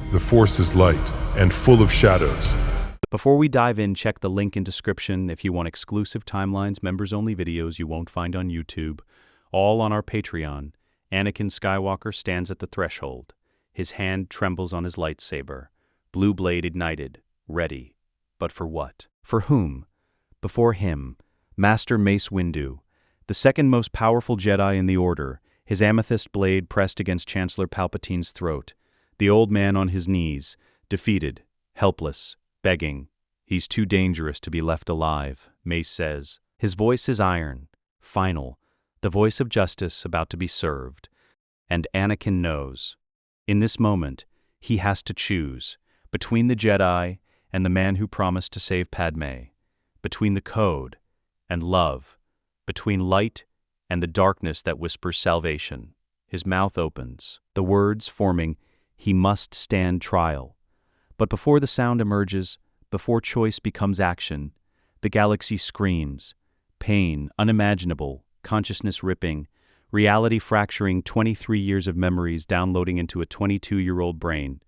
The Force is light and full of shadows. Before we dive in, check the link in description if you want exclusive timelines, members-only videos you won't find on YouTube, all on our Patreon. Anakin Skywalker stands at the threshold. His hand trembles on his lightsaber. Blue blade ignited, ready. But for what? For whom? Before him, Master Mace Windu, the second most powerful Jedi in the Order, his amethyst blade pressed against Chancellor Palpatine's throat. The old man on his knees, defeated, helpless, begging. He's too dangerous to be left alive, Mace says. His voice is iron, final, the voice of justice about to be served. And Anakin knows. In this moment, he has to choose between the Jedi and the man who promised to save Padmé, between the code and love, between light and the darkness that whispers salvation. His mouth opens, the words forming, "He must stand trial." But before the sound emerges, before choice becomes action, the galaxy screams. Pain, unimaginable, consciousness ripping, reality fracturing, 23 years of memories downloading into a 22-year-old brain.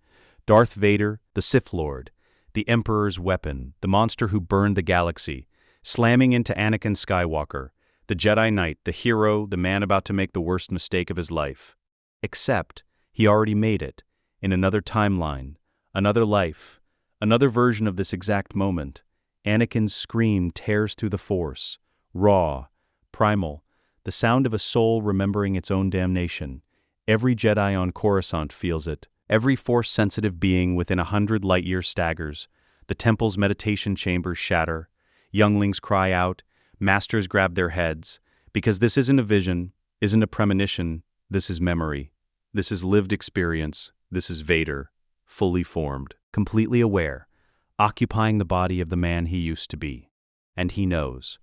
Darth Vader, the Sith Lord, the Emperor's weapon, the monster who burned the galaxy, slamming into Anakin Skywalker, the Jedi Knight, the hero, the man about to make the worst mistake of his life. Except, he already made it, in another timeline, another life, another version of this exact moment. Anakin's scream tears through the Force, raw, primal, the sound of a soul remembering its own damnation. Every Jedi on Coruscant feels it. Every Force-sensitive being within 100 light-years staggers. The temple's meditation chambers shatter. Younglings cry out. Masters grab their heads. Because this isn't a vision, isn't a premonition. This is memory. This is lived experience. This is Vader, fully formed, completely aware, occupying the body of the man he used to be. And he knows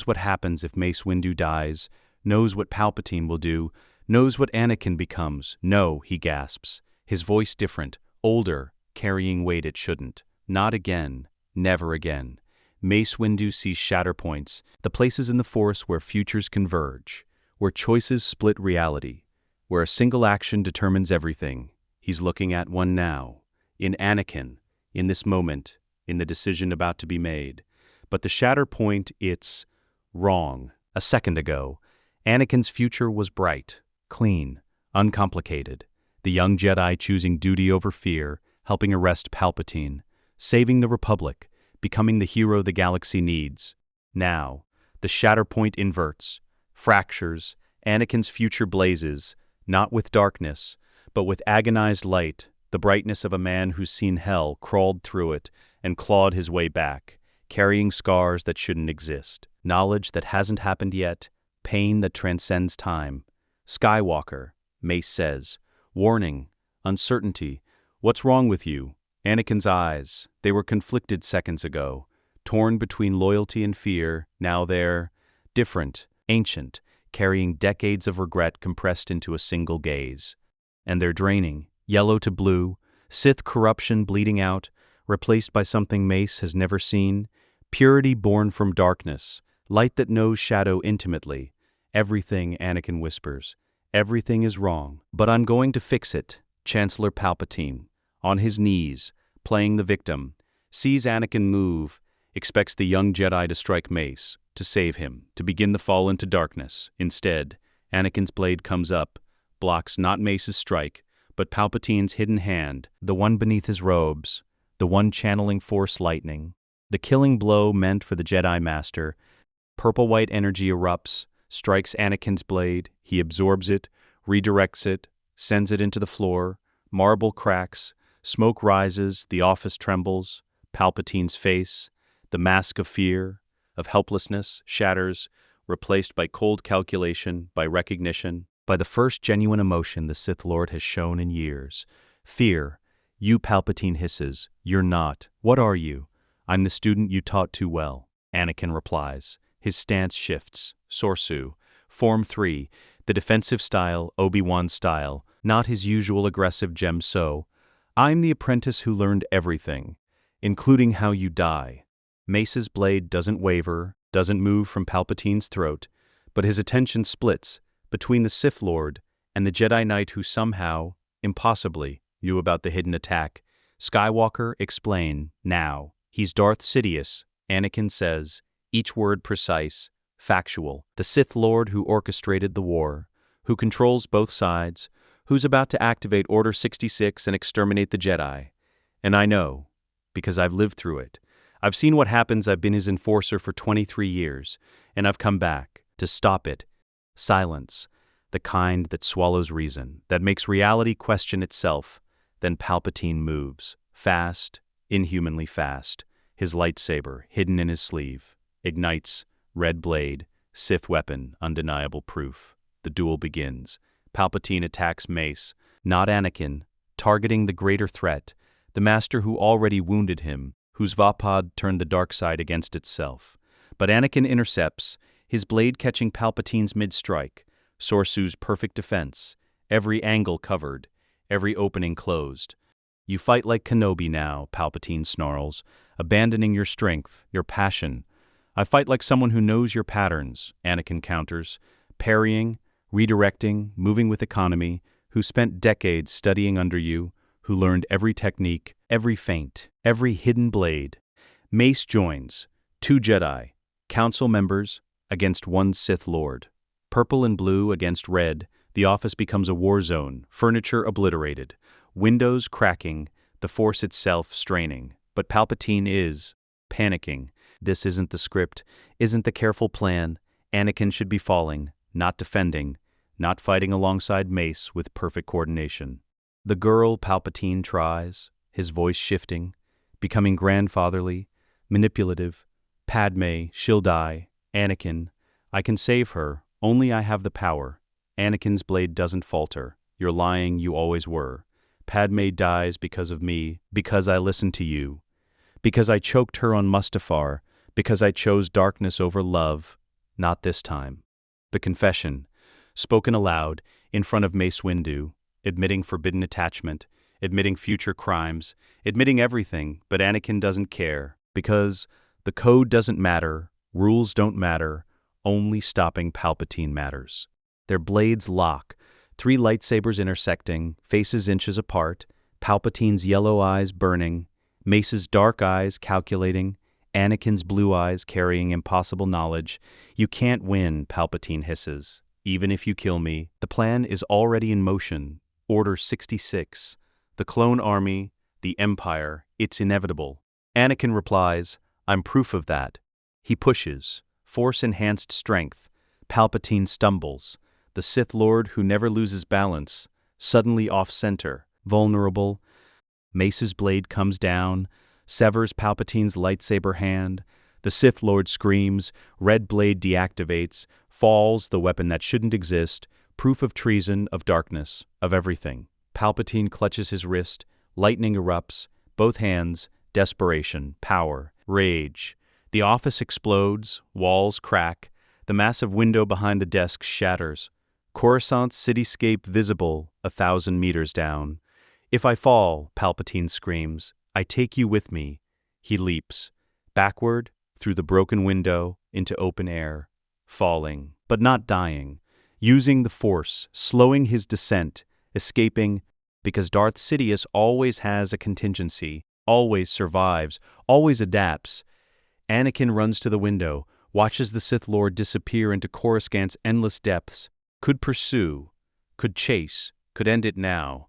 what happens if Mace Windu dies, knows what Palpatine will do, knows what Anakin becomes. No, he gasps, his voice different, older, carrying weight it shouldn't. Not again, never again. Mace Windu sees shatterpoints, the places in the Force where futures converge, where choices split reality, where a single action determines everything. He's looking at one now, in Anakin, in this moment, in the decision about to be made. But the shatter point, it's wrong. A second ago, Anakin's future was bright, clean, uncomplicated. The young Jedi choosing duty over fear, helping arrest Palpatine, saving the Republic, becoming the hero the galaxy needs. Now, the shatter point inverts, fractures, Anakin's future blazes, not with darkness, but with agonized light, the brightness of a man who's seen hell, crawled through it, and clawed his way back, carrying scars that shouldn't exist, knowledge that hasn't happened yet, pain that transcends time. Skywalker, Mace says, warning, uncertainty. What's wrong with you? Anakin's eyes, they were conflicted seconds ago, torn between loyalty and fear. Now they're different, ancient, carrying decades of regret compressed into a single gaze. And they're draining, yellow to blue, Sith corruption bleeding out, replaced by something Mace has never seen, purity born from darkness, light that knows shadow intimately. Everything, Anakin whispers, everything is wrong, but I'm going to fix it. Chancellor Palpatine, on his knees, playing the victim, sees Anakin move, expects the young Jedi to strike Mace, to save him, to begin the fall into darkness. Instead, Anakin's blade comes up, blocks not Mace's strike, but Palpatine's hidden hand, the one beneath his robes, the one channeling Force lightning. The killing blow meant for the Jedi Master. Purple-white energy erupts, strikes Anakin's blade. He absorbs it, redirects it, sends it into the floor. Marble cracks, smoke rises, the office trembles. Palpatine's face, the mask of fear, of helplessness, shatters, replaced by cold calculation, by recognition, by the first genuine emotion the Sith Lord has shown in years. Fear. You, Palpatine hisses. You're not. What are you? I'm the student you taught too well. Anakin replies. His stance shifts. Sorsu. Form 3. The defensive style, Obi-Wan style, not his usual aggressive Gem-So. I'm the apprentice who learned everything, including how you die. Mace's blade doesn't waver, doesn't move from Palpatine's throat, but his attention splits between the Sith Lord and the Jedi Knight who somehow, impossibly, You about the hidden attack. Skywalker, explain, now. He's Darth Sidious, Anakin says, each word precise, factual. The Sith Lord who orchestrated the war, who controls both sides, who's about to activate Order 66 and exterminate the Jedi. And I know, because I've lived through it. I've seen what happens. I've been his enforcer for 23 years, and I've come back to stop it. Silence, the kind that swallows reason, that makes reality question itself. Then Palpatine moves, fast, inhumanly fast. His lightsaber, hidden in his sleeve, ignites, red blade, Sith weapon, undeniable proof. The duel begins. Palpatine attacks Mace, not Anakin, targeting the greater threat, the master who already wounded him, whose Vapad turned the dark side against itself. But Anakin intercepts, his blade catching Palpatine's mid-strike, Sorsu's perfect defense, every angle covered, every opening closed. You fight like Kenobi now, Palpatine snarls, abandoning your strength, your passion. I fight like someone who knows your patterns, Anakin counters, parrying, redirecting, moving with economy, who spent decades studying under you, who learned every technique, every feint, every hidden blade. Mace joins, 2 Jedi, council members against 1 Sith Lord. Purple and blue against red, the office becomes a war zone, furniture obliterated, windows cracking, the Force itself straining. But Palpatine is panicking. This isn't the script, isn't the careful plan. Anakin should be falling, not defending, not fighting alongside Mace with perfect coordination. The girl Palpatine tries, his voice shifting, becoming grandfatherly, manipulative. Padmé, she'll die. Anakin, I can save her, only I have the power. Anakin's blade doesn't falter. You're lying, you always were. Padmé dies because of me, because I listened to you. Because I choked her on Mustafar, because I chose darkness over love. Not this time. The confession, spoken aloud, in front of Mace Windu, admitting forbidden attachment, admitting future crimes, admitting everything, but Anakin doesn't care, because the code doesn't matter, rules don't matter, only stopping Palpatine matters. Their blades lock, 3 lightsabers intersecting, faces inches apart, Palpatine's yellow eyes burning, Mace's dark eyes calculating, Anakin's blue eyes carrying impossible knowledge. You can't win, Palpatine hisses. Even if you kill me, the plan is already in motion. Order 66. The clone army, the Empire, it's inevitable. Anakin replies, I'm proof of that. He pushes, Force-enhanced strength. Palpatine stumbles. The Sith Lord who never loses balance, suddenly off-center, vulnerable. Mace's blade comes down, severs Palpatine's lightsaber hand. The Sith Lord screams, red blade deactivates, falls, the weapon that shouldn't exist, proof of treason, of darkness, of everything. Palpatine clutches his wrist, lightning erupts, both hands, desperation, power, rage. The office explodes, walls crack, the massive window behind the desk shatters. Coruscant's cityscape visible 1,000 meters down. If I fall, Palpatine screams, I take you with me. He leaps, backward, through the broken window, into open air, falling, but not dying, using the Force, slowing his descent, escaping, because Darth Sidious always has a contingency, always survives, always adapts. Anakin runs to the window, watches the Sith Lord disappear into Coruscant's endless depths, could pursue, could chase, could end it now,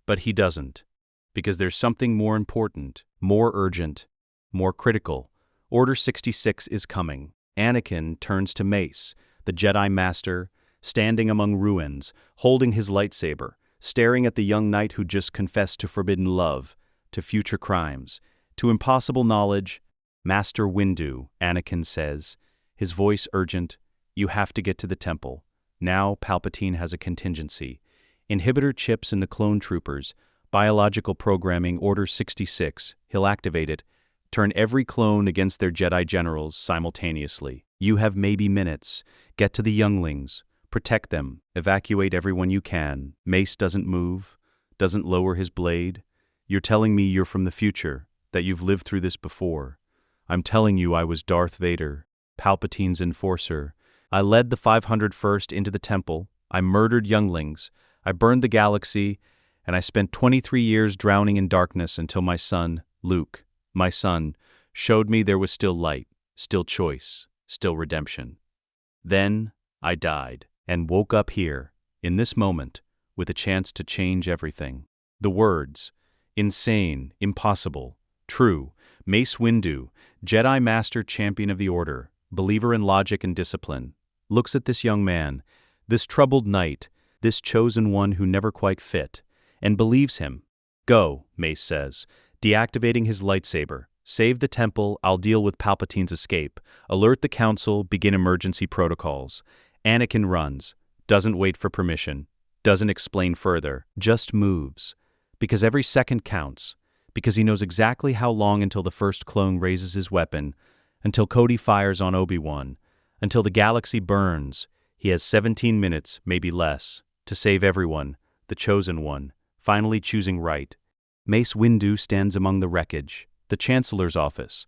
but he doesn't, because there's something more important, more urgent, more critical. Order 66 is coming. Anakin turns to Mace, the Jedi Master, standing among ruins, holding his lightsaber, staring at the young knight who just confessed to forbidden love, to future crimes, to impossible knowledge. Master Windu, Anakin says, his voice urgent, you have to get to the temple. Now Palpatine has a contingency. Inhibitor chips in the clone troopers, biological programming Order 66, he'll activate it, turn every clone against their Jedi generals simultaneously. You have maybe minutes. Get to the younglings. Protect them. Evacuate everyone you can. Mace doesn't move, doesn't lower his blade. You're telling me you're from the future, that you've lived through this before. I'm telling you I was Darth Vader, Palpatine's enforcer. I led the 501st into the temple. I murdered younglings. I burned the galaxy. And I spent 23 years drowning in darkness until my son, Luke, my son, showed me there was still light, still choice, still redemption. Then I died and woke up here, in this moment, with a chance to change everything. The words, insane, impossible, true, Mace Windu, Jedi Master, champion of the Order, believer in logic and discipline, looks at this young man, this troubled knight, this chosen one who never quite fit, and believes him. Go, Mace says, deactivating his lightsaber. Save the temple, I'll deal with Palpatine's escape. Alert the council, begin emergency protocols. Anakin runs, doesn't wait for permission, doesn't explain further, just moves. Because every second counts. Because he knows exactly how long until the first clone raises his weapon, until Cody fires on Obi-Wan, until the galaxy burns. He has 17 minutes, maybe less, to save everyone, the chosen one, finally choosing right. Mace Windu stands among the wreckage, the Chancellor's office,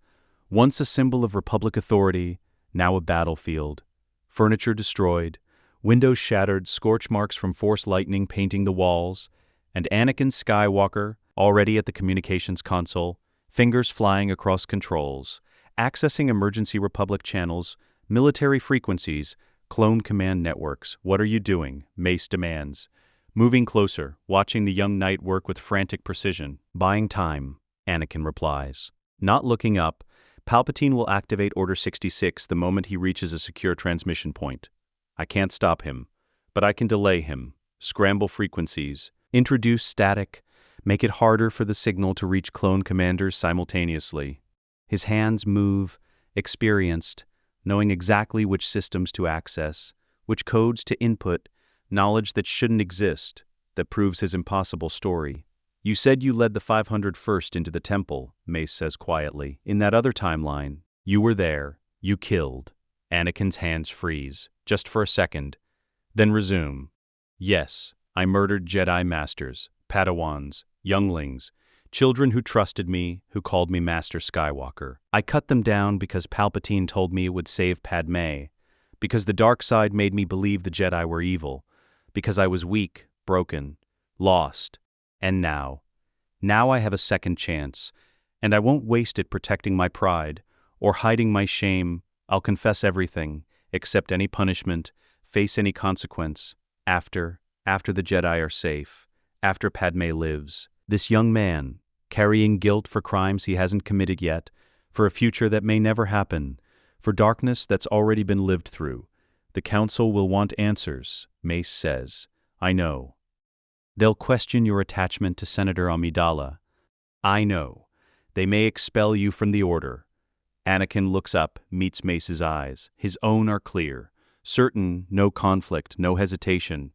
once a symbol of Republic authority, now a battlefield. Furniture destroyed, windows shattered, scorch marks from Force lightning painting the walls, and Anakin Skywalker, already at the communications console, fingers flying across controls, accessing emergency Republic channels, military frequencies, clone command networks. What are you doing? Mace demands. Moving closer, watching the young knight work with frantic precision. Buying time, Anakin replies. Not looking up, Palpatine will activate Order 66 the moment he reaches a secure transmission point. I can't stop him, but I can delay him, scramble frequencies, introduce static, make it harder for the signal to reach clone commanders simultaneously. His hands move, experienced, knowing exactly which systems to access, which codes to input, knowledge that shouldn't exist, that proves his impossible story. You said you led the 501st into the temple, Mace says quietly. In that other timeline, you were there, you killed. Anakin's hands freeze, just for a second, then resume. Yes, I murdered Jedi Masters, Padawans, younglings, children who trusted me, who called me Master Skywalker. I cut them down because Palpatine told me it would save Padmé, because the dark side made me believe the Jedi were evil, because I was weak, broken, lost. And now I have a second chance, and I won't waste it protecting my pride or hiding my shame. I'll confess everything, accept any punishment, face any consequence, after the Jedi are safe, after Padmé lives. This young man, carrying guilt for crimes he hasn't committed yet, for a future that may never happen, for darkness that's already been lived through. The Council will want answers, Mace says. I know. They'll question your attachment to Senator Amidala. I know. They may expel you from the Order. Anakin looks up, meets Mace's eyes. His own are clear. Certain, no conflict, no hesitation.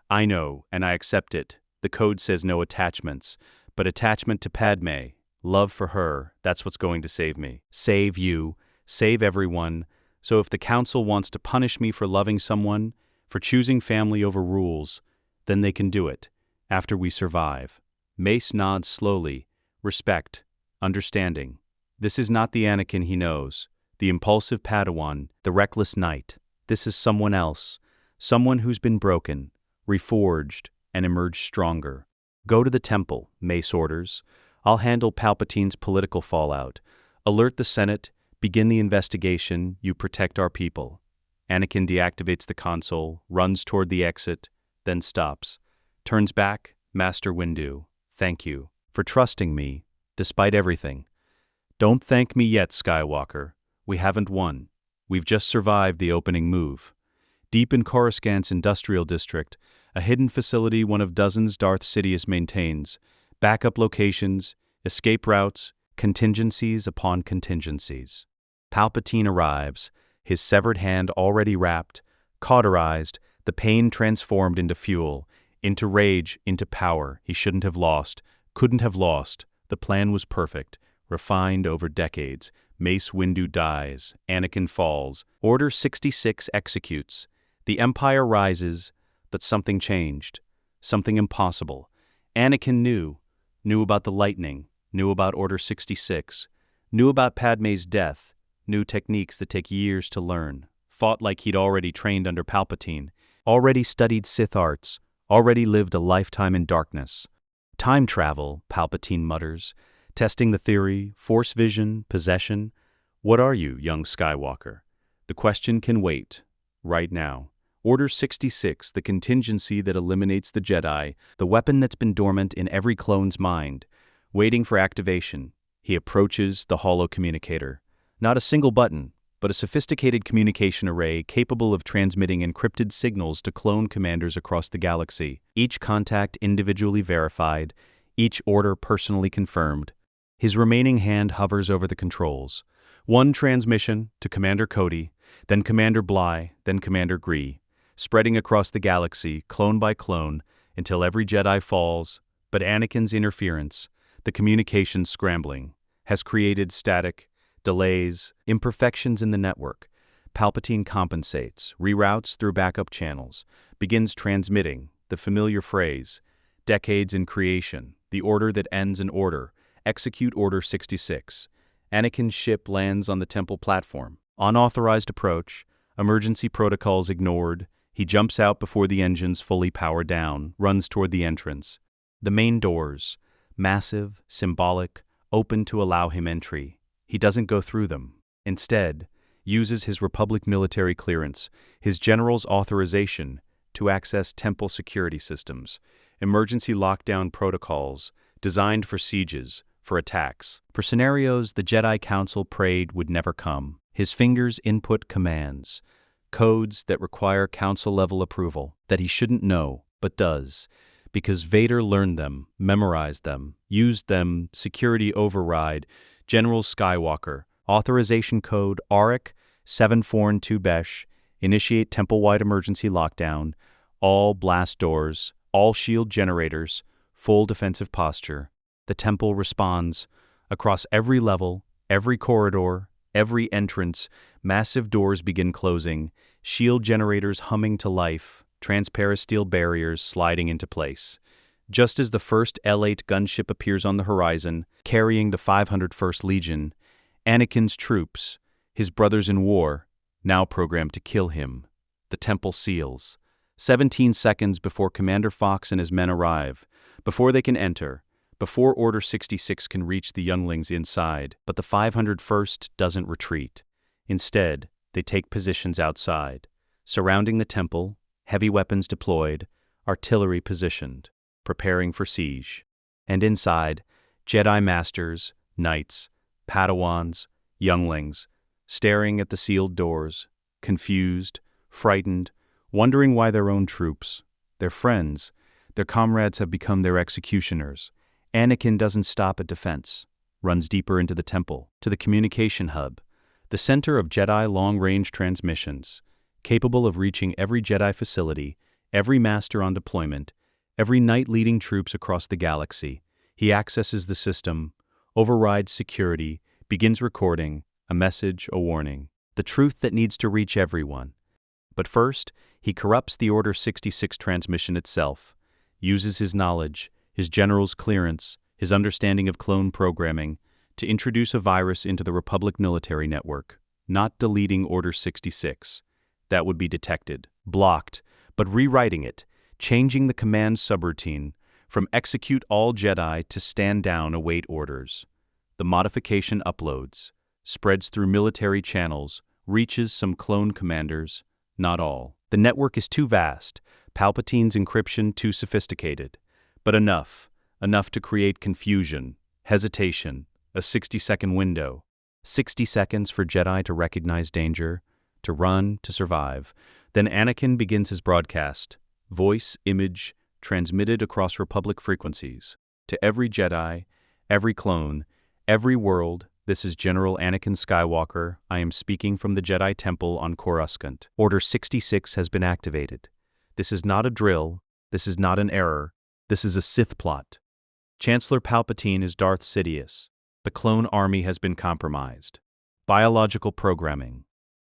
I know, and I accept it. The code says no attachments, but attachment to Padmé, love for her, that's what's going to save me. Save you, save everyone. So if the Council wants to punish me for loving someone, for choosing family over rules, then they can do it, after we survive. Mace nods slowly, respect, understanding. This is not the Anakin he knows, the impulsive Padawan, the reckless knight. This is someone else, someone who's been broken, reforged, and emerged stronger. Go to the temple, Mace orders. I'll handle Palpatine's political fallout. Alert the Senate, begin the investigation, you protect our people. Anakin deactivates the console, runs toward the exit, then stops. Turns back, Master Windu, thank you for trusting me, despite everything. Don't thank me yet, Skywalker. We haven't won. We've just survived the opening move. Deep in Coruscant's industrial district, a hidden facility one of dozens Darth Sidious maintains, backup locations, escape routes, contingencies upon contingencies. Palpatine arrives, his severed hand already wrapped, cauterized, the pain transformed into fuel, into rage, into power he shouldn't have lost, couldn't have lost. The plan was perfect, refined over decades. Mace Windu dies, Anakin falls, Order 66 executes. The Empire rises, but something changed, something impossible. Anakin knew about the lightning, knew about Order 66, knew about Padmé's death, knew techniques that take years to learn, fought like he'd already trained under Palpatine, already studied Sith arts, already lived a lifetime in darkness. Time travel, Palpatine mutters, testing the theory, force vision, possession. What are you, young Skywalker? The question can wait. Right now. Order 66, the contingency that eliminates the Jedi, the weapon that's been dormant in every clone's mind, waiting for activation. He approaches the holo communicator. Not a single button, but a sophisticated communication array capable of transmitting encrypted signals to clone commanders across the galaxy, each contact individually verified, each order personally confirmed. His remaining hand hovers over the controls. One transmission to Commander Cody, then Commander Bly, then Commander Gree, spreading across the galaxy, clone by clone, until every Jedi falls. But Anakin's interference, the communication scrambling, has created static, delays, imperfections in the network. Palpatine compensates, reroutes through backup channels, begins transmitting, the familiar phrase, decades in creation, the order that ends an order, execute Order 66. Anakin's ship lands on the temple platform. Unauthorized approach, emergency protocols ignored. He jumps out before the engines fully power down, runs toward the entrance. The main doors, massive, symbolic, open to allow him entry. He doesn't go through them. Instead, uses his Republic military clearance, his general's authorization, to access temple security systems, emergency lockdown protocols designed for sieges, for attacks, for scenarios the Jedi Council prayed would never come. His fingers input commands, codes that require council-level approval, that he shouldn't know, but does, because Vader learned them, memorized them, used them, security override, General Skywalker, authorization code ARIC 742-Besh, initiate temple-wide emergency lockdown, all blast doors, all shield generators, full defensive posture. The temple responds. Across every level, every corridor, every entrance, massive doors begin closing, shield generators humming to life, transparent steel barriers sliding into place. Just as the first L8 gunship appears on the horizon, carrying the 501st Legion, Anakin's troops, his brothers in war, now programmed to kill him. The temple seals. 17 seconds before Commander Fox and his men arrive, before they can enter, before Order 66 can reach the younglings inside. But the 501st doesn't retreat. Instead, they take positions outside, surrounding the temple, heavy weapons deployed, artillery positioned, preparing for siege. And inside, Jedi Masters, Knights, Padawans, younglings, staring at the sealed doors, confused, frightened, wondering why their own troops, their friends, their comrades have become their executioners. Anakin doesn't stop at defense, runs deeper into the temple, to the communication hub, the center of Jedi long-range transmissions, capable of reaching every Jedi facility, every master on deployment, every knight leading troops across the galaxy. He accesses the system, overrides security, begins recording, a message, a warning, the truth that needs to reach everyone. But first, he corrupts the Order 66 transmission itself, uses his knowledge, his general's clearance, his understanding of clone programming, to introduce a virus into the Republic military network, not deleting Order 66. That would be detected, blocked, but rewriting it, changing the command subroutine from execute all Jedi to stand down, await orders. The modification uploads, spreads through military channels, reaches some clone commanders, not all. The network is too vast, Palpatine's encryption too sophisticated, but enough to create confusion, hesitation, a 60-second window. 60 seconds for Jedi to recognize danger, to run, to survive. Then Anakin begins his broadcast, voice, image, transmitted across Republic frequencies. To every Jedi, every clone, every world, this is General Anakin Skywalker. I am speaking from the Jedi Temple on Coruscant. Order 66 has been activated. This is not a drill. This is not an error. This is a Sith plot. Chancellor Palpatine is Darth Sidious. The clone army has been compromised. Biological programming.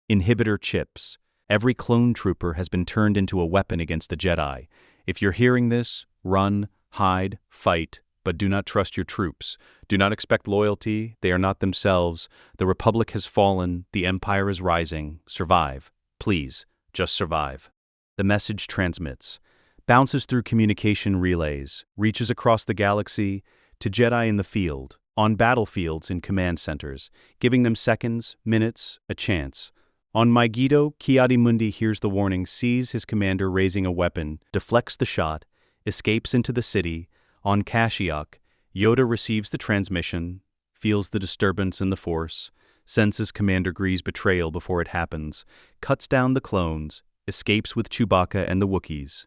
Inhibitor chips. Every clone trooper has been turned into a weapon against the Jedi. If you're hearing this, run, hide, fight, but do not trust your troops. Do not expect loyalty. They are not themselves. The Republic has fallen. The Empire is rising. Survive. Please, just survive. The message transmits. bounces through communication relays, reaches across the galaxy to Jedi in the field, on battlefields in command centers, giving them seconds, minutes, a chance. On Megiddo, Ki-Adi-Mundi hears the warning, sees his commander raising a weapon, deflects the shot, escapes into the city. On Kashyyyk, Yoda receives the transmission, feels the disturbance in the Force, senses Commander Gree's betrayal before it happens, cuts down the clones, escapes with Chewbacca and the Wookiees.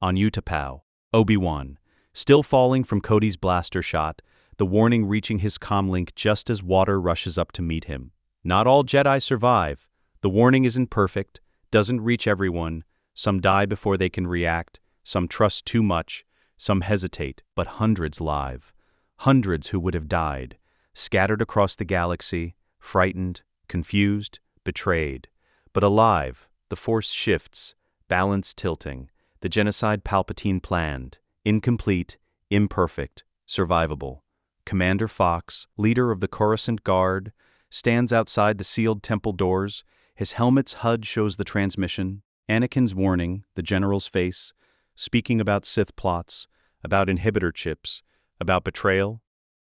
On Utapau, Obi-Wan, still falling from Cody's blaster shot, the warning reaching his comlink just as Water rushes up to meet him. Not all Jedi survive. The warning isn't perfect, doesn't reach everyone. Some die before they can react, some trust too much, some hesitate, but hundreds live. Hundreds who would have died, scattered across the galaxy, frightened, confused, betrayed. But alive, the Force shifts, balance tilting, the genocide Palpatine planned, incomplete, imperfect, survivable. Commander Fox, leader of the Coruscant Guard, stands outside the sealed temple doors. His helmet's HUD shows the transmission, Anakin's warning, the general's face, speaking about Sith plots, about inhibitor chips, about betrayal.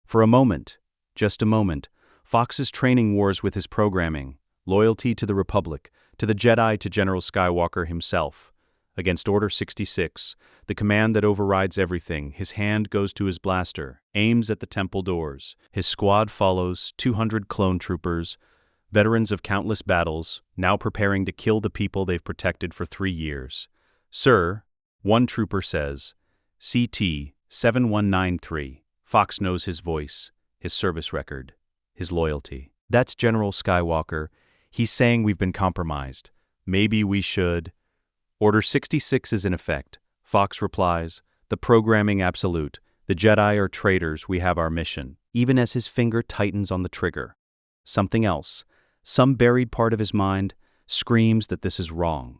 For a moment, just a moment, Fox's training wars with his programming, loyalty to the Republic, to the Jedi, to General Skywalker himself. Against Order 66, the command that overrides everything, his hand goes to his blaster, aims at the temple doors. His squad follows, 200 clone troopers, veterans of countless battles, now preparing to kill the people they've protected for 3 years. "Sir," one trooper says, "CT 7193. Fox knows his voice, his service record, his loyalty. "That's General Skywalker. He's saying we've been compromised. Maybe we should." "Order 66 is in effect," Fox replies. "The programming absolute. The Jedi are traitors. We have our mission." Even as his finger tightens on the trigger, something else, some buried part of his mind, screams that this is wrong.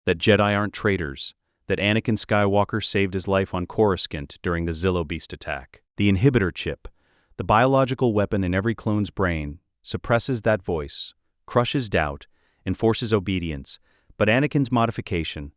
That Jedi aren't traitors. That Anakin Skywalker saved his life on Coruscant during the Zillo Beast attack. The inhibitor chip, the biological weapon in every clone's brain, suppresses that voice, crushes doubt, enforces obedience. But Anakin's modification,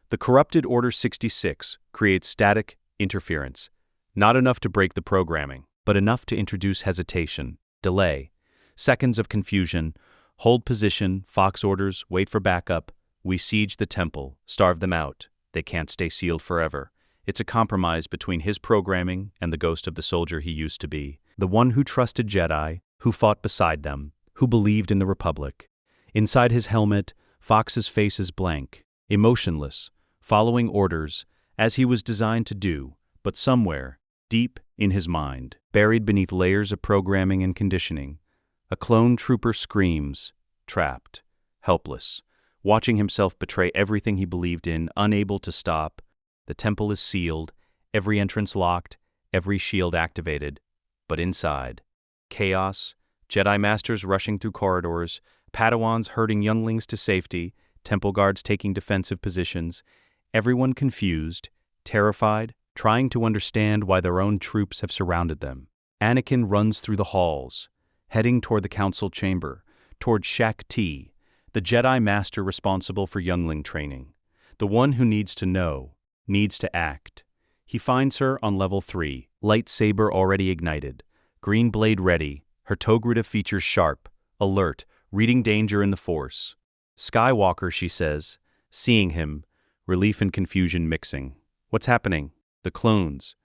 the corrupted Order 66, creates static interference. Not enough to break the programming, but enough to introduce hesitation, delay, seconds of confusion. "Hold position," Fox orders, "wait for backup. We siege the temple, starve them out. They can't stay sealed forever." It's a compromise between his programming and the ghost of the soldier he used to be. The one who trusted Jedi, who fought beside them, who believed in the Republic. Inside his helmet, Fox's face is blank, emotionless, following orders, as he was designed to do, but somewhere, deep in his mind, buried beneath layers of programming and conditioning, a clone trooper screams, trapped, helpless, watching himself betray everything he believed in, unable to stop. The temple is sealed, every entrance locked, every shield activated. But inside, chaos, Jedi Masters rushing through corridors, Padawans herding younglings to safety, temple guards taking defensive positions, everyone confused, terrified, trying to understand why their own troops have surrounded them. Anakin runs through the halls, heading toward the council chamber, toward Shaak Ti, the Jedi Master responsible for youngling training, the one who needs to know, needs to act. He finds her on level 3, lightsaber already ignited, green blade ready, her Togruta features sharp, alert, reading danger in the Force. "Skywalker," she says, seeing him, relief and confusion mixing. "What's happening?" "The clones.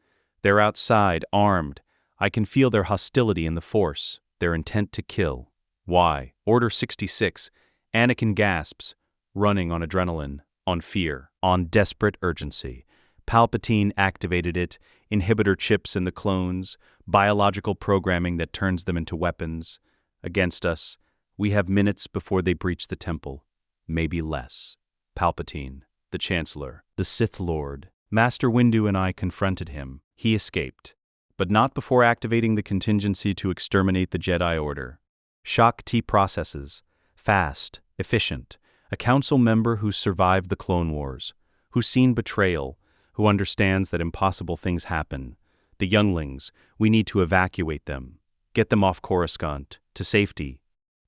They're outside, armed. I can feel their hostility in the Force, their intent to kill." "Why?" "Order 66. Anakin gasps, running on adrenaline, on fear, on desperate urgency. Palpatine activated it, inhibitor chips in the clones, biological programming that turns them into weapons. Against us, we have minutes before they breach the temple, maybe less. Palpatine, the Chancellor, the Sith Lord. Master Windu and I confronted him. He escaped, but not before activating the contingency to exterminate the Jedi Order. Shaak Ti processes, fast, efficient, a council member who's survived the Clone Wars, who's seen betrayal, who understands that impossible things happen. The younglings, we need to evacuate them, get them off Coruscant, to safety.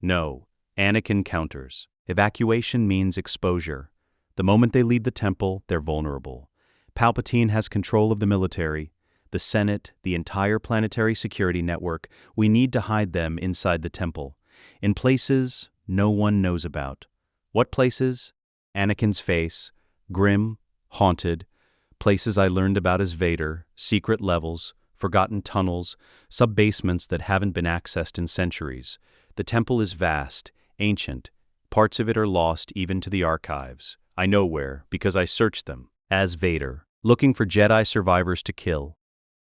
No, Anakin counters. Evacuation means exposure. The moment they leave the temple, they're vulnerable. Palpatine has control of the military, the Senate, the entire planetary security network. We need to hide them inside the temple, in places no one knows about. What places? Anakin's face, grim, haunted. Places I learned about as Vader, secret levels, forgotten tunnels, sub-basements that haven't been accessed in centuries. The temple is vast, ancient. Parts of it are lost even to the archives. I know where, because I searched them, as Vader, looking for Jedi survivors to kill.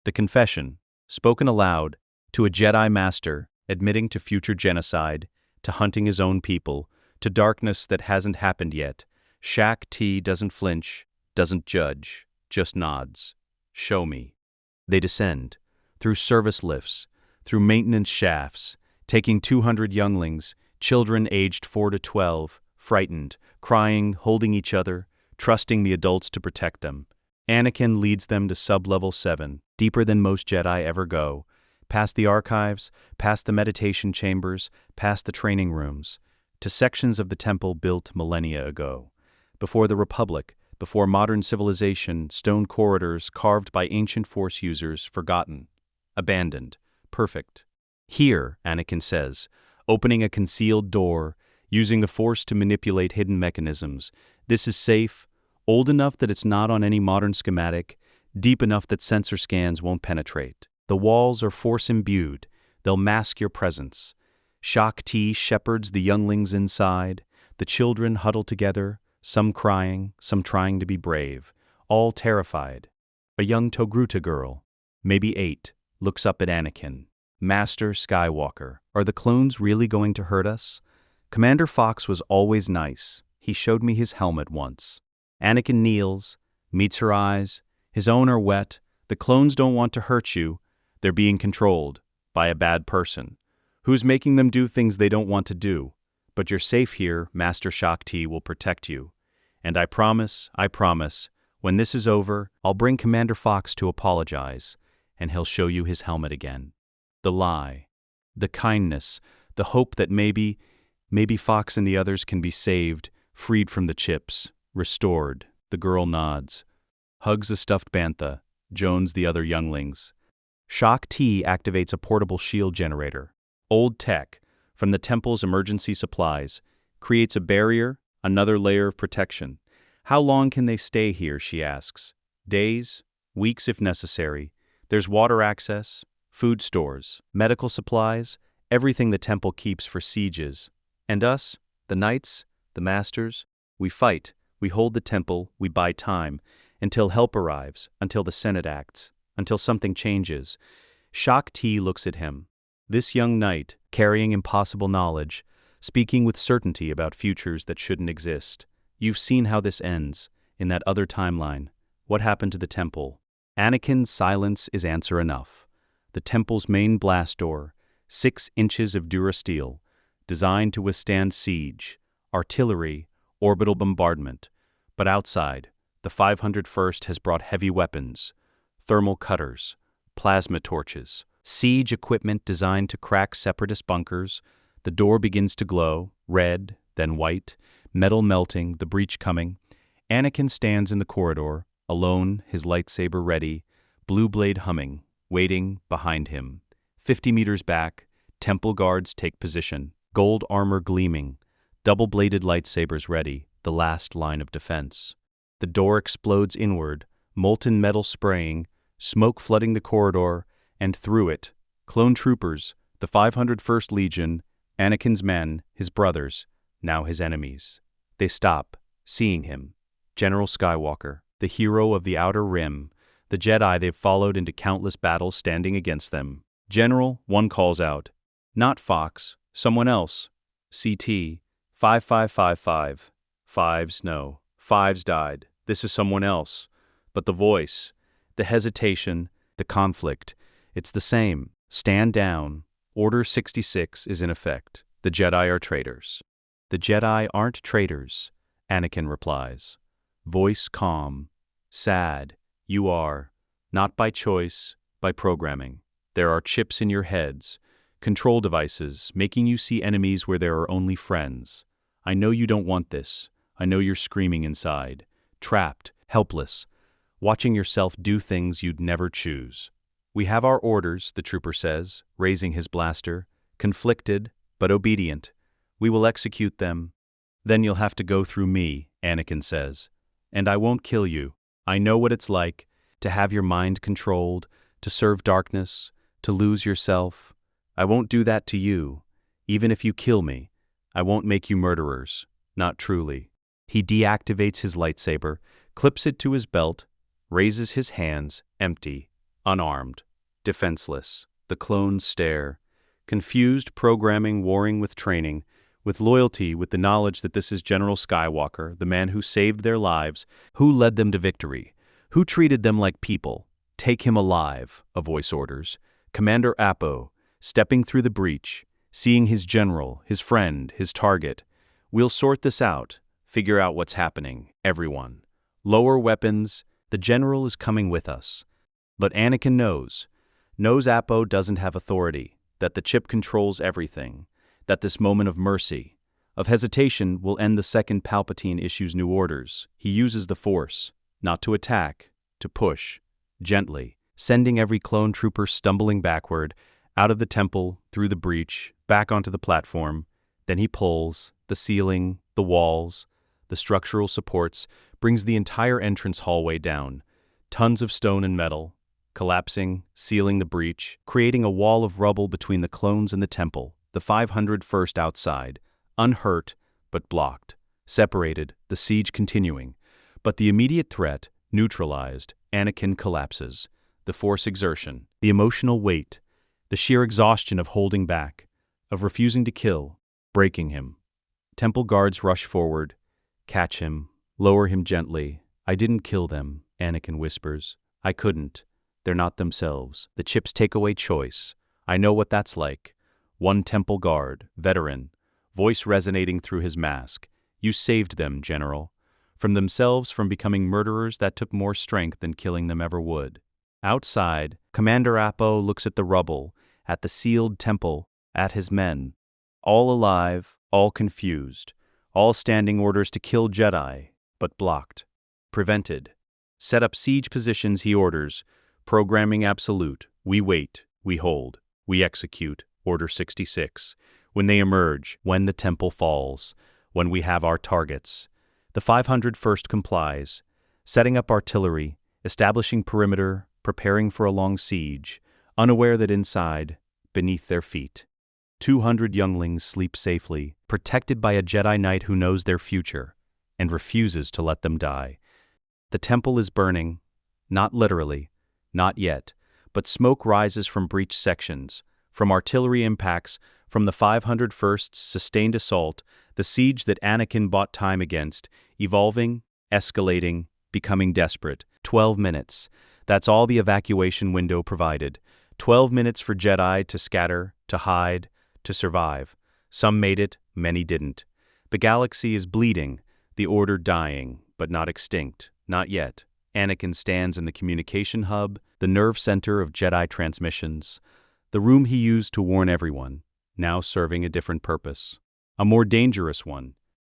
The confession, spoken aloud, to a Jedi Master, admitting to future genocide, to hunting his own people, to darkness that hasn't happened yet. Shaak Ti doesn't flinch, doesn't judge, just nods. Show me. They descend, through service lifts, through maintenance shafts, taking 200 younglings, children aged 4 to 12, frightened, crying, holding each other, trusting the adults to protect them. Anakin leads them to sub-level 7, deeper than most Jedi ever go, past the archives, past the meditation chambers, past the training rooms, to sections of the temple built millennia ago. Before the Republic, before modern civilization, stone corridors carved by ancient Force users, forgotten, abandoned, perfect. Here, Anakin says, opening a concealed door, using the Force to manipulate hidden mechanisms. This is safe, old enough that it's not on any modern schematic, deep enough that sensor scans won't penetrate. The walls are Force-imbued. They'll mask your presence. Shaak Ti shepherds the younglings inside. The children huddle together, some crying, some trying to be brave, all terrified. A young Togruta girl, maybe 8, looks up at Anakin. Master Skywalker, are the clones really going to hurt us? Commander Fox was always nice. He showed me his helmet once. Anakin kneels, meets her eyes. His own are wet. The clones don't want to hurt you. They're being controlled by a bad person, who's making them do things they don't want to do. But you're safe here. Master Shaak Ti will protect you. And I promise, when this is over, I'll bring Commander Fox to apologize, and he'll show you his helmet again. The lie, the kindness, the hope that maybe Fox and the others can be saved, freed from the chips, restored. The girl nods, hugs a stuffed bantha, jones the other younglings. Shaak Ti activates a portable shield generator. Old tech, from the temple's emergency supplies, creates a barrier, another layer of protection. How long can they stay here, she asks. Days, weeks if necessary. There's water access, food stores, medical supplies, everything the temple keeps for sieges. And us, the knights, the masters, we fight, we hold the temple, we buy time, until help arrives, until the Senate acts, until something changes. Shaak Ti looks at him. This young knight, carrying impossible knowledge, speaking with certainty about futures that shouldn't exist. You've seen how this ends, in that other timeline. What happened to the temple? Anakin's silence is answer enough. The temple's main blast door, 6 inches of durasteel, designed to withstand siege, artillery, orbital bombardment. But outside, the 501st has brought heavy weapons, thermal cutters, plasma torches, siege equipment designed to crack separatist bunkers. The door begins to glow, red, then white, metal melting, the breach coming. Anakin stands in the corridor, alone, his lightsaber ready, blue blade humming, waiting behind him. 50 meters back, temple guards take position, gold armor gleaming, double-bladed lightsabers ready, the last line of defense. The door explodes inward, molten metal spraying, smoke flooding the corridor, and through it, clone troopers, the 501st Legion, Anakin's men, his brothers, now his enemies. They stop, seeing him. General Skywalker, the hero of the Outer Rim, the Jedi they've followed into countless battles standing against them. General, one calls out. Not Fox, someone else. CT, 5555. Fives, no. Fives died. This is someone else. But the voice, the hesitation, the conflict, it's the same. Stand down. Order 66 is in effect. The Jedi are traitors. The Jedi aren't traitors, Anakin replies. Voice calm. Sad. You are. Not by choice, by programming. There are chips in your heads, control devices, making you see enemies where there are only friends. I know you don't want this. I know you're screaming inside. Trapped, helpless. watching yourself do things you'd never choose. We have our orders, the trooper says, raising his blaster, conflicted but obedient. We will execute them. Then you'll have to go through me, Anakin says. And I won't kill you. I know what it's like to have your mind controlled, to serve darkness, to lose yourself. I won't do that to you. Even if you kill me, I won't make you murderers. Not truly. He deactivates his lightsaber, clips it to his belt, raises his hands, empty, unarmed, defenseless. The clones stare. Confused programming warring with training, with loyalty, with the knowledge that this is General Skywalker, the man who saved their lives, who led them to victory, who treated them like people. Take him alive, a voice orders. Commander Appo, stepping through the breach, seeing his general, his friend, his target. We'll sort this out, figure out what's happening, everyone. Lower weapons, the general is coming with us. But Anakin knows Appo doesn't have authority, that the chip controls everything, that this moment of mercy, of hesitation will end the second Palpatine issues new orders. He uses the Force, not to attack, to push, gently, sending every clone trooper stumbling backward, out of the temple, through the breach, back onto the platform. Then he pulls, the ceiling, the walls, the structural supports, brings the entire entrance hallway down. Tons of stone and metal, collapsing, sealing the breach, creating a wall of rubble between the clones and the temple, the 501st outside, unhurt but blocked, separated, the siege continuing. But the immediate threat, neutralized, Anakin collapses. The Force exertion, the emotional weight, the sheer exhaustion of holding back, of refusing to kill, breaking him. Temple guards rush forward, catch him, lower him gently. I didn't kill them, Anakin whispers. I couldn't. They're not themselves. The chips take away choice. I know what that's like. One temple guard, veteran, voice resonating through his mask. You saved them, General. From themselves, from becoming murderers that took more strength than killing them ever would. Outside, Commander Appo looks at the rubble, at the sealed temple, at his men. All alive, all confused, all standing orders to kill Jedi, but blocked, prevented. Set up siege positions, he orders. Programming absolute. We wait, we hold, we execute. Order 66. When they emerge, when the temple falls, when we have our targets. The 501st complies, setting up artillery, establishing perimeter, preparing for a long siege, unaware that inside, beneath their feet, 200 younglings sleep safely, protected by a Jedi Knight who knows their future and refuses to let them die. The temple is burning, not literally, not yet, but smoke rises from breached sections, from artillery impacts, from the 501st's sustained assault, the siege that Anakin bought time against, evolving, escalating, becoming desperate. 12 minutes. That's all the evacuation window provided. 12 minutes for Jedi to scatter, to hide, to survive. Some made it, many didn't. The galaxy is bleeding, the Order dying, but not extinct, not yet. Anakin stands in the communication hub, the nerve center of Jedi transmissions, the room he used to warn everyone, now serving a different purpose, a more dangerous one.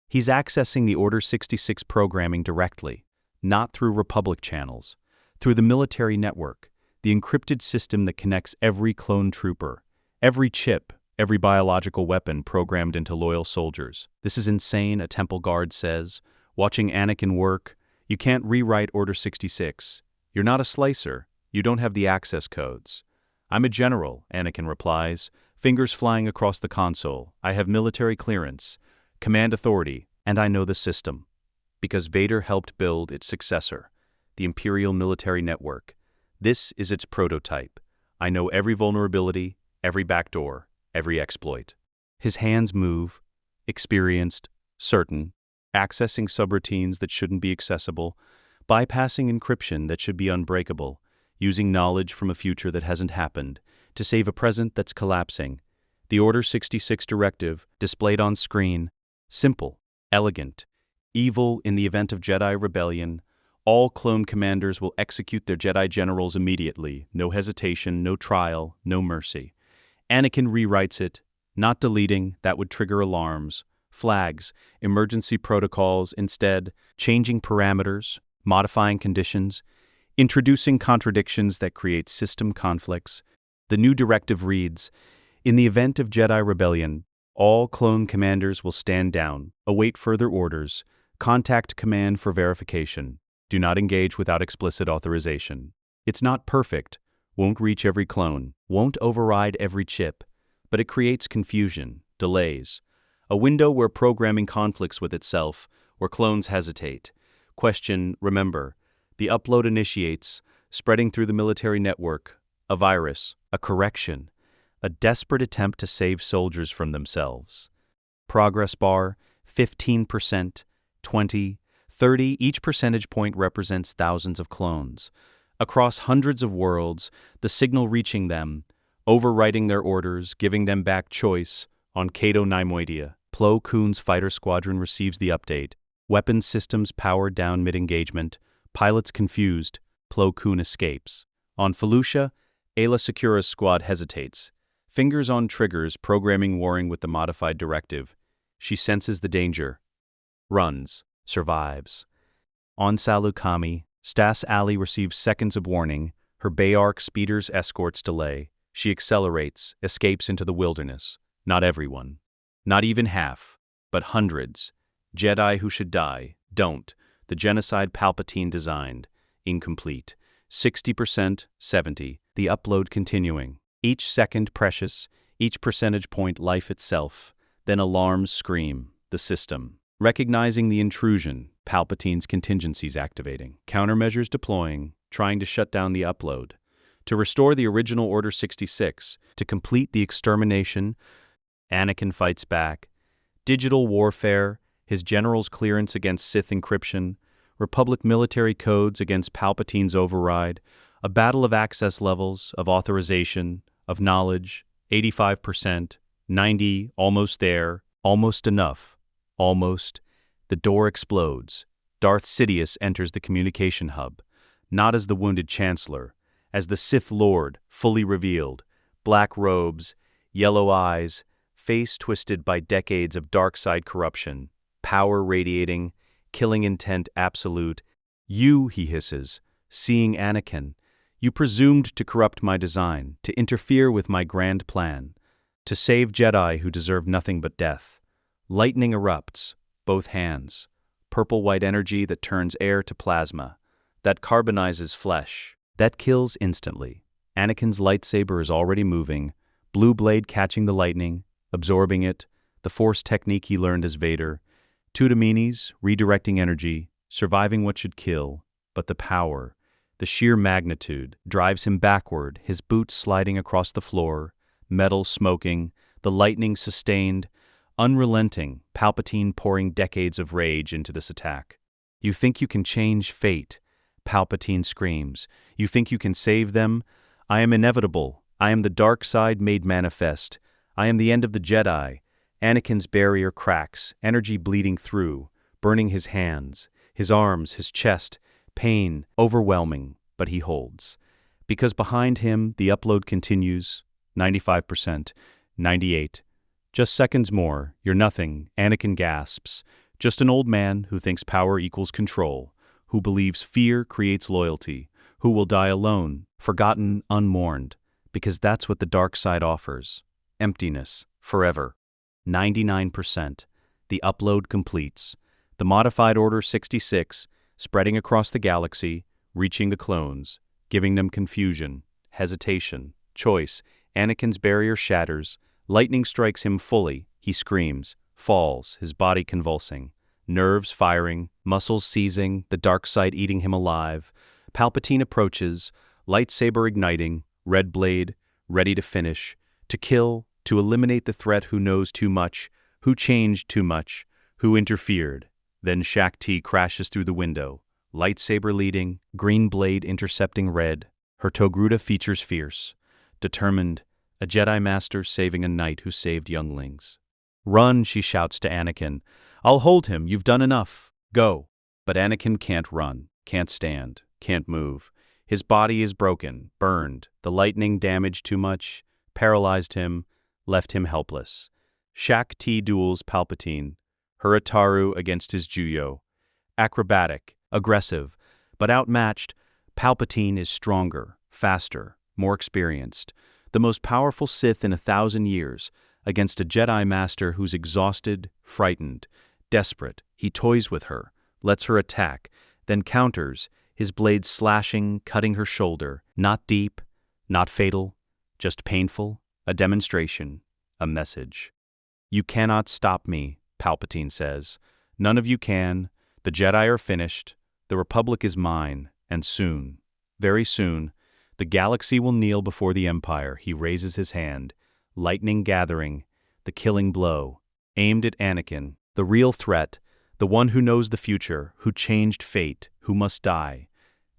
He's accessing the Order 66 programming directly, not through Republic channels, through the military network, the encrypted system that connects every clone trooper, every chip, every biological weapon programmed into loyal soldiers. This is insane, a temple guard says, watching Anakin work. You can't rewrite Order 66. You're not a slicer. You don't have the access codes. I'm a general, Anakin replies, fingers flying across the console. I have military clearance, command authority, and I know the system. Because Vader helped build its successor, the Imperial Military Network. This is its prototype. I know every vulnerability, every backdoor, every exploit. His hands move, experienced, certain, accessing subroutines that shouldn't be accessible, bypassing encryption that should be unbreakable, using knowledge from a future that hasn't happened, to save a present that's collapsing. The Order 66 directive, displayed on screen, simple, elegant, evil in the event of Jedi rebellion. All clone commanders will execute their Jedi generals immediately, no hesitation, no trial, no mercy. Anakin rewrites it, not deleting, that would trigger alarms, flags, emergency protocols, instead, changing parameters, modifying conditions. Introducing contradictions that create system conflicts, the new directive reads, in the event of Jedi rebellion, all clone commanders will stand down, await further orders, contact command for verification, do not engage without explicit authorization. It's not perfect, won't reach every clone, won't override every chip, but it creates confusion, delays, a window where programming conflicts with itself, where clones hesitate. Question, remember, the upload initiates, spreading through the military network, a virus, a correction, a desperate attempt to save soldiers from themselves. Progress bar, 15%, 20, 30, each percentage point represents thousands of clones. Across hundreds of worlds, the signal reaching them, overwriting their orders, giving them back choice. On Cato Nimoidia, Plo Koon's fighter squadron receives the update. Weapons systems powered down mid-engagement. Pilots confused. Plo Koon escapes. On Felucia, Ayla Secura's squad hesitates. Fingers on triggers, programming warring with the modified directive. She senses the danger. Runs. Survives. On Salukami, Stas Ali receives seconds of warning. Her Bayark speeders escorts delay. She accelerates, escapes into the wilderness. Not everyone. Not even half. But hundreds. Jedi who should die, don't. The genocide Palpatine designed. Incomplete. 60%, 70. The upload continuing. Each second precious, each percentage point life itself. Then alarms scream. The system. Recognizing the intrusion, Palpatine's contingencies activating. Countermeasures deploying, trying to shut down the upload. To restore the original Order 66, to complete the extermination, Anakin fights back. Digital warfare, his general's clearance against Sith encryption, Republic military codes against Palpatine's override, a battle of access levels, of authorization, of knowledge, 85%, 90, almost there, almost enough, almost. The door explodes. Darth Sidious enters the communication hub, not as the wounded Chancellor, as the Sith Lord, fully revealed, black robes, yellow eyes, face twisted by decades of dark side corruption, power radiating, killing intent absolute. You, he hisses, seeing Anakin, you presumed to corrupt my design, to interfere with my grand plan, to save Jedi who deserve nothing but death. Lightning erupts, both hands, purple-white energy that turns air to plasma, that carbonizes flesh, that kills instantly. Anakin's lightsaber is already moving, blue blade catching the lightning, absorbing it, the force technique he learned as Vader. Tudaminis, redirecting energy, surviving what should kill, but the power, the sheer magnitude, drives him backward, his boots sliding across the floor, metal smoking, the lightning sustained, unrelenting, Palpatine pouring decades of rage into this attack. You think you can change fate? Palpatine screams. You think you can save them? I am inevitable. I am the dark side made manifest. I am the end of the Jedi. Anakin's barrier cracks, energy bleeding through, burning his hands, his arms, his chest, pain, overwhelming, but he holds. Because behind him, the upload continues, 95%, 98. Just seconds more, you're nothing, Anakin gasps. Just an old man who thinks power equals control, who believes fear creates loyalty, who will die alone, forgotten, unmourned, because that's what the dark side offers. Emptiness, forever. 99%. The upload completes. The modified Order 66, spreading across the galaxy, reaching the clones, giving them confusion, hesitation, choice. Anakin's barrier shatters. Lightning strikes him fully. He screams, falls, his body convulsing. Nerves firing, muscles seizing, the dark side eating him alive. Palpatine approaches, lightsaber igniting, red blade, ready to finish, to kill, to eliminate the threat who knows too much, who changed too much, who interfered. Then Shaak Ti crashes through the window, lightsaber leading, green blade intercepting red. Her Togruta features fierce, determined, a Jedi Master saving a knight who saved younglings. Run, she shouts to Anakin. I'll hold him, you've done enough. Go. But Anakin can't run, can't stand, can't move. His body is broken, burned. The lightning damaged too much, paralyzed him, left him helpless. Shaak Ti duels Palpatine, her Ataru against his Juyo. Acrobatic, aggressive, but outmatched, Palpatine is stronger, faster, more experienced, the most powerful Sith in 1,000 years, against a Jedi Master who's exhausted, frightened, desperate. He toys with her, lets her attack, then counters, his blade slashing, cutting her shoulder. Not deep, not fatal, just painful, a demonstration, a message. "You cannot stop me," Palpatine says. "None of you can. The Jedi are finished. The Republic is mine, and soon, very soon, the galaxy will kneel before the Empire." He raises his hand, lightning gathering, the killing blow, aimed at Anakin, the real threat, the one who knows the future, who changed fate, who must die.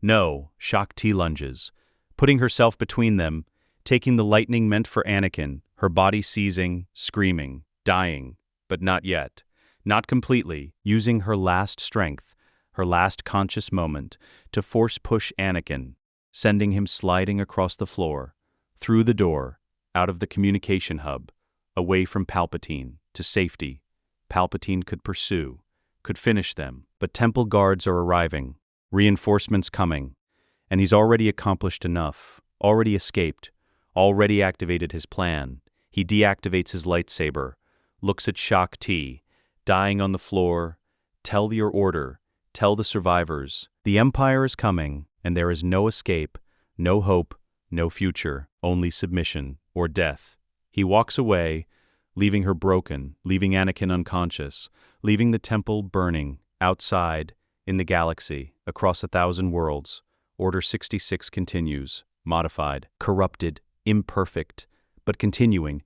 "No," Shakti lunges, putting herself between them, taking the lightning meant for Anakin, her body seizing, screaming, dying, but not yet, not completely, using her last strength, her last conscious moment, to force-push Anakin, sending him sliding across the floor, through the door, out of the communication hub, away from Palpatine, to safety. Palpatine could pursue, could finish them, but temple guards are arriving, reinforcements coming, and he's already accomplished enough, already escaped, already activated his plan. He deactivates his lightsaber, looks at Shakti, dying on the floor. "Tell your order, tell the survivors. The Empire is coming, and there is no escape, no hope, no future, only submission or death." He walks away, leaving her broken, leaving Anakin unconscious, leaving the temple burning, outside, in the galaxy, across 1,000 worlds. Order 66 continues, modified, corrupted, imperfect, but continuing.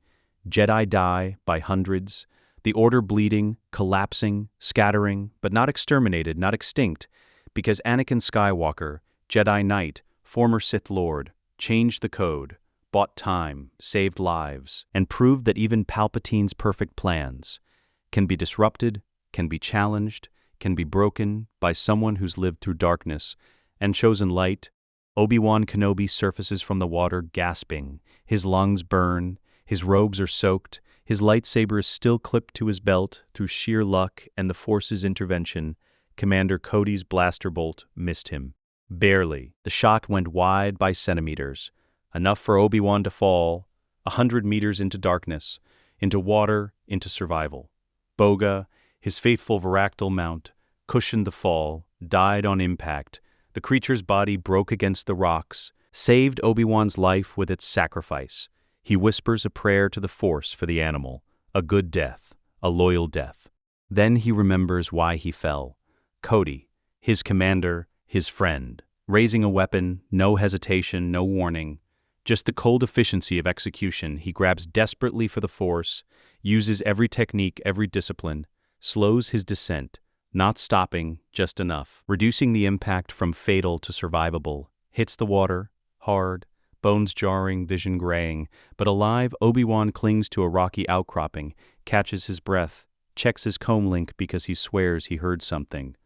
Jedi die by hundreds, the Order bleeding, collapsing, scattering, but not exterminated, not extinct, because Anakin Skywalker, Jedi Knight, former Sith Lord, changed the code, bought time, saved lives, and proved that even Palpatine's perfect plans can be disrupted, can be challenged, can be broken by someone who's lived through darkness and chosen light. Obi-Wan Kenobi surfaces from the water gasping, his lungs burn, his robes are soaked, his lightsaber is still clipped to his belt. Through sheer luck and the Force's intervention, Commander Cody's blaster bolt missed him. Barely. The shot went wide by centimeters, enough for Obi-Wan to fall 100 meters into darkness, into water, into survival. Boga, his faithful Varactyl mount, cushioned the fall, died on impact. The creature's body broke against the rocks, saved Obi-Wan's life with its sacrifice. He whispers a prayer to the Force for the animal, a good death, a loyal death. Then he remembers why he fell. Cody, his commander, his friend. Raising a weapon, no hesitation, no warning. Just the cold efficiency of execution. He grabs desperately for the Force, uses every technique, every discipline, slows his descent, not stopping, just enough, reducing the impact from fatal to survivable. Hits the water, hard, bones jarring, vision graying, but alive. Obi-Wan clings to a rocky outcropping, catches his breath, checks his comb link because he swears he heard something.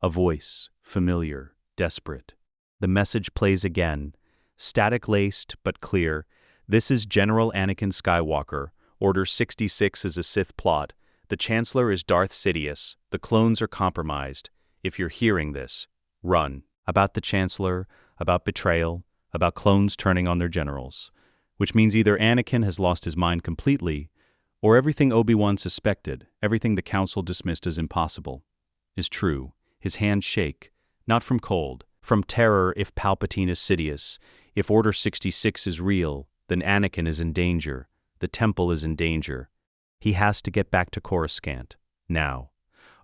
A voice, familiar, desperate. The message plays again, static-laced but clear. "This is General Anakin Skywalker. Order 66 is a Sith plot. The Chancellor is Darth Sidious. The clones are compromised. If you're hearing this, run." About the Chancellor, about betrayal, about clones turning on their generals. Which means either Anakin has lost his mind completely, or everything Obi-Wan suspected, everything the Council dismissed as impossible, is true. His hands shake, not from cold, from terror. If Palpatine is Sidious, if Order 66 is real, then Anakin is in danger. The Temple is in danger. He has to get back to Coruscant, now.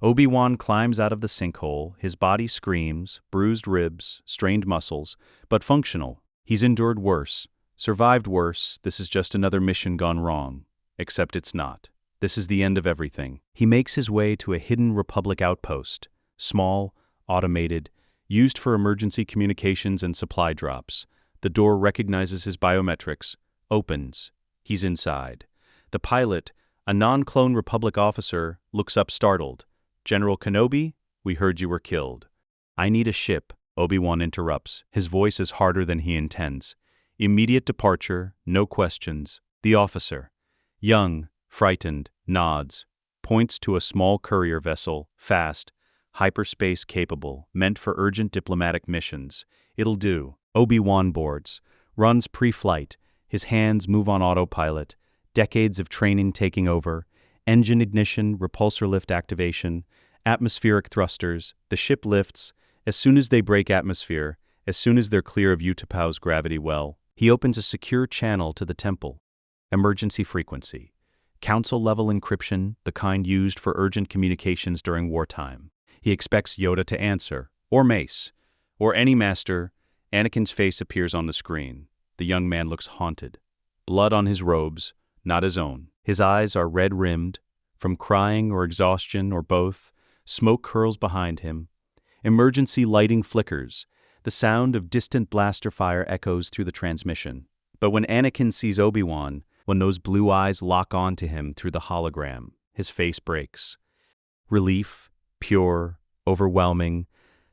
Obi-Wan climbs out of the sinkhole, his body screams, bruised ribs, strained muscles, but functional. He's endured worse, survived worse. This is just another mission gone wrong. Except it's not. This is the end of everything. He makes his way to a hidden Republic outpost, small, automated, used for emergency communications and supply drops. The door recognizes his biometrics, opens. He's inside. The pilot, a non-clone Republic officer, looks up startled. "General Kenobi, we heard you were killed." "I need a ship," Obi-Wan interrupts. His voice is harder than he intends. "Immediate departure, no questions." The officer, young, frightened, nods, points to a small courier vessel, fast, hyperspace capable, meant for urgent diplomatic missions. It'll do. Obi-Wan boards. Runs pre-flight. His hands move on autopilot. Decades of training taking over. Engine ignition, repulsor lift activation, atmospheric thrusters. The ship lifts. As soon as they break atmosphere, as soon as they're clear of Utapau's gravity well, he opens a secure channel to the temple. Emergency frequency. Council-level encryption, the kind used for urgent communications during wartime. He expects Yoda to answer, or Mace, or any master. Anakin's face appears on the screen. The young man looks haunted. Blood on his robes, not his own. His eyes are red-rimmed, from crying or exhaustion or both. Smoke curls behind him. Emergency lighting flickers. The sound of distant blaster fire echoes through the transmission. But when Anakin sees Obi-Wan, when those blue eyes lock onto him through the hologram, his face breaks. Relief, pure, overwhelming,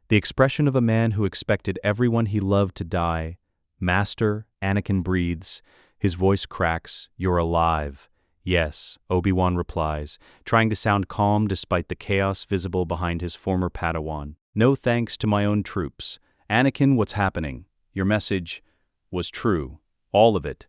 the expression of a man who expected everyone he loved to die. Master, Anakin breathes. His voice cracks. You're alive. Yes, Obi-Wan replies, trying to sound calm despite the chaos visible behind his former Padawan. No thanks to my own troops. Anakin, what's happening? Your message was true. All of it.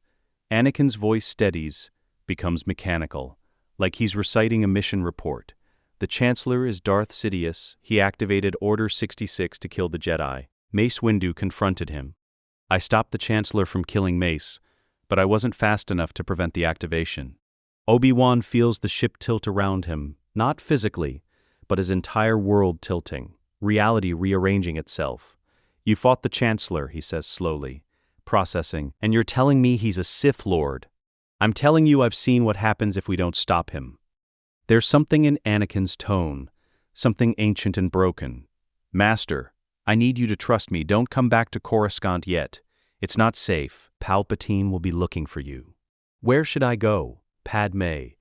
Anakin's voice steadies, becomes mechanical, like he's reciting a mission report. The Chancellor is Darth Sidious. He activated Order 66 to kill the Jedi. Mace Windu confronted him. I stopped the Chancellor from killing Mace, but I wasn't fast enough to prevent the activation. Obi-Wan feels the ship tilt around him, not physically, but his entire world tilting, reality rearranging itself. You fought the Chancellor, he says slowly, processing, and you're telling me he's a Sith Lord. I'm telling you I've seen what happens if we don't stop him. There's something in Anakin's tone, something ancient and broken. Master, I need you to trust me. Don't come back to Coruscant yet. It's not safe. Palpatine will be looking for you. Where should I go? Padmé.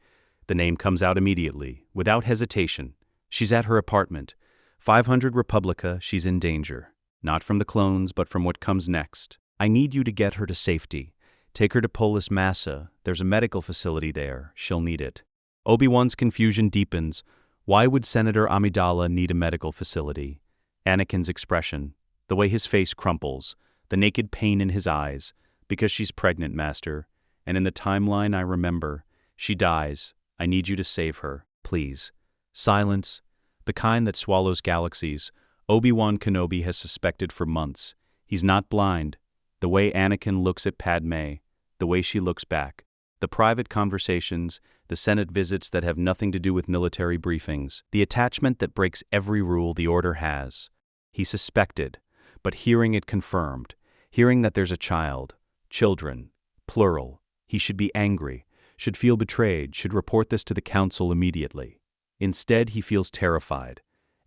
The name comes out immediately, without hesitation. She's at her apartment. 500 Republica, she's in danger. Not from the clones, but from what comes next. I need you to get her to safety. Take her to Polis Massa. There's a medical facility there. She'll need it. Obi-Wan's confusion deepens. Why would Senator Amidala need a medical facility? Anakin's expression, the way his face crumples, the naked pain in his eyes. Because she's pregnant, Master. And in the timeline I remember, she dies. I need you to save her, please. Silence, the kind that swallows galaxies. Obi-Wan Kenobi has suspected for months. He's not blind. The way Anakin looks at Padmé, the way she looks back. The private conversations, the Senate visits that have nothing to do with military briefings. The attachment that breaks every rule the Order has. He suspected, but hearing it confirmed. Hearing that there's a child. Children. Plural. He should be angry, should feel betrayed, should report this to the Council immediately. Instead, he feels terrified.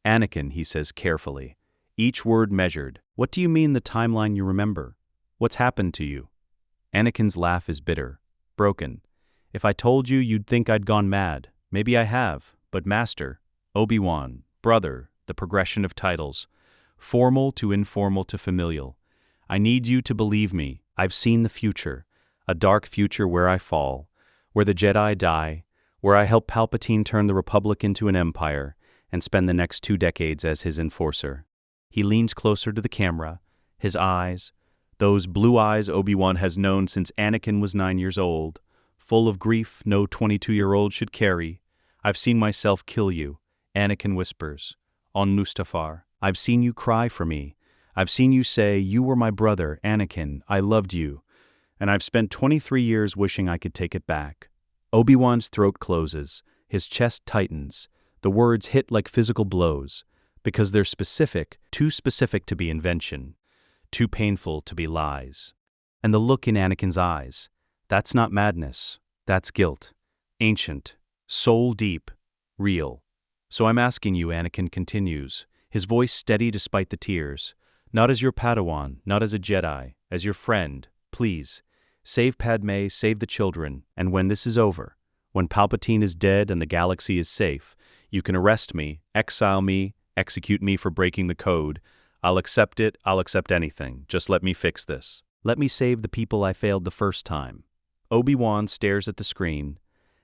Anakin, he says carefully, each word measured. What do you mean the timeline you remember? What's happened to you? Anakin's laugh is bitter, broken. If I told you, you'd think I'd gone mad. Maybe I have, but Master, Obi-Wan, brother, the progression of titles, formal to informal to familial. I need you to believe me. I've seen the future, a dark future where I fall, where the Jedi die, where I help Palpatine turn the Republic into an empire and spend the next 2 decades as his enforcer. He leans closer to the camera, his eyes, those blue eyes Obi-Wan has known since Anakin was 9 years old, full of grief no 22-year-old should carry. I've seen myself kill you, Anakin whispers, on Mustafar. I've seen you cry for me. I've seen you say, you were my brother, Anakin, I loved you. And I've spent 23 years wishing I could take it back. Obi-Wan's throat closes, his chest tightens. The words hit like physical blows, because they're specific, too specific to be invention, too painful to be lies. And the look in Anakin's eyes, that's not madness, that's guilt. Ancient, soul deep, real. So I'm asking you, Anakin continues, his voice steady despite the tears, not as your Padawan, not as a Jedi, as your friend, please. Save Padmé, save the children, and when this is over, when Palpatine is dead and the galaxy is safe, you can arrest me, exile me, execute me for breaking the code. I'll accept it, I'll accept anything. Just let me fix this. Let me save the people I failed the first time. Obi-Wan stares at the screen,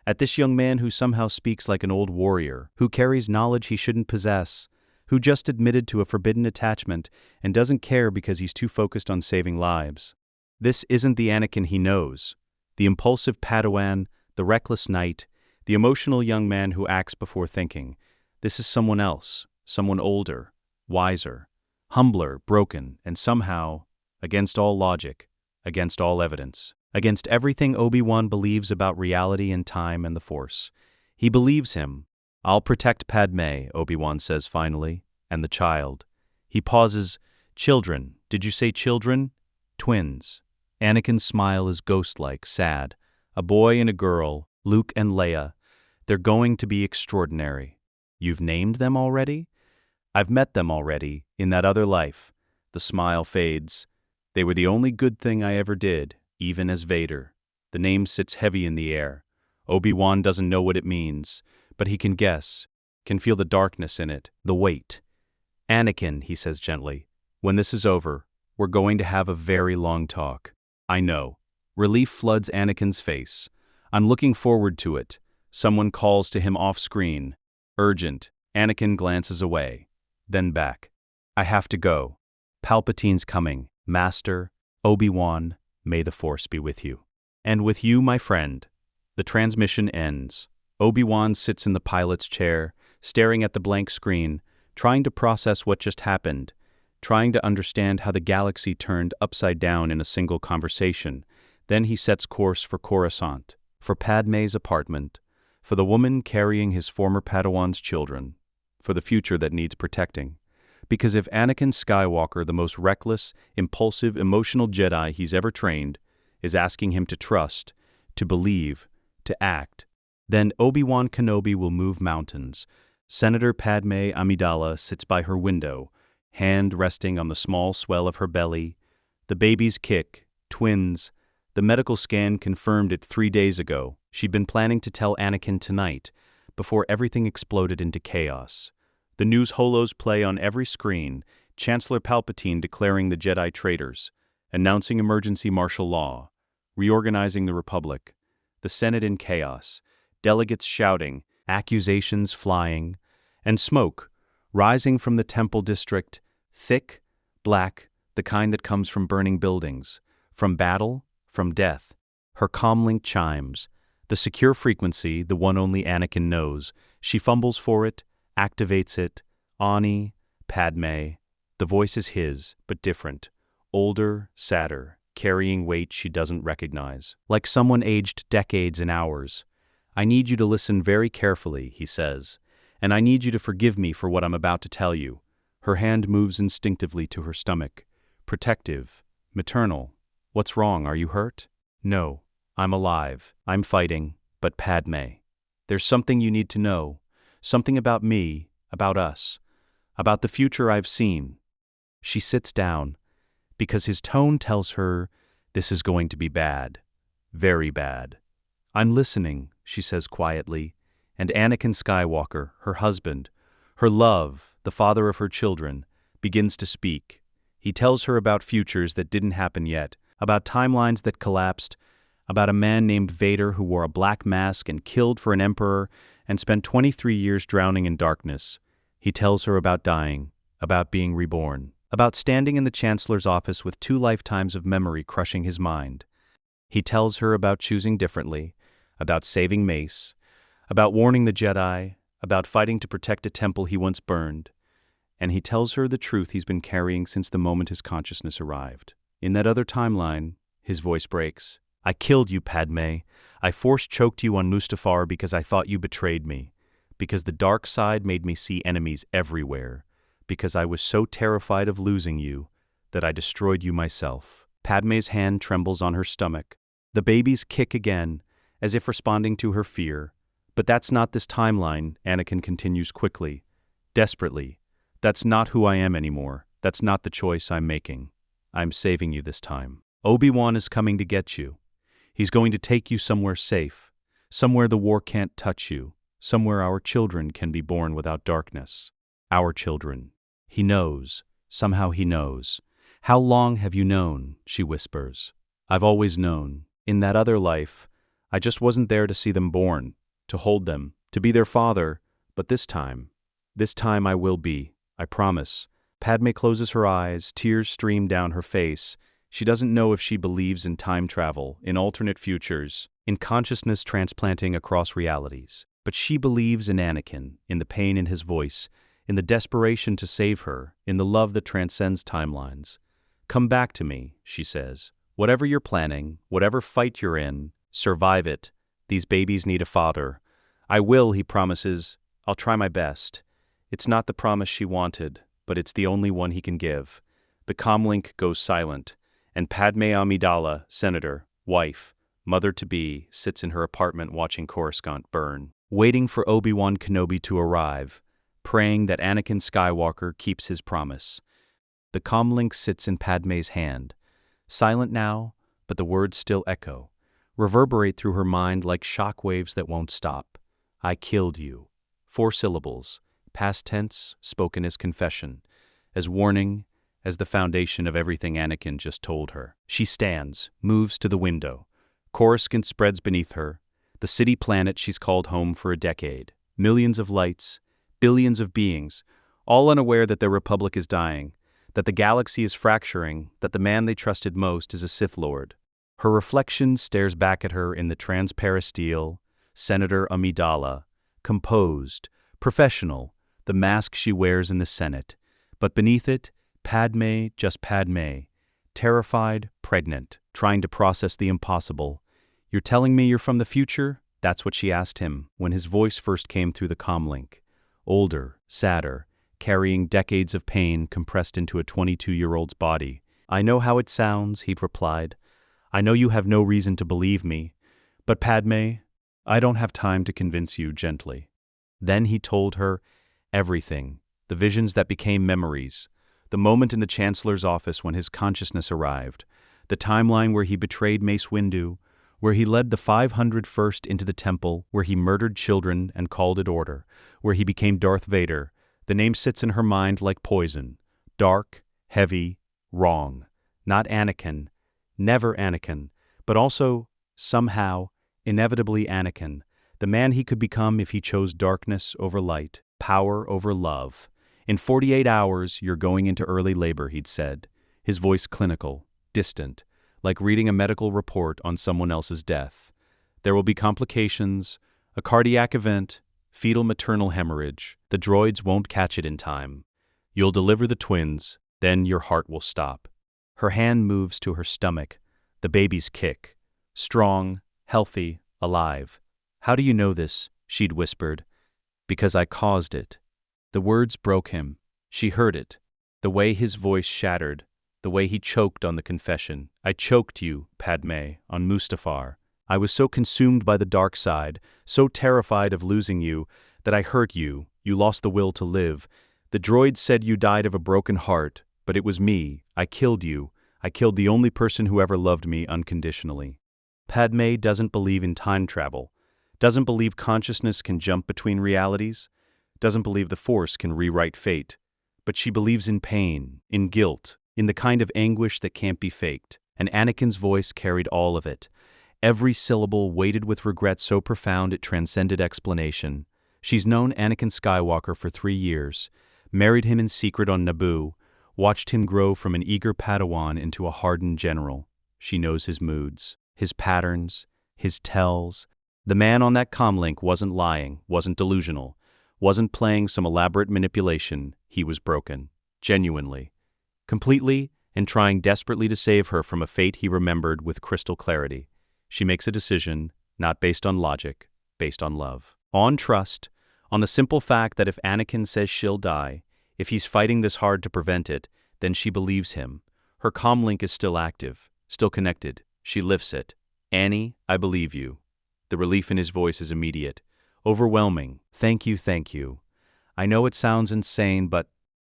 at this young man who somehow speaks like an old warrior, who carries knowledge he shouldn't possess, who just admitted to a forbidden attachment and doesn't care because he's too focused on saving lives. This isn't the Anakin he knows. The impulsive Padawan, the reckless knight, the emotional young man who acts before thinking. This is someone else, someone older, wiser, humbler, broken, and somehow, against all logic, against all evidence, against everything Obi-Wan believes about reality and time and the Force. He believes him. "I'll protect Padmé," Obi-Wan says finally, "and the child." He pauses. "Children, did you say children?" "Twins." Anakin's smile is ghost-like, sad. "A boy and a girl, Luke and Leia. They're going to be extraordinary." "You've named them already?" "I've met them already, in that other life." The smile fades. "They were the only good thing I ever did, even as Vader." The name sits heavy in the air. Obi-Wan doesn't know what it means, but he can guess, can feel the darkness in it, the weight. "Anakin," he says gently, "when this is over, we're going to have a very long talk." "I know." Relief floods Anakin's face. "I'm looking forward to it." Someone calls to him off-screen. Urgent. Anakin glances away, then back. "I have to go. Palpatine's coming. Master, Obi-Wan, may the Force be with you." "And with you, my friend." The transmission ends. Obi-Wan sits in the pilot's chair, staring at the blank screen, trying to process what just happened, trying to understand how the galaxy turned upside down in a single conversation. Then he sets course for Coruscant, for Padmé's apartment, for the woman carrying his former Padawan's children, for the future that needs protecting. Because if Anakin Skywalker, the most reckless, impulsive, emotional Jedi he's ever trained, is asking him to trust, to believe, to act, then Obi-Wan Kenobi will move mountains. Senator Padmé Amidala sits by her window, hand resting on the small swell of her belly. The babies kick, twins. The medical scan confirmed it 3 days ago. She'd been planning to tell Anakin tonight, before everything exploded into chaos. The news holos play on every screen, Chancellor Palpatine declaring the Jedi traitors, announcing emergency martial law, reorganizing the Republic, the Senate in chaos, delegates shouting, accusations flying, and smoke rising from the Temple District, thick, black, the kind that comes from burning buildings, from battle, from death. Her comlink chimes, the secure frequency, the one only Anakin knows. She fumbles for it, activates it. Ani, Padmé. The voice is his, but different. Older, sadder, carrying weight she doesn't recognize. Like someone aged decades in hours. "I need you to listen very carefully," he says, "and I need you to forgive me for what I'm about to tell you." Her hand moves instinctively to her stomach. Protective, maternal. "What's wrong? Are you hurt?" "No, I'm alive. I'm fighting, but Padmé. There's something you need to know. Something about me, about us, about the future I've seen." She sits down, because his tone tells her this is going to be bad. Very bad. "I'm listening," she says quietly, and Anakin Skywalker, her husband, her love, the father of her children, begins to speak. He tells her about futures that didn't happen yet, about timelines that collapsed, about a man named Vader who wore a black mask and killed for an emperor and spent 23 years drowning in darkness. He tells her about dying, about being reborn, about standing in the Chancellor's office with 2 lifetimes of memory crushing his mind. He tells her about choosing differently, about saving Mace, about warning the Jedi, about fighting to protect a temple he once burned. And he tells her the truth he's been carrying since the moment his consciousness arrived. In that other timeline, his voice breaks. "I killed you, Padmé. I force-choked you on Mustafar because I thought you betrayed me. Because the dark side made me see enemies everywhere. Because I was so terrified of losing you that I destroyed you myself." Padmé's hand trembles on her stomach. The babies kick again, as if responding to her fear. "But that's not this timeline," Anakin continues quickly, desperately. "That's not who I am anymore. That's not the choice I'm making. I'm saving you this time. Obi-Wan is coming to get you. He's going to take you somewhere safe, somewhere the war can't touch you, somewhere our children can be born without darkness. Our children." He knows. Somehow he knows. "How long have you known?" she whispers. "I've always known. In that other life, I just wasn't there to see them born, to hold them, to be their father, but this time I will be. I promise. Padmé closes her eyes, tears stream down her face. She doesn't know if she believes in time travel, in alternate futures, in consciousness transplanting across realities. But she believes in Anakin, in the pain in his voice, in the desperation to save her, in the love that transcends timelines. Come back to me, she says. Whatever you're planning, whatever fight you're in, survive it. These babies need a father. I will, he promises. I'll try my best. It's not the promise she wanted, but it's the only one he can give. The comlink goes silent, and Padmé Amidala, senator, wife, mother-to-be, sits in her apartment watching Coruscant burn, waiting for Obi-Wan Kenobi to arrive, praying that Anakin Skywalker keeps his promise. The comlink sits in Padmé's hand, silent now, but the words still echo, reverberate through her mind like shock waves that won't stop. I killed you. 4 syllables, past tense, spoken as confession, as warning, as the foundation of everything Anakin just told her. She stands, moves to the window. Coruscant spreads beneath her, the city planet she's called home for a decade. Millions of lights, billions of beings, all unaware that their republic is dying, that the galaxy is fracturing, that the man they trusted most is a Sith Lord. Her reflection stares back at her in the transparisteel, Senator Amidala, composed, professional, the mask she wears in the Senate, but beneath it, Padmé, just Padmé, terrified, pregnant, trying to process the impossible. You're telling me you're from the future? That's what she asked him when his voice first came through the comlink. Older, sadder, carrying decades of pain compressed into a 22-year-old's body. I know how it sounds, he'd replied. I know you have no reason to believe me. But Padmé, I don't have time to convince you gently. Then he told her everything, the visions that became memories, the moment in the Chancellor's office when his consciousness arrived, the timeline where he betrayed Mace Windu, where he led the 501st into the temple, where he murdered children and called it order, where he became Darth Vader. The name sits in her mind like poison. Dark, heavy, wrong. Not Anakin, never Anakin, but also, somehow, inevitably Anakin, the man he could become if he chose darkness over light, power over love. In 48 hours, you're going into early labor, he'd said, his voice clinical, distant, like reading a medical report on someone else's death. There will be complications, a cardiac event, fetal maternal hemorrhage. The droids won't catch it in time. You'll deliver the twins, then your heart will stop. Her hand moves to her stomach, the baby's kick. Strong, healthy, alive. How do you know this? She'd whispered. Because I caused it. The words broke him. She heard it. The way his voice shattered, the way he choked on the confession. I choked you, Padmé, on Mustafar. I was so consumed by the dark side, so terrified of losing you, that I hurt you. You lost the will to live. The droids said you died of a broken heart, but it was me. I killed you. I killed the only person who ever loved me unconditionally. Padmé doesn't believe in time travel, doesn't believe consciousness can jump between realities, doesn't believe the Force can rewrite fate. But she believes in pain, in guilt, in the kind of anguish that can't be faked. And Anakin's voice carried all of it. Every syllable weighted with regret so profound it transcended explanation. She's known Anakin Skywalker for 3 years, married him in secret on Naboo, watched him grow from an eager Padawan into a hardened general. She knows his moods, his patterns, his tells. The man on that comlink wasn't lying, wasn't delusional, wasn't playing some elaborate manipulation. He was broken, genuinely, completely, and trying desperately to save her from a fate he remembered with crystal clarity. She makes a decision, not based on logic, based on love. On trust, on the simple fact that if Anakin says she'll die, if he's fighting this hard to prevent it, then she believes him. Her comlink is still active, still connected. She lifts it. Annie, I believe you. The relief in his voice is immediate, overwhelming. Thank you, thank you. I know it sounds insane, but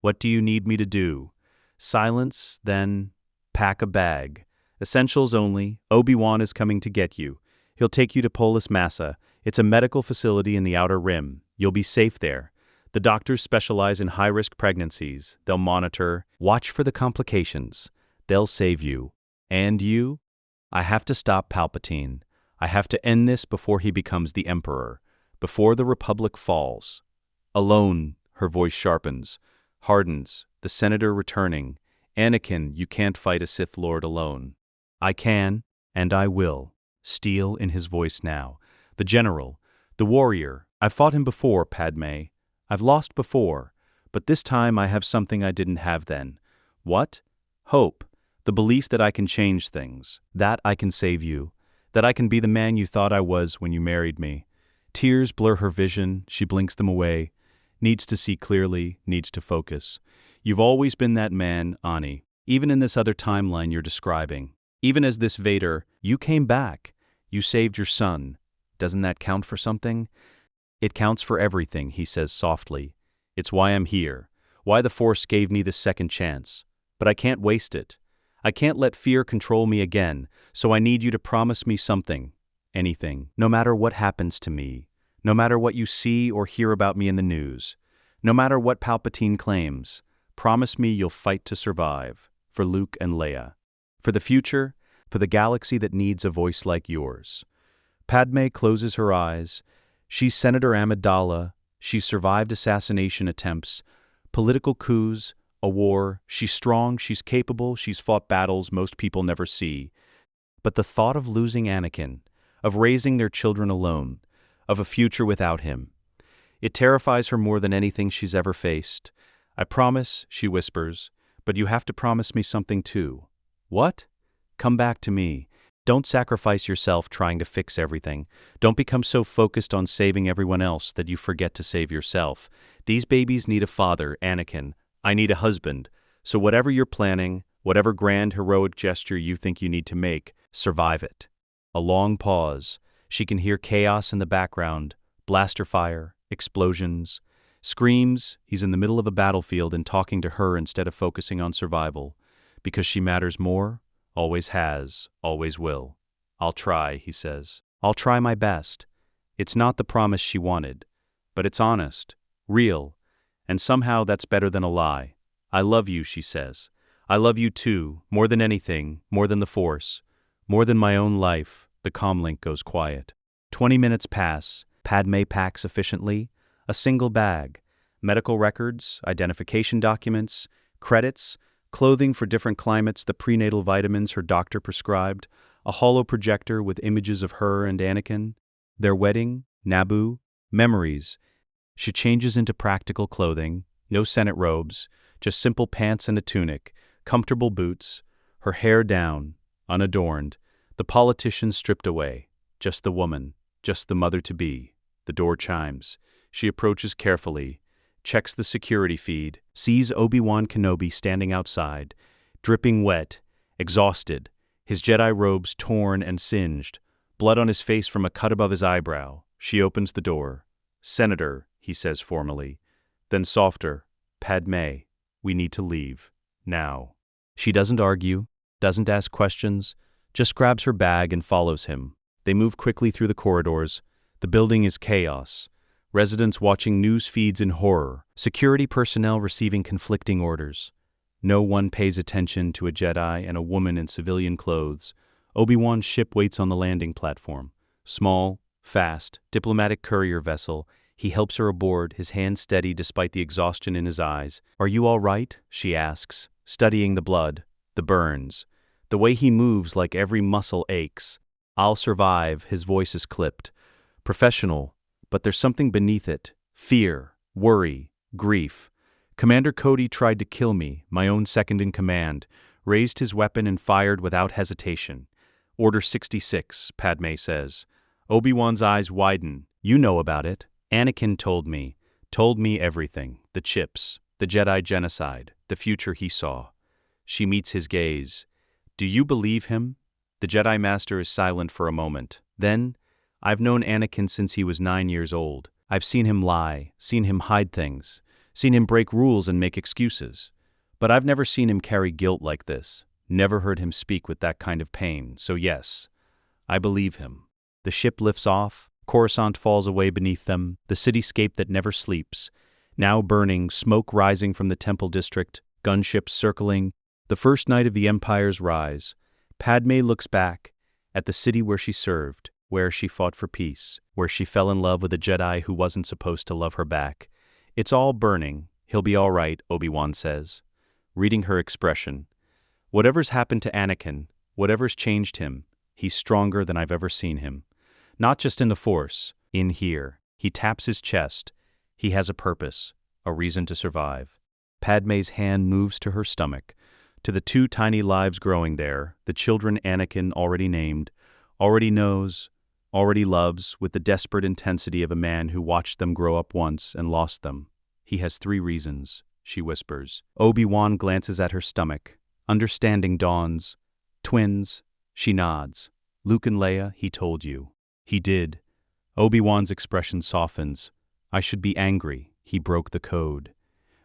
what do you need me to do? Silence, then pack a bag. Essentials only. Obi-Wan is coming to get you. He'll take you to Polis Massa. It's a medical facility in the Outer Rim. You'll be safe there. The doctors specialize in high-risk pregnancies. They'll monitor, watch for the complications. They'll save you. And you? I have to stop Palpatine. I have to end this before he becomes the Emperor, before the Republic falls. Alone, her voice sharpens. hardens, the senator returning. Anakin, you can't fight a Sith Lord alone. I can, and I will. Steel in his voice now. The general, the warrior. I've fought him before, Padmé. I've lost before, but this time I have something I didn't have then. What? Hope. The belief that I can change things, that I can save you, that I can be the man you thought I was when you married me. Tears blur her vision, she blinks them away. Needs to see clearly, needs to focus. You've always been that man, Ani. Even in this other timeline you're describing. Even as this Vader, you came back. You saved your son. Doesn't that count for something? It counts for everything, he says softly. It's why I'm here. Why the Force gave me this second chance. But I can't waste it. I can't let fear control me again, so I need you to promise me something. Anything. No matter what happens to me. No matter what you see or hear about me in the news. No matter what Palpatine claims. Promise me you'll fight to survive. For Luke and Leia. For the future, for the galaxy that needs a voice like yours. Padmé closes her eyes. She's Senator Amidala. She's survived assassination attempts, political coups, a war. She's strong, she's capable, she's fought battles most people never see. But the thought of losing Anakin, of raising their children alone, of a future without him, it terrifies her more than anything she's ever faced. I promise, she whispers, but you have to promise me something too. What? Come back to me. Don't sacrifice yourself trying to fix everything. Don't become so focused on saving everyone else that you forget to save yourself. These babies need a father, Anakin. I need a husband. So whatever you're planning, whatever grand heroic gesture you think you need to make, survive it. A long pause. She can hear chaos in the background. Blaster fire, explosions, screams. He's in the middle of a battlefield and talking to her instead of focusing on survival. Because she matters more. Always has, always will. I'll try, he says. I'll try my best. It's not the promise she wanted, but it's honest, real, and somehow that's better than a lie. I love you, she says. I love you too, more than anything, more than the Force, more than my own life. The comlink goes quiet. 20 minutes pass. Padmé packs efficiently. A single bag. Medical records, identification documents, credits, clothing for different climates, the prenatal vitamins her doctor prescribed, a holo projector with images of her and Anakin, their wedding, Naboo, memories. She changes into practical clothing, no Senate robes, just simple pants and a tunic, comfortable boots, her hair down, unadorned, the politician stripped away, just the woman, just the mother-to-be. The door chimes. She approaches carefully, checks the security feed, sees Obi-Wan Kenobi standing outside, dripping wet, exhausted, his Jedi robes torn and singed, blood on his face from a cut above his eyebrow. She opens the door. Senator, he says formally. Then softer, Padmé, we need to leave. Now. She doesn't argue, doesn't ask questions, just grabs her bag and follows him. They move quickly through the corridors. The building is chaos. Residents watching news feeds in horror, security personnel receiving conflicting orders. No one pays attention to a Jedi and a woman in civilian clothes. Obi-Wan's ship waits on the landing platform. Small, fast, diplomatic courier vessel. He helps her aboard, his hand steady despite the exhaustion in his eyes. Are you all right? She asks, studying the blood, the burns. The way he moves like every muscle aches. I'll survive, his voice is clipped. Professional. But there's something beneath it. Fear, worry, grief. Commander Cody tried to kill me, my own second in command, raised his weapon and fired without hesitation. Order 66, Padmé says. Obi-Wan's eyes widen. You know about it. Anakin told me everything. The chips, the Jedi genocide, the future he saw. She meets his gaze. Do you believe him? The Jedi Master is silent for a moment. Then, I've known Anakin since he was 9 years old. I've seen him lie, seen him hide things, seen him break rules and make excuses. But I've never seen him carry guilt like this, never heard him speak with that kind of pain. So yes, I believe him. The ship lifts off, Coruscant falls away beneath them, the cityscape that never sleeps, now burning, smoke rising from the Temple District, gunships circling, the first night of the Empire's rise. Padmé looks back at the city where she served, where she fought for peace, where she fell in love with a Jedi who wasn't supposed to love her back. It's all burning, "He'll be all right," Obi-Wan says, reading her expression. "Whatever's happened to Anakin, whatever's changed him, he's stronger than I've ever seen him. Not just in the Force, in here." He taps his chest. He has a purpose, a reason to survive. Padmé's hand moves to her stomach, to the 2 tiny lives growing there, the children Anakin already named, already knows, already loves, with the desperate intensity of a man who watched them grow up once and lost them. "He has 3 reasons," she whispers. Obi-Wan glances at her stomach. Understanding dawns. "Twins." She nods. "Luke and Leia, he told you." "He did." Obi-Wan's expression softens. "I should be angry. He broke the code.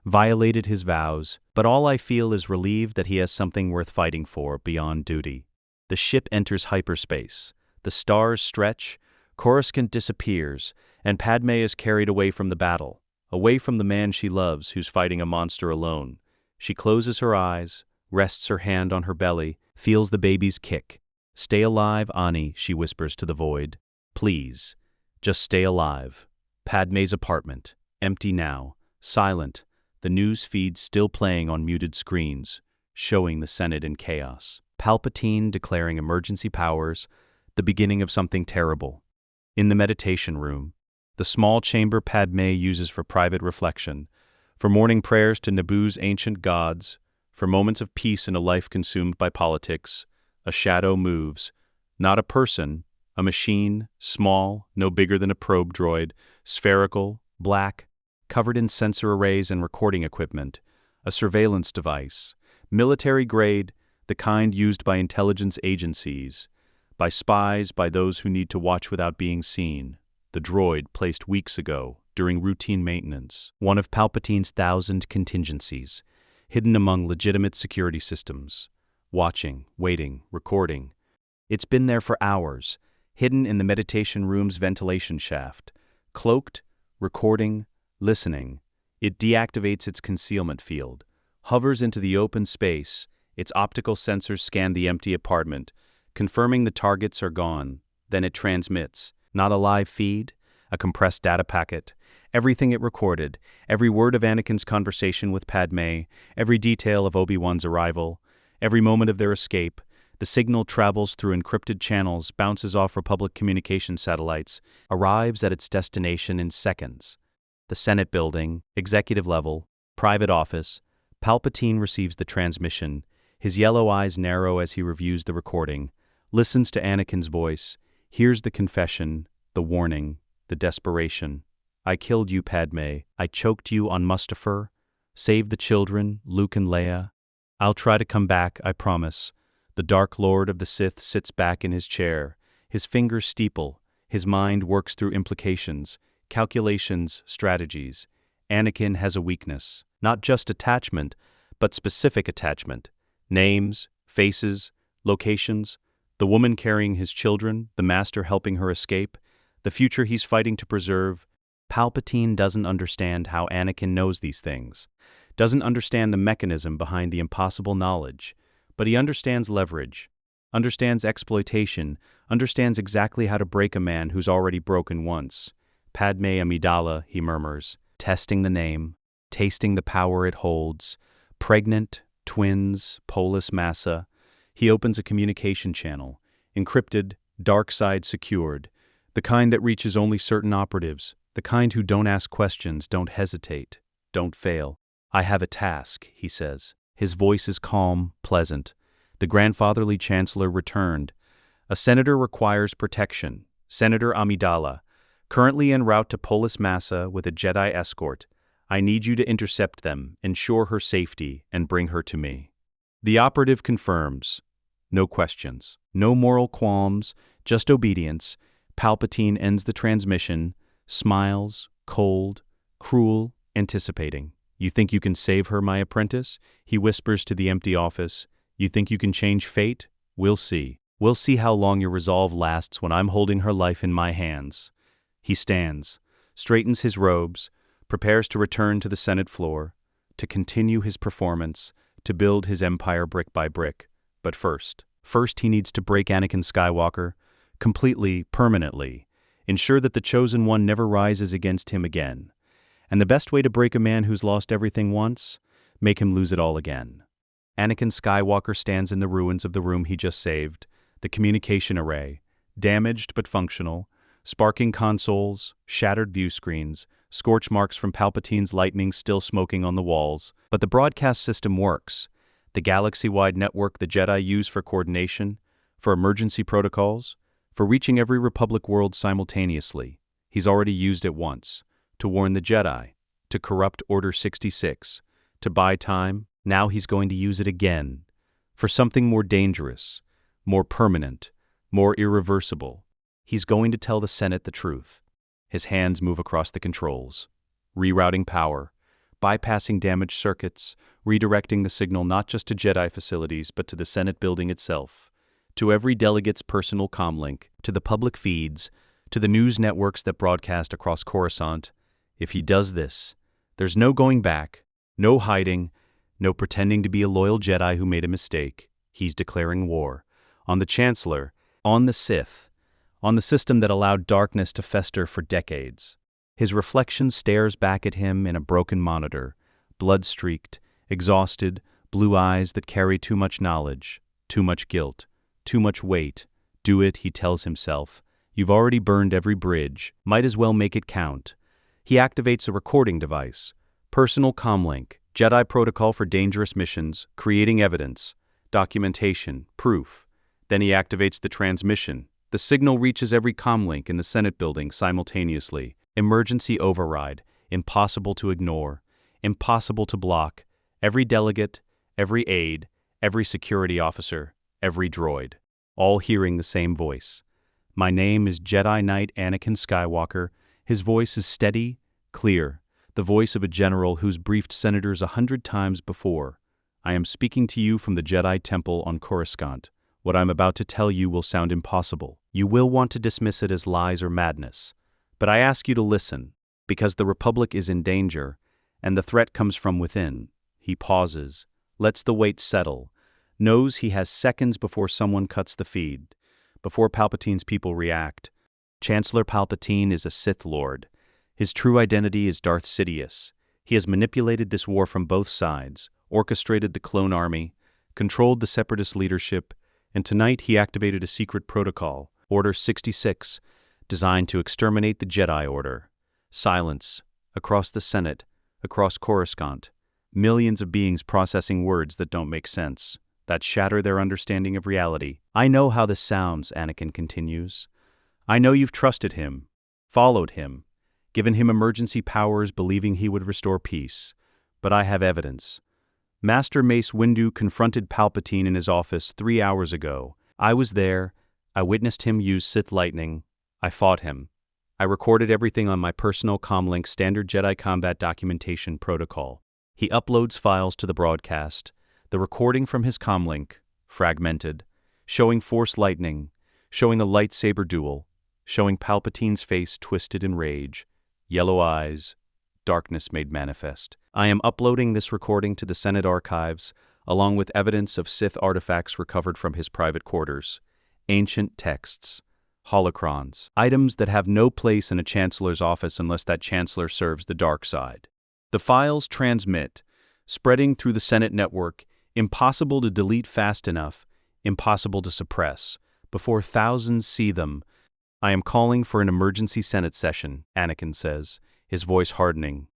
Violated his vows, but all I feel is relieved that he has something worth fighting for beyond duty." The ship enters hyperspace. The stars stretch, Coruscant disappears, and Padmé is carried away from the battle, away from the man she loves who's fighting a monster alone. She closes her eyes, rests her hand on her belly, feels the baby's kick. "Stay alive, Ani," she whispers to the void. "Please, just stay alive." Padmé's apartment, empty now, silent, the news feed still playing on muted screens, showing the Senate in chaos. Palpatine declaring emergency powers, the beginning of something terrible. In the meditation room, the small chamber Padmé uses for private reflection, for morning prayers to Naboo's ancient gods, for moments of peace in a life consumed by politics, a shadow moves. Not a person, a machine, small, no bigger than a probe droid, spherical, black, covered in sensor arrays and recording equipment, a surveillance device, military-grade, the kind used by intelligence agencies, by spies, by those who need to watch without being seen. The droid placed weeks ago, during routine maintenance, one of Palpatine's 1,000 contingencies, hidden among legitimate security systems. Watching, waiting, recording. It's been there for hours, hidden in the meditation room's ventilation shaft, cloaked, recording, listening. It deactivates its concealment field, hovers into the open space, its optical sensors scan the empty apartment, confirming the targets are gone. Then it transmits, not a live feed, a compressed data packet, everything it recorded, every word of Anakin's conversation with Padmé, every detail of Obi-Wan's arrival, every moment of their escape. The signal travels through encrypted channels, bounces off Republic communication satellites, arrives at its destination in seconds. The Senate building, executive level, private office. Palpatine receives the transmission. His yellow eyes narrow as he reviews the recording, listens to Anakin's voice, hears the confession, the warning, the desperation. "I killed you, Padmé. I choked you on Mustafar. Saved the children, Luke and Leia. I'll try to come back, I promise." The Dark Lord of the Sith sits back in his chair. His fingers steeple. His mind works through implications, calculations, strategies. Anakin has a weakness. Not just attachment, but specific attachment. Names, faces, locations. The woman carrying his children, the master helping her escape, the future he's fighting to preserve. Palpatine doesn't understand how Anakin knows these things, doesn't understand the mechanism behind the impossible knowledge, but he understands leverage, understands exploitation, understands exactly how to break a man who's already broken once. "Padmé Amidala," he murmurs, testing the name, tasting the power it holds. Pregnant, twins, polis massa. He opens a communication channel, encrypted, dark side secured, the kind that reaches only certain operatives, the kind who don't ask questions, don't hesitate, don't fail. "I have a task," he says. His voice is calm, pleasant. The grandfatherly chancellor returned. "A senator requires protection. Senator Amidala, currently en route to Polis Massa with a Jedi escort. I need you to intercept them, ensure her safety, and bring her to me." The operative confirms. No questions. No moral qualms, just obedience. Palpatine ends the transmission, smiles, cold, cruel, anticipating. "You think you can save her, my apprentice?" He whispers to the empty office. "You think you can change fate? We'll see. We'll see how long your resolve lasts when I'm holding her life in my hands." He stands, straightens his robes, prepares to return to the Senate floor, to continue his performance, to build his empire brick by brick. But first he needs to break Anakin Skywalker, completely, permanently, ensure that the Chosen One never rises against him again. And the best way to break a man who's lost everything once? Make him lose it all again. Anakin Skywalker stands in the ruins of the room he just saved, the communication array, damaged but functional, sparking consoles, shattered view screens, scorch marks from Palpatine's lightning still smoking on the walls. But the broadcast system works. The galaxy-wide network the Jedi use for coordination, for emergency protocols, for reaching every Republic world simultaneously. He's already used it once, to warn the Jedi, to corrupt Order 66, to buy time. Now he's going to use it again, for something more dangerous, more permanent, more irreversible. He's going to tell the Senate the truth. His hands move across the controls, rerouting power, bypassing damaged circuits, redirecting the signal not just to Jedi facilities but to the Senate building itself, to every delegate's personal comlink, to the public feeds, to the news networks that broadcast across Coruscant. If he does this, there's no going back, no hiding, no pretending to be a loyal Jedi who made a mistake. He's declaring war on the Chancellor, on the Sith, on the system that allowed darkness to fester for decades. His reflection stares back at him in a broken monitor, blood-streaked, exhausted, blue eyes that carry too much knowledge, too much guilt, too much weight. Do it, he tells himself. You've already burned every bridge. Might as well make it count. He activates a recording device, personal comlink, Jedi protocol for dangerous missions, creating evidence, documentation, proof. Then he activates the transmission. The signal reaches every comlink in the Senate building simultaneously. Emergency override, impossible to ignore, impossible to block. Every delegate, every aide, every security officer, every droid, all hearing the same voice. My name is Jedi Knight Anakin Skywalker. His voice is steady, clear, the voice of a general who's briefed senators 100 times before. I am speaking to you from the Jedi Temple on Coruscant. What I'm about to tell you will sound impossible. You will want to dismiss it as lies or madness. But I ask you to listen, because the Republic is in danger, and the threat comes from within. He pauses, lets the weight settle, knows he has seconds before someone cuts the feed, before Palpatine's people react. Chancellor Palpatine is a Sith Lord. His true identity is Darth Sidious. He has manipulated this war from both sides, orchestrated the clone army, controlled the separatist leadership, and tonight he activated a secret protocol, Order 66, designed to exterminate the Jedi Order. Silence, across the Senate, across Coruscant. Millions of beings processing words that don't make sense, that shatter their understanding of reality. I know how this sounds, Anakin continues. I know you've trusted him, followed him, given him emergency powers believing he would restore peace. But I have evidence. Master Mace Windu confronted Palpatine in his office 3 hours ago. I was there. I witnessed him use Sith lightning. I fought him. I recorded everything on my personal comlink standard Jedi combat documentation protocol. He uploads files to the broadcast. The recording from his comlink, fragmented, showing Force lightning, showing the lightsaber duel, showing Palpatine's face twisted in rage, yellow eyes, darkness made manifest. I am uploading this recording to the Senate archives, along with evidence of Sith artifacts recovered from his private quarters, ancient texts, holocrons, items that have no place in a chancellor's office unless that chancellor serves the dark side. The files transmit, spreading through the Senate network, impossible to delete fast enough, impossible to suppress, before thousands see them. I am calling for an emergency Senate session, Anakin says, his voice hardening.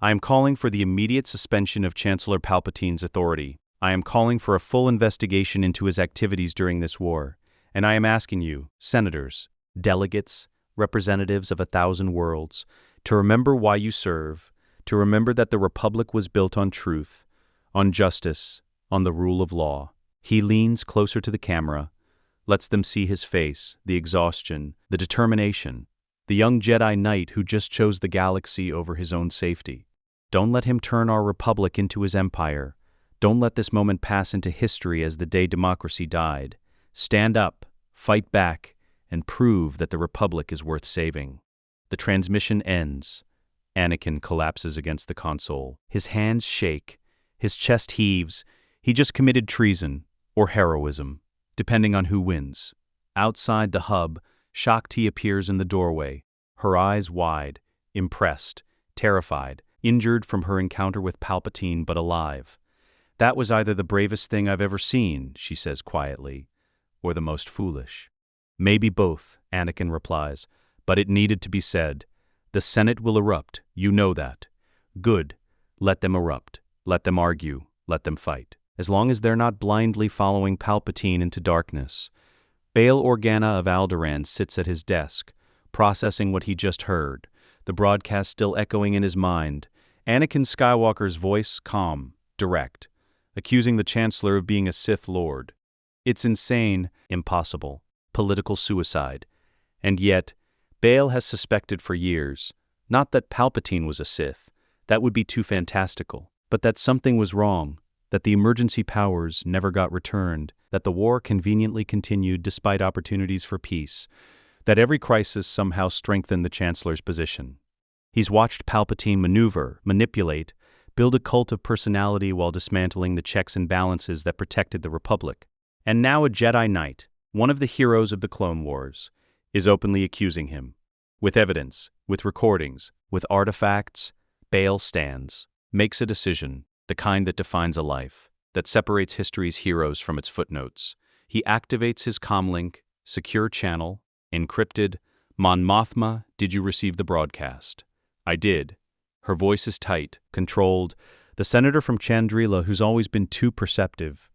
I am calling for the immediate suspension of Chancellor Palpatine's authority. I am calling for a full investigation into his activities during this war. And I am asking you, senators, delegates, representatives of 1,000 worlds, to remember why you serve, to remember that the Republic was built on truth, on justice, on the rule of law. He leans closer to the camera, lets them see his face, the exhaustion, the determination, the young Jedi Knight who just chose the galaxy over his own safety. Don't let him turn our Republic into his empire. Don't let this moment pass into history as the day democracy died. Stand up, fight back, and prove that the Republic is worth saving. The transmission ends. Anakin collapses against the console. His hands shake. His chest heaves. He just committed treason, or heroism, depending on who wins. Outside the hub, Shakti appears in the doorway, her eyes wide, impressed, terrified, injured from her encounter with Palpatine but alive. "That was either the bravest thing I've ever seen," she says quietly, "or the most foolish." "Maybe both," Anakin replies, "but it needed to be said. The Senate will erupt, you know that. Good. Let them erupt. Let them argue. Let them fight. As long as they're not blindly following Palpatine into darkness." Bail Organa of Alderaan sits at his desk, processing what he just heard, the broadcast still echoing in his mind. Anakin Skywalker's voice calm, direct, accusing the Chancellor of being a Sith Lord. It's insane, impossible, political suicide. And yet, Bail has suspected for years, not that Palpatine was a Sith, that would be too fantastical, but that something was wrong, that the emergency powers never got returned, that the war conveniently continued despite opportunities for peace, that every crisis somehow strengthened the Chancellor's position. He's watched Palpatine maneuver, manipulate, build a cult of personality while dismantling the checks and balances that protected the Republic. And now a Jedi Knight, one of the heroes of the Clone Wars, is openly accusing him. With evidence, with recordings, with artifacts, Bail stands, makes a decision, the kind that defines a life, that separates history's heroes from its footnotes. He activates his comlink, secure channel, encrypted. "Mon Mothma, did you receive the broadcast?" "I did." Her voice is tight, controlled, the senator from Chandrila who's always been too perceptive,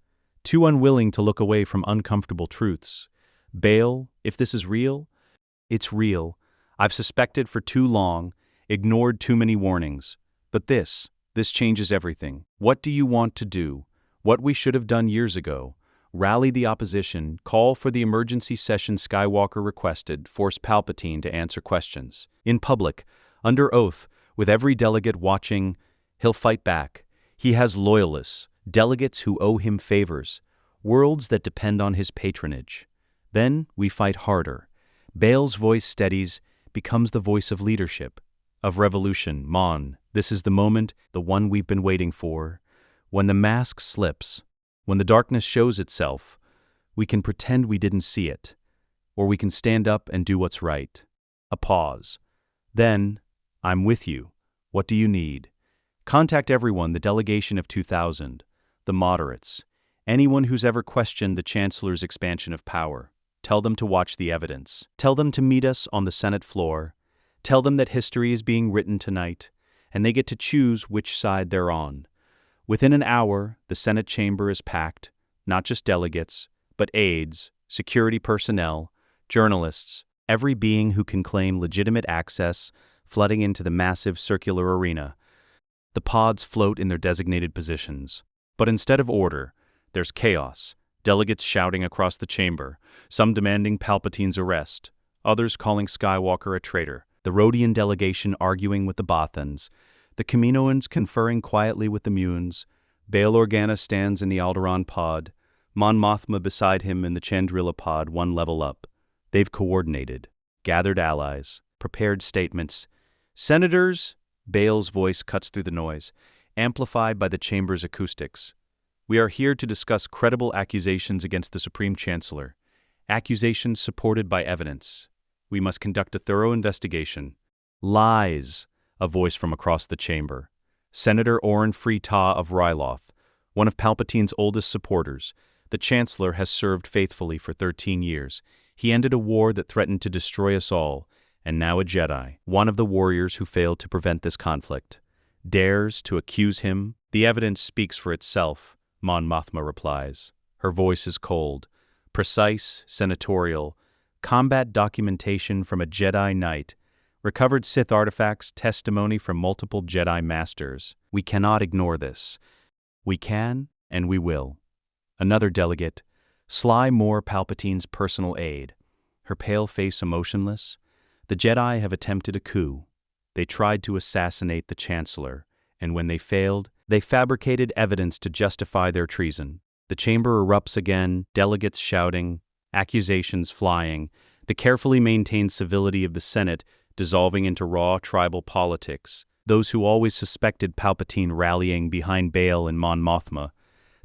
too unwilling to look away from uncomfortable truths. "Bail, if this is real, it's real. I've suspected for too long, ignored too many warnings. But this changes everything. What do you want to do? What we should have done years ago. Rally the opposition, call for the emergency session Skywalker requested, force Palpatine to answer questions. In public, under oath, with every delegate watching, he'll fight back. He has loyalists, delegates who owe him favors, worlds that depend on his patronage. Then we fight harder. Bail's voice steadies, becomes the voice of leadership, of revolution. Mon, this is the moment, the one we've been waiting for. When the mask slips, when the darkness shows itself, we can pretend we didn't see it, or we can stand up and do what's right. A pause. Then, "I'm with you. What do you need?" Contact everyone, the delegation of 2000, the moderates, anyone who's ever questioned the Chancellor's expansion of power. Tell them to watch the evidence. Tell them to meet us on the Senate floor. Tell them that history is being written tonight, and they get to choose which side they're on. Within an hour, the Senate chamber is packed, not just delegates, but aides, security personnel, journalists, every being who can claim legitimate access, flooding into the massive circular arena. The pods float in their designated positions. But instead of order, there's chaos. Delegates shouting across the chamber, some demanding Palpatine's arrest, others calling Skywalker a traitor, the Rhodian delegation arguing with the Bothans, the Kaminoans conferring quietly with the Munes. Bail Organa stands in the Alderaan pod, Mon Mothma beside him in the Chandrila pod one level up. They've coordinated, gathered allies, prepared statements. "Senators," Bail's voice cuts through the noise, amplified by the chamber's acoustics. "We are here to discuss credible accusations against the Supreme Chancellor, accusations supported by evidence. We must conduct a thorough investigation." "Lies," a voice from across the chamber. Senator Oren Free-Tah of Ryloth, one of Palpatine's oldest supporters. "The Chancellor has served faithfully for 13 years. He ended a war that threatened to destroy us all, and now a Jedi, one of the warriors who failed to prevent this conflict, dares to accuse him." "The evidence speaks for itself," Mon Mothma replies. Her voice is cold, precise, senatorial, combat documentation from a Jedi Knight, recovered Sith artifacts, testimony from multiple Jedi Masters. "We cannot ignore this. We can, and we will." Another delegate, Sly Moore, Palpatine's personal aide, her pale face emotionless. "The Jedi have attempted a coup. They tried to assassinate the Chancellor, and when they failed, they fabricated evidence to justify their treason." The chamber erupts again, delegates shouting, accusations flying, the carefully maintained civility of the Senate dissolving into raw tribal politics. Those who always suspected Palpatine rallying behind Bail and Mon Mothma,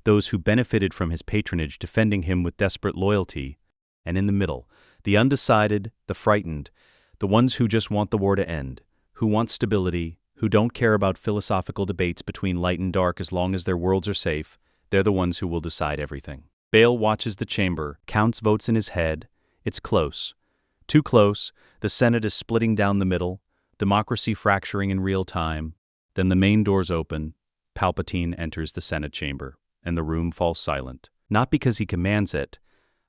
those who benefited from his patronage defending him with desperate loyalty, and in the middle, the undecided, the frightened, the ones who just want the war to end, who want stability, who don't care about philosophical debates between light and dark as long as their worlds are safe. They're the ones who will decide everything. Bail watches the chamber, counts votes in his head. It's close. Too close. The Senate is splitting down the middle, democracy fracturing in real time. Then the main doors open. Palpatine enters the Senate chamber, and the room falls silent. Not because he commands it,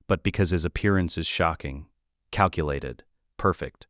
but because his appearance is shocking, calculated, perfect.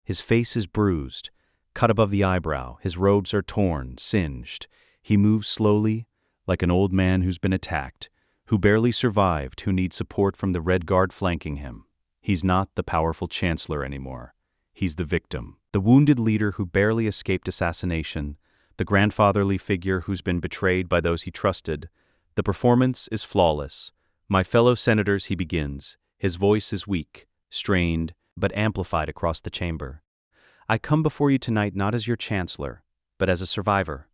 His face is bruised, cut above the eyebrow. His robes are torn, singed. He moves slowly, like an old man who's been attacked, who barely survived, who needs support from the Red Guard flanking him. He's not the powerful chancellor anymore. He's the victim, the wounded leader who barely escaped assassination, the grandfatherly figure who's been betrayed by those he trusted. The performance is flawless. My fellow senators, he begins. His voice is weak, strained, but amplified across the chamber. I come before you tonight not as your chancellor, but as a survivor,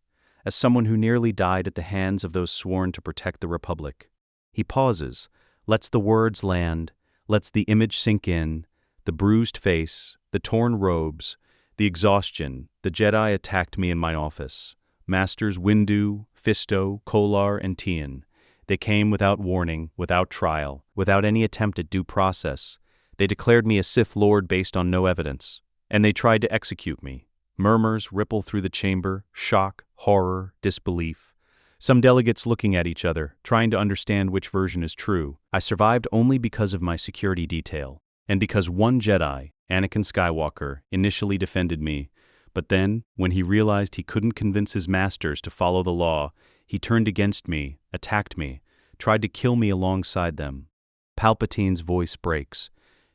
as someone who nearly died at the hands of those sworn to protect the Republic. He pauses, lets the words land, lets the image sink in, the bruised face, the torn robes, the exhaustion. The Jedi attacked me in my office. Masters Windu, Fisto, Kolar, and Tien. They came without warning, without trial, without any attempt at due process. They declared me a Sith Lord based on no evidence. And they tried to execute me. Murmurs ripple through the chamber, shock, horror, disbelief. Some delegates looking at each other, trying to understand which version is true. I survived only because of my security detail, and because one Jedi, Anakin Skywalker, initially defended me. But then, when he realized he couldn't convince his masters to follow the law, he turned against me, attacked me, tried to kill me alongside them. Palpatine's voice breaks.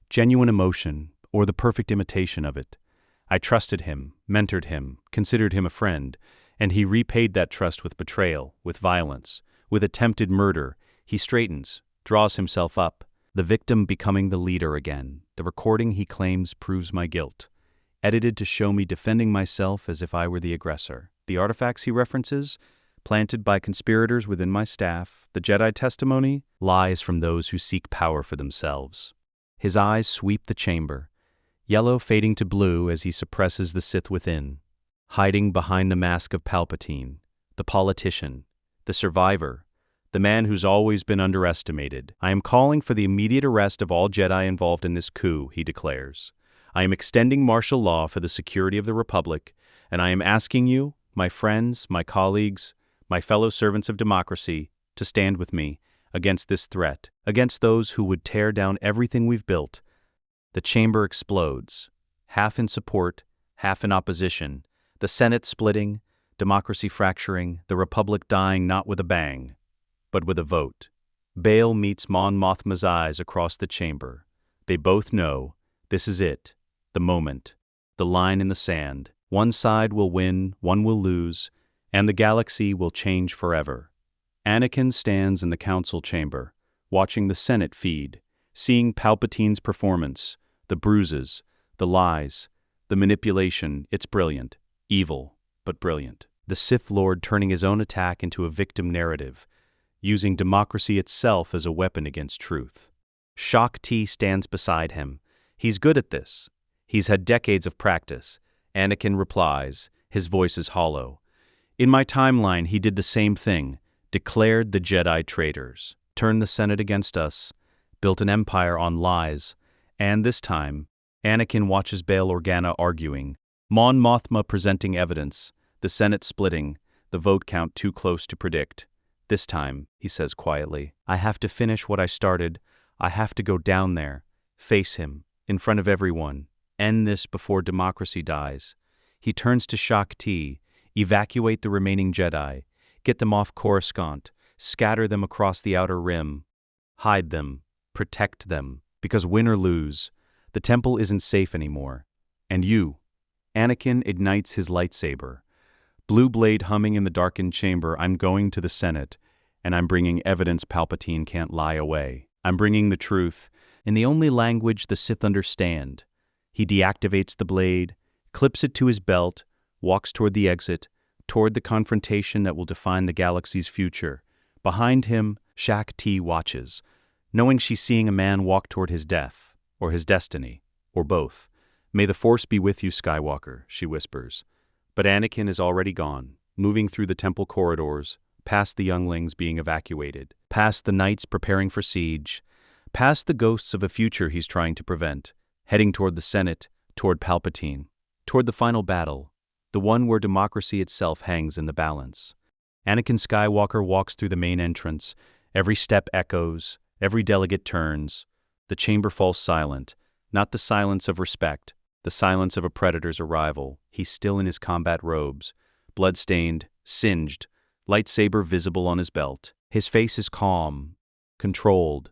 Genuine emotion, or the perfect imitation of it. I trusted him, mentored him, considered him a friend, and he repaid that trust with betrayal, with violence, with attempted murder. He straightens, draws himself up, the victim becoming the leader again. The recording he claims proves my guilt, edited to show me defending myself as if I were the aggressor. The artifacts he references, planted by conspirators within my staff, the Jedi testimony, lies from those who seek power for themselves. His eyes sweep the chamber, yellow fading to blue as he suppresses the Sith within, hiding behind the mask of Palpatine, the politician, the survivor, the man who's always been underestimated. I am calling for the immediate arrest of all Jedi involved in this coup, he declares. I am extending martial law for the security of the Republic, and I am asking you, my friends, my colleagues, my fellow servants of democracy, to stand with me against this threat, against those who would tear down everything we've built. The chamber explodes, half in support, half in opposition, the Senate splitting, democracy fracturing, the Republic dying not with a bang, but with a vote. Bail meets Mon Mothma's eyes across the chamber. They both know this is it, the moment, the line in the sand. One side will win, one will lose, and the galaxy will change forever. Anakin stands in the council chamber, watching the Senate feed, seeing Palpatine's performance, the bruises, the lies, the manipulation. It's brilliant, evil, but brilliant. The Sith Lord turning his own attack into a victim narrative, using democracy itself as a weapon against truth. Shaak Ti stands beside him. He's good at this. He's had decades of practice. Anakin replies, his voice is hollow. In my timeline, he did the same thing, declared the Jedi traitors, turned the Senate against us, built an empire on lies, and this time, Anakin watches Bail Organa arguing, Mon Mothma presenting evidence, the Senate splitting, the vote count too close to predict. This time, he says quietly, I have to finish what I started. I have to go down there, face him, in front of everyone, end this before democracy dies. He turns to Shaak Ti, evacuate the remaining Jedi, get them off Coruscant, scatter them across the Outer Rim, hide them, protect them, because win or lose, the temple isn't safe anymore. And you, Anakin ignites his lightsaber. Blue blade humming in the darkened chamber, I'm going to the Senate, and I'm bringing evidence Palpatine can't lie away. I'm bringing the truth, in the only language the Sith understand. He deactivates the blade, clips it to his belt, walks toward the exit, toward the confrontation that will define the galaxy's future. Behind him, Shaak Ti watches, knowing she's seeing a man walk toward his death, or his destiny, or both. May the Force be with you, Skywalker, she whispers. But Anakin is already gone, moving through the temple corridors, past the younglings being evacuated, past the knights preparing for siege, past the ghosts of a future he's trying to prevent, heading toward the Senate, toward Palpatine, toward the final battle, the one where democracy itself hangs in the balance. Anakin Skywalker walks through the main entrance. Every step echoes, every delegate turns. The chamber falls silent, not the silence of respect, the silence of a predator's arrival. He's still in his combat robes, blood-stained, singed, lightsaber visible on his belt. His face is calm, controlled,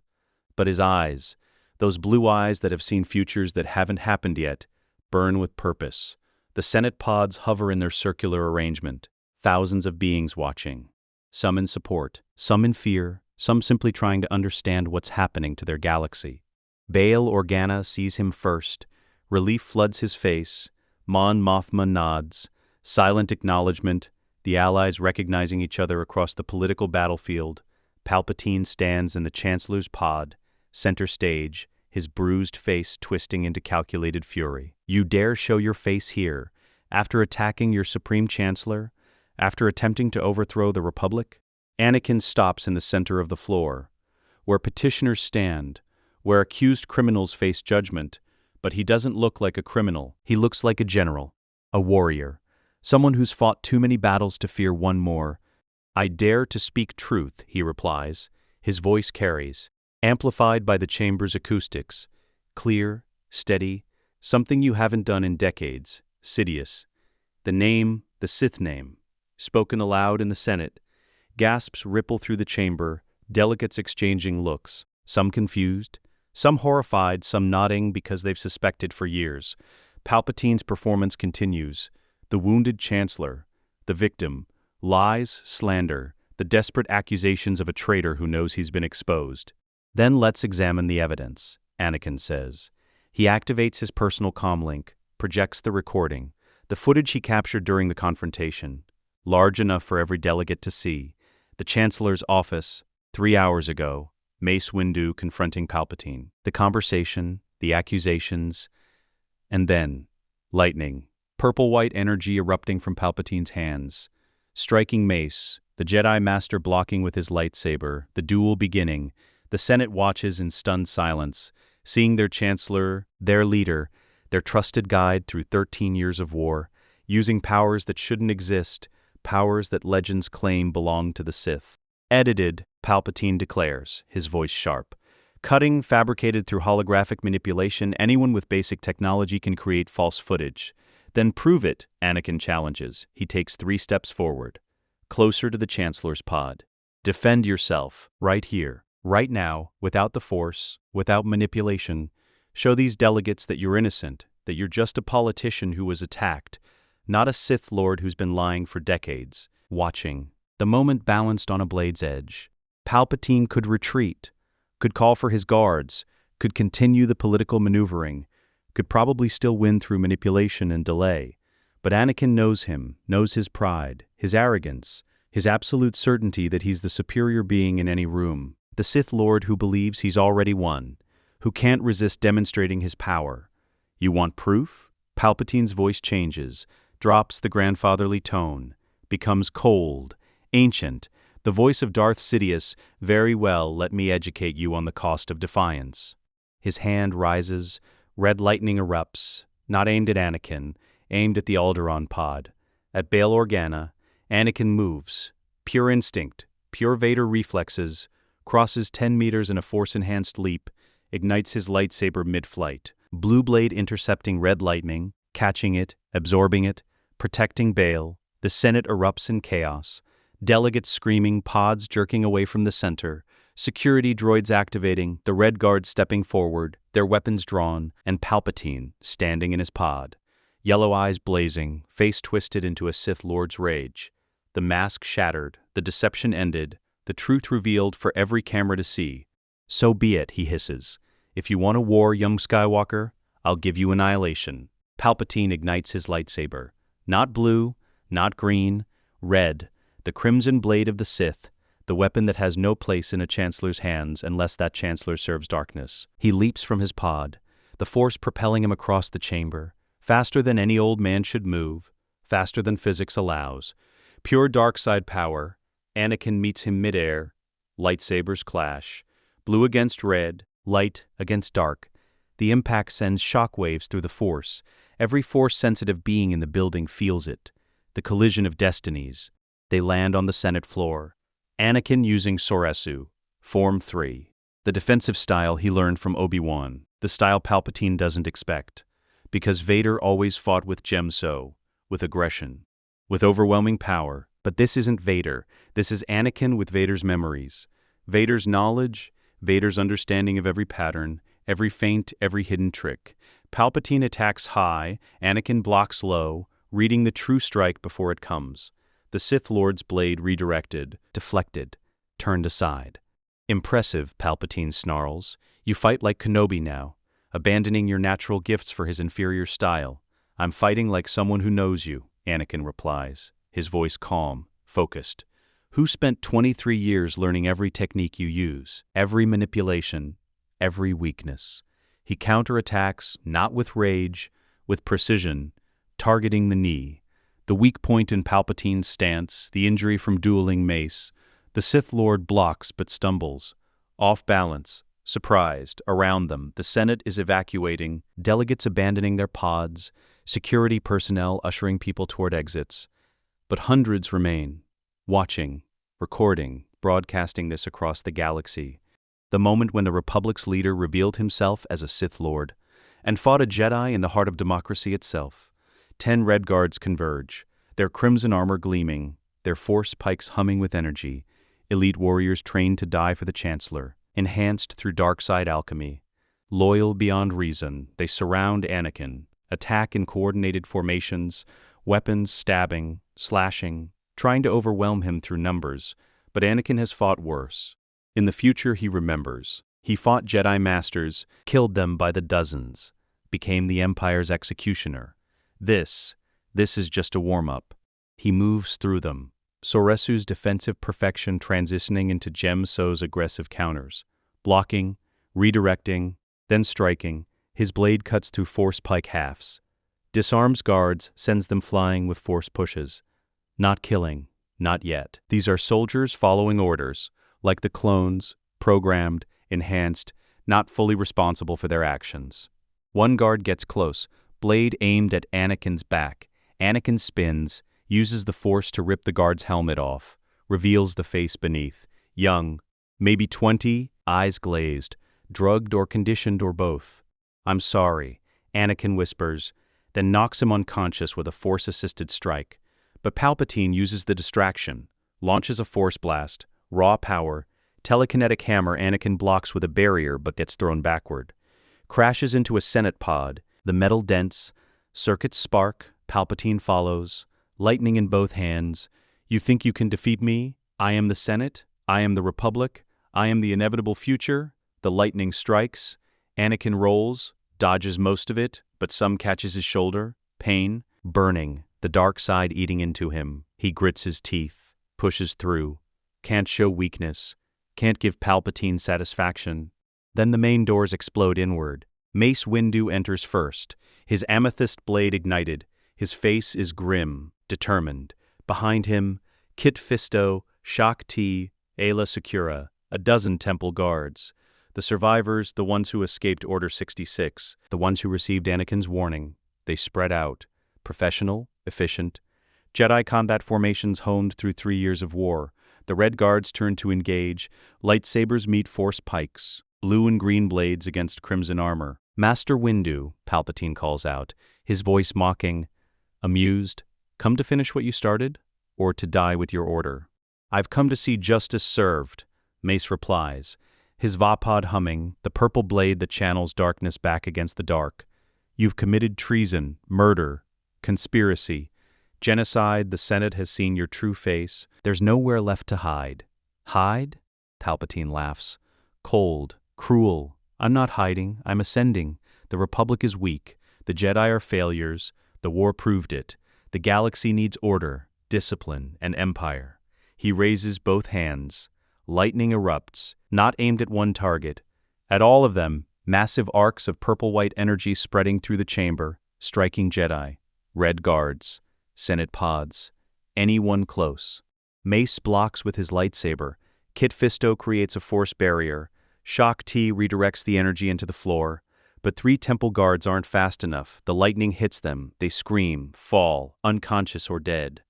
but his eyes, those blue eyes that have seen futures that haven't happened yet, burn with purpose. The Senate pods hover in their circular arrangement, thousands of beings watching, some in support, some in fear, some simply trying to understand what's happening to their galaxy. Bail Organa sees him first. Relief floods his face. Mon Mothma nods. Silent acknowledgement, the allies recognizing each other across the political battlefield. Palpatine stands in the Chancellor's pod, center stage, his bruised face twisting into calculated fury. You dare show your face here, after attacking your Supreme Chancellor, after attempting to overthrow the Republic? Anakin stops in the center of the floor, where petitioners stand, where accused criminals face judgment, but he doesn't look like a criminal. He looks like a general, a warrior, someone who's fought too many battles to fear one more. I dare to speak truth, he replies. His voice carries, amplified by the chamber's acoustics, clear, steady, something you haven't done in decades, Sidious. The name, the Sith name, spoken aloud in the Senate. Gasps ripple through the chamber, delegates exchanging looks, some confused, some horrified, some nodding because they've suspected for years. Palpatine's performance continues. The wounded Chancellor, the victim, lies, slander, the desperate accusations of a traitor who knows he's been exposed. Then let's examine the evidence, Anakin says. He activates his personal comlink, projects the recording, the footage he captured during the confrontation, large enough for every delegate to see. The Chancellor's office, 3 hours ago, Mace Windu confronting Palpatine. The conversation, the accusations, and then, lightning, purple-white energy erupting from Palpatine's hands, striking Mace, the Jedi Master blocking with his lightsaber, the duel beginning. The Senate watches in stunned silence, seeing their Chancellor, their leader, their trusted guide through 13 years of war, using powers that shouldn't exist, powers that legends claim belong to the Sith. Edited, Palpatine declares, his voice sharp. Cutting, fabricated through holographic manipulation, anyone with basic technology can create false footage. Then prove it, Anakin challenges. He takes 3 steps forward, closer to the Chancellor's pod. Defend yourself, right here, right now, without the Force, without manipulation. Show these delegates that you're innocent, that you're just a politician who was attacked, not a Sith Lord who's been lying for decades. Watching, the moment balanced on a blade's edge. Palpatine could retreat, could call for his guards, could continue the political maneuvering, could probably still win through manipulation and delay. But Anakin knows him, knows his pride, his arrogance, his absolute certainty that he's the superior being in any room. The Sith Lord who believes he's already won, who can't resist demonstrating his power. You want proof? Palpatine's voice changes, drops the grandfatherly tone, becomes cold, ancient, the voice of Darth Sidious. Very well, let me educate you on the cost of defiance. His hand rises, red lightning erupts, not aimed at Anakin, aimed at the Alderaan pod. At Bail Organa, Anakin moves, pure instinct, pure Vader reflexes, crosses 10 meters in a Force-enhanced leap, ignites his lightsaber mid-flight, blue blade intercepting red lightning, catching it, absorbing it, protecting Bail. The Senate erupts in chaos, delegates screaming, pods jerking away from the center, security droids activating, the Red Guard stepping forward, their weapons drawn, and Palpatine standing in his pod, yellow eyes blazing, face twisted into a Sith Lord's rage. The mask shattered, the deception ended, the truth revealed for every camera to see. So be it, he hisses. If you want a war, young Skywalker, I'll give you annihilation. Palpatine ignites his lightsaber. Not blue, not green, red, the crimson blade of the Sith, the weapon that has no place in a Chancellor's hands unless that Chancellor serves darkness. He leaps from his pod, the Force propelling him across the chamber, faster than any old man should move, faster than physics allows. Pure dark side power. Anakin meets him midair. Lightsabers clash. Blue against red, light against dark. The impact sends shockwaves through the Force. Every Force-sensitive being in the building feels it. The collision of destinies. They land on the Senate floor. Anakin using Soresu. Form 3. The defensive style he learned from Obi-Wan. The style Palpatine doesn't expect. Because Vader always fought with Gemso, with aggression, with overwhelming power. But this isn't Vader. This is Anakin with Vader's memories. Vader's knowledge, Vader's understanding of every pattern, every feint, every hidden trick. Palpatine attacks high, Anakin blocks low, reading the true strike before it comes. The Sith Lord's blade redirected, deflected, turned aside. Impressive, Palpatine snarls. You fight like Kenobi now, abandoning your natural gifts for his inferior style. I'm fighting like someone who knows you, Anakin replies, his voice calm, focused. Who spent 23 years learning every technique you use, every manipulation, every weakness? He counterattacks, not with rage, with precision, targeting the knee. The weak point in Palpatine's stance, the injury from dueling Mace. The Sith Lord blocks but stumbles. Off balance, surprised, around them, the Senate is evacuating, delegates abandoning their pods, security personnel ushering people toward exits. But hundreds remain, watching, recording, broadcasting this across the galaxy. The moment when the Republic's leader revealed himself as a Sith Lord and fought a Jedi in the heart of democracy itself. 10 Red Guards converge, their crimson armor gleaming, their force pikes humming with energy, elite warriors trained to die for the Chancellor, enhanced through dark side alchemy. Loyal beyond reason, they surround Anakin, attack in coordinated formations, weapons stabbing, slashing, trying to overwhelm him through numbers, but Anakin has fought worse. In the future he remembers. He fought Jedi Masters, killed them by the dozens, became the Empire's executioner. This is just a warm-up. He moves through them. Soresu's defensive perfection transitioning into Gemso's aggressive counters. Blocking, redirecting, then striking, his blade cuts through force pike halves. Disarms guards, sends them flying with force pushes. Not killing, not yet. These are soldiers following orders, like the clones, programmed, enhanced, not fully responsible for their actions. One guard gets close, blade aimed at Anakin's back. Anakin spins, uses the force to rip the guard's helmet off, reveals the face beneath. Young, maybe 20, eyes glazed, drugged or conditioned or both. I'm sorry, Anakin whispers, then knocks him unconscious with a force-assisted strike. But Palpatine uses the distraction, launches a force blast, raw power, telekinetic hammer. Anakin blocks with a barrier but gets thrown backward. Crashes into a Senate pod, the metal dents, circuits spark, Palpatine follows, lightning in both hands. You think you can defeat me? I am the Senate, I am the Republic, I am the inevitable future. The lightning strikes, Anakin rolls, dodges most of it, but some catches his shoulder, pain, burning, the dark side eating into him. He grits his teeth, pushes through, can't show weakness, can't give Palpatine satisfaction. Then the main doors explode inward. Mace Windu enters first, his amethyst blade ignited. His face is grim, determined. Behind him, Kit Fisto, Shak Ti, Aayla Secura, a dozen temple guards. The survivors, the ones who escaped Order 66, the ones who received Anakin's warning. They spread out, professional, efficient. Jedi combat formations honed through 3 years of war. The Red Guards turn to engage. Lightsabers meet force pikes. Blue and green blades against crimson armor. Master Windu, Palpatine calls out, his voice mocking. Amused? Come to finish what you started? Or to die with your order? I've come to see justice served, Mace replies, his vapod humming, the purple blade that channels darkness back against the dark. You've committed treason, murder, conspiracy, genocide. The Senate has seen your true face. There's nowhere left to hide. Hide? Palpatine laughs. Cold, cruel. I'm not hiding, I'm ascending. The Republic is weak. The Jedi are failures. The war proved it. The galaxy needs order, discipline, and empire. He raises both hands. Lightning erupts, not aimed at one target. At all of them, massive arcs of purple-white energy spreading through the chamber, striking Jedi, Red Guards, Senate pods. Anyone close. Mace blocks with his lightsaber. Kit Fisto creates a force barrier. Shock T redirects the energy into the floor. But 3 temple guards aren't fast enough. The lightning hits them. They scream, fall, unconscious or dead.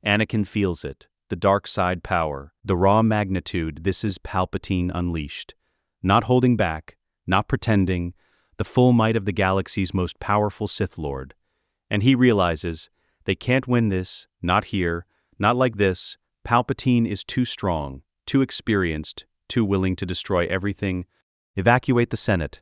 Anakin feels it. The dark side power. The raw magnitude. This is Palpatine unleashed. Not holding back. Not pretending. The full might of the galaxy's most powerful Sith Lord. And he realizes, they can't win this. Not here. Not like this. Palpatine is too strong, too experienced, too willing to destroy everything. Evacuate the Senate.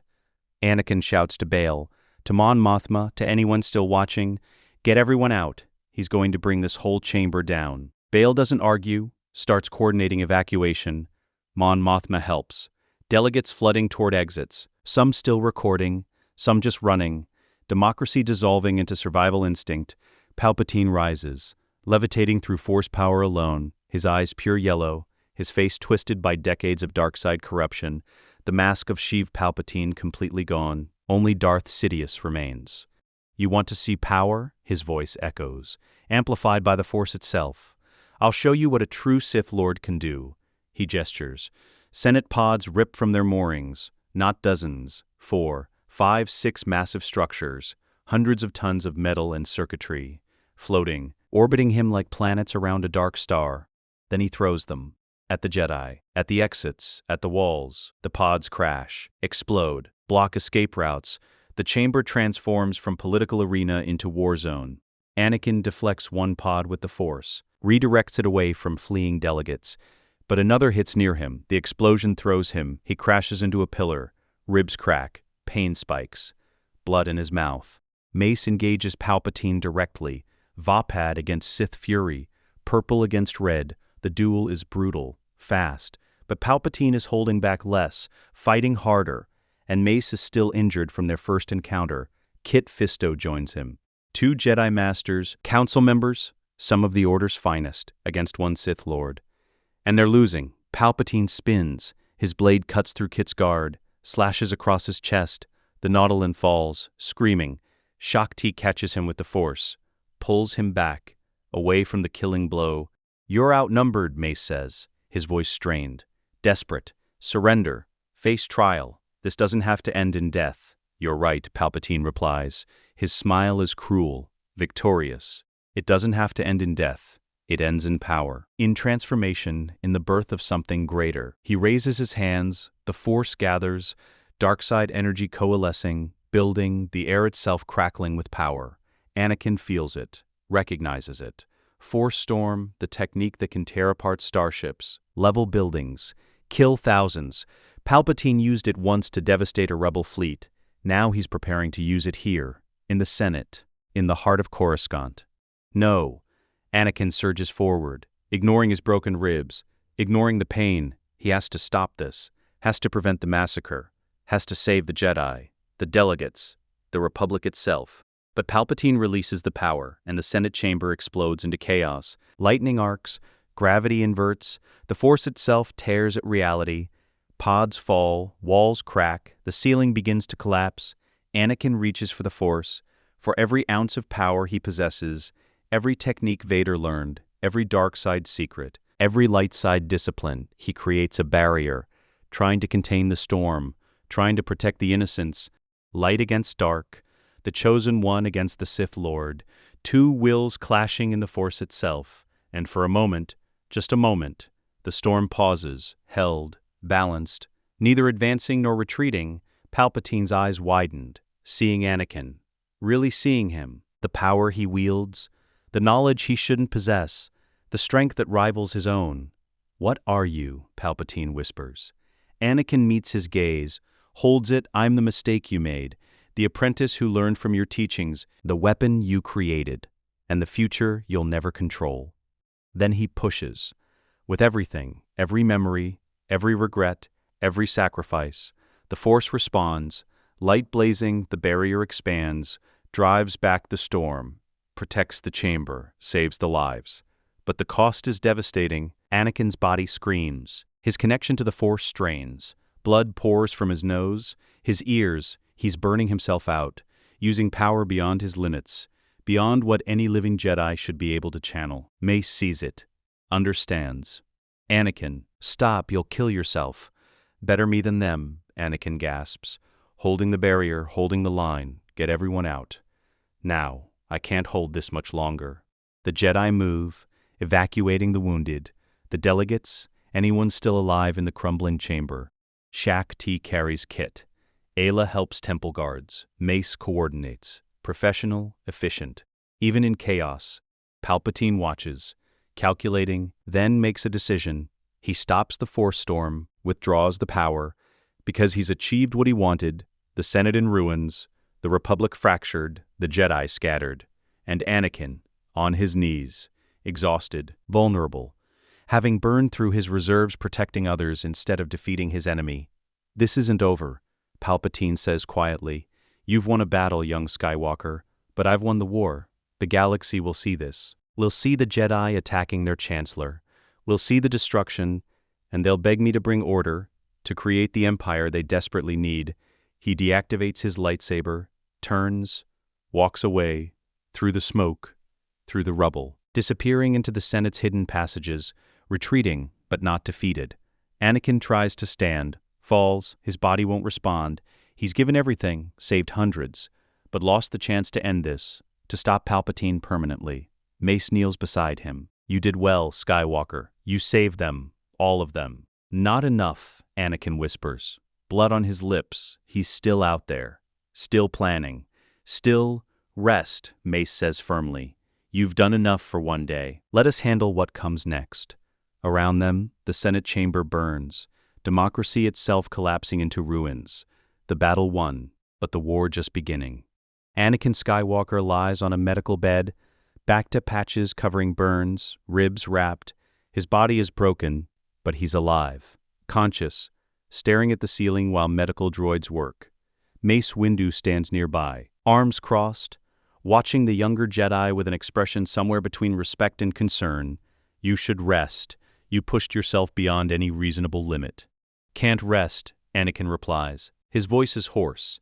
Anakin shouts to Bail, to Mon Mothma, to anyone still watching, get everyone out. He's going to bring this whole chamber down. Bail doesn't argue, starts coordinating evacuation. Mon Mothma helps. Delegates flooding toward exits, some still recording, some just running. Democracy dissolving into survival instinct. Palpatine rises, levitating through force power alone, his eyes pure yellow, his face twisted by decades of dark-side corruption, the mask of Sheev Palpatine completely gone. Only Darth Sidious remains. You want to see power? His voice echoes, amplified by the Force itself. I'll show you what a true Sith Lord can do. He gestures. Senate pods rip from their moorings, not dozens, 4, 5, 6 massive structures, hundreds of tons of metal and circuitry, floating, orbiting him like planets around a dark star. Then he throws them. At the Jedi, at the exits, at the walls. The pods crash, explode, block escape routes. The chamber transforms from political arena into war zone. Anakin deflects one pod with the Force, redirects it away from fleeing delegates. But another hits near him. The explosion throws him. He crashes into a pillar. Ribs crack, pain spikes, blood in his mouth. Mace engages Palpatine directly. Vapad against Sith Fury, purple against red. The duel is brutal, fast, but Palpatine is holding back less, fighting harder, and Mace is still injured from their first encounter. Kit Fisto joins him. 2 Jedi Masters, council members, some of the Order's finest, against one Sith Lord. And they're losing. Palpatine spins. His blade cuts through Kit's guard, slashes across his chest. The Nautolan falls, screaming. Shock T catches him with the Force, pulls him back, away from the killing blow. You're outnumbered, Mace says, his voice strained. Desperate. Surrender. Face trial. This doesn't have to end in death. You're right, Palpatine replies. His smile is cruel, victorious. It doesn't have to end in death. It ends in power. In transformation, in the birth of something greater. He raises his hands, the Force gathers, dark-side energy coalescing, building, the air itself crackling with power. Anakin feels it, recognizes it. Force storm, the technique that can tear apart starships, level buildings, kill thousands. Palpatine used it once to devastate a rebel fleet. Now he's preparing to use it here, in the Senate, in the heart of Coruscant. No. Anakin surges forward, ignoring his broken ribs, ignoring the pain. He has to stop this, has to prevent the massacre, has to save the Jedi, the delegates, the Republic itself. But Palpatine releases the power, and the Senate chamber explodes into chaos. Lightning arcs, gravity inverts, the Force itself tears at reality. Pods fall, walls crack, the ceiling begins to collapse. Anakin reaches for the Force. For every ounce of power he possesses, every technique Vader learned, every dark side secret, every light side discipline, he creates a barrier, trying to contain the storm, trying to protect the innocents. Light against dark, the chosen one against the Sith Lord, 2 wills clashing in the Force itself, and for a moment, just a moment, the storm pauses, held, balanced, neither advancing nor retreating. Palpatine's eyes widened, seeing Anakin, really seeing him, the power he wields, the knowledge he shouldn't possess, the strength that rivals his own. What are you? Palpatine whispers. Anakin meets his gaze, holds it. I'm the mistake you made, the apprentice who learned from your teachings, the weapon you created, and the future you'll never control. Then he pushes. With everything, every memory, every regret, every sacrifice, the Force responds. Light blazing, the barrier expands, drives back the storm, protects the chamber, saves the lives. But the cost is devastating. Anakin's body screams. His connection to the Force strains. Blood pours from his nose, his ears. He's burning himself out, using power beyond his limits, beyond what any living Jedi should be able to channel. Mace sees it, understands. Anakin, stop, you'll kill yourself. Better me than them, Anakin gasps, holding the barrier, holding the line, get everyone out. Now, I can't hold this much longer. The Jedi move, evacuating the wounded, the delegates, anyone still alive in the crumbling chamber. Shaq T carries kit. Ayla helps temple guards. Mace coordinates. Professional, efficient. Even in chaos, Palpatine watches, calculating, then makes a decision. He stops the Force storm, withdraws the power, because he's achieved what he wanted, the Senate in ruins, the Republic fractured, the Jedi scattered, and Anakin, on his knees, exhausted, vulnerable, having burned through his reserves protecting others instead of defeating his enemy. This isn't over, Palpatine says quietly. You've won a battle, young Skywalker, but I've won the war. The galaxy will see this. We'll see the Jedi attacking their Chancellor. We'll see the destruction, and they'll beg me to bring order, to create the empire they desperately need. He deactivates his lightsaber, turns, walks away, through the smoke, through the rubble, disappearing into the Senate's hidden passages, retreating, but not defeated. Anakin tries to stand, falls, his body won't respond. He's given everything, saved hundreds, but lost the chance to end this, to stop Palpatine permanently. Mace kneels beside him. You did well, Skywalker. You saved them, all of them. Not enough, Anakin whispers. Blood on his lips, he's still out there, still planning. Still, rest, Mace says firmly. You've done enough for one day. Let us handle what comes next. Around them, the Senate chamber burns, democracy itself collapsing into ruins. The battle won, but the war just beginning. Anakin Skywalker lies on a medical bed, back to patches covering burns, ribs wrapped. His body is broken, but he's alive, conscious, staring at the ceiling while medical droids work. Mace Windu stands nearby, arms crossed, watching the younger Jedi with an expression somewhere between respect and concern. You should rest. You pushed yourself beyond any reasonable limit. Can't rest, Anakin replies. His voice is hoarse,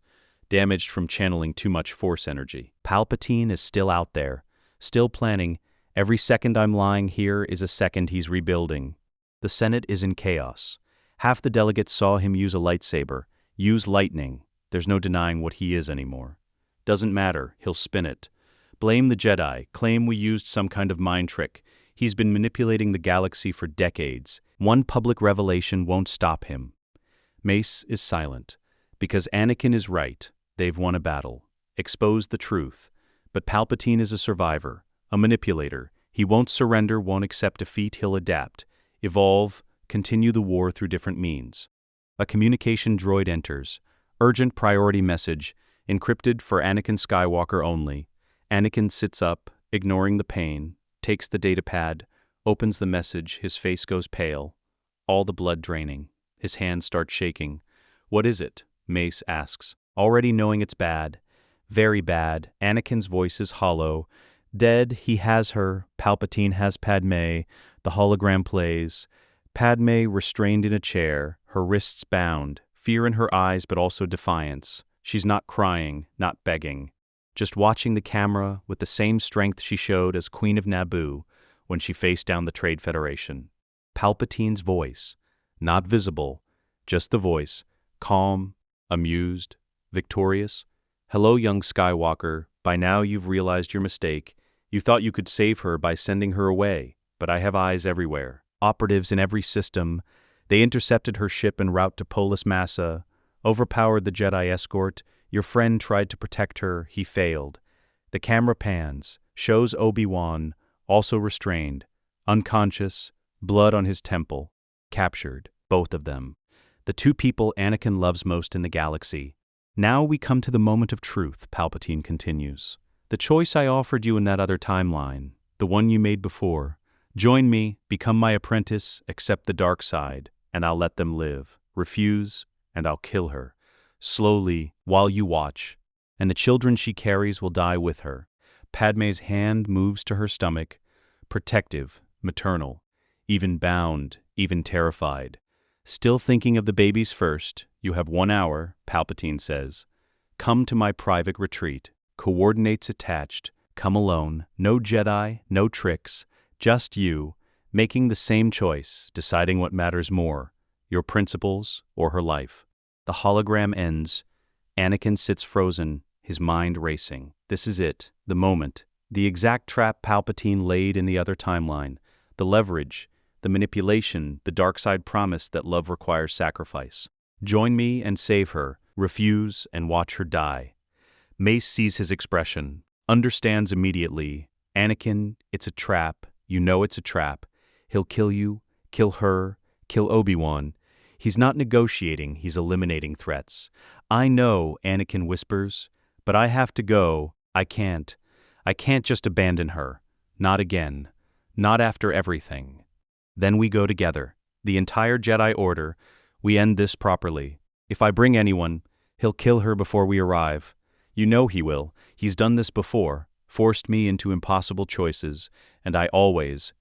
damaged from channeling too much Force energy. Palpatine is still out there, still planning. Every second I'm lying here is a second he's rebuilding. The Senate is in chaos. Half the delegates saw him use a lightsaber, use lightning. There's no denying what he is anymore. Doesn't matter, he'll spin it. Blame the Jedi, claim we used some kind of mind trick. He's been manipulating the galaxy for decades. One public revelation won't stop him. Mace is silent, because Anakin is right. They've won a battle. Exposed the truth. But Palpatine is a survivor, a manipulator. He won't surrender, won't accept defeat, he'll adapt, evolve, continue the war through different means. A communication droid enters. Urgent priority message, encrypted for Anakin Skywalker only. Anakin sits up, ignoring the pain, takes the datapad, opens the message, his face goes pale, all the blood draining. His hands start shaking. What is it? Mace asks, already knowing it's bad. Very bad. Anakin's voice is hollow. Dead, he has her. Palpatine has Padmé. The hologram plays. Padmé restrained in a chair, her wrists bound, fear in her eyes but also defiance. She's not crying, not begging, just watching the camera with the same strength she showed as Queen of Naboo when she faced down the Trade Federation. Palpatine's voice, not visible, just the voice, calm, amused, victorious. Hello, young Skywalker. By now you've realized your mistake. You thought you could save her by sending her away, but I have eyes everywhere. Operatives in every system. They intercepted her ship en route to Polis Massa, overpowered the Jedi escort. Your friend tried to protect her. He failed. The camera pans, shows Obi-Wan, also restrained, unconscious, blood on his temple, captured, both of them. The two people Anakin loves most in the galaxy. Now we come to the moment of truth, Palpatine continues. The choice I offered you in that other timeline, the one you made before. Join me, become my apprentice, accept the dark side, and I'll let them live. Refuse, and I'll kill her. Slowly, while you watch. And the children she carries will die with her. Padmé's hand moves to her stomach, protective, maternal, even bound, even terrified. Still thinking of the babies first, you have 1 hour, Palpatine says. Come to my private retreat. Coordinates attached. Come alone, no Jedi, no tricks, just you, making the same choice, deciding what matters more, your principles or her life. The hologram ends. Anakin sits frozen, his mind racing. This is it, the moment, the exact trap Palpatine laid in the other timeline, the leverage, the manipulation, the dark side promise that love requires sacrifice. Join me and save her, refuse and watch her die. Mace sees his expression, understands immediately. Anakin, it's a trap. You know it's a trap. He'll kill you, kill her, kill Obi-Wan. He's not negotiating, he's eliminating threats. I know, Anakin whispers, but I have to go. I can't. I can't just abandon her. Not again. Not after everything. Then we go together. The entire Jedi Order. We end this properly. If I bring anyone, he'll kill her before we arrive. You know he will. He's done this before, forced me into impossible choices, and I always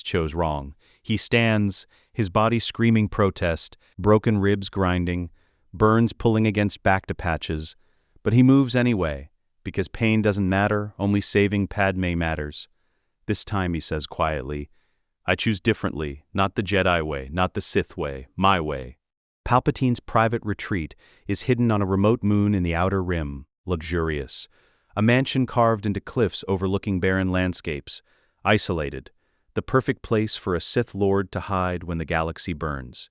chose wrong. He stands, his body screaming protest, broken ribs grinding, burns pulling against back patches, but he moves anyway, because pain doesn't matter, only saving Padmé matters. This time, he says quietly, I choose differently, not the Jedi way, not the Sith way, my way. Palpatine's private retreat is hidden on a remote moon in the outer rim, luxurious. A mansion carved into cliffs overlooking barren landscapes, isolated, the perfect place for a Sith Lord to hide when the galaxy burns.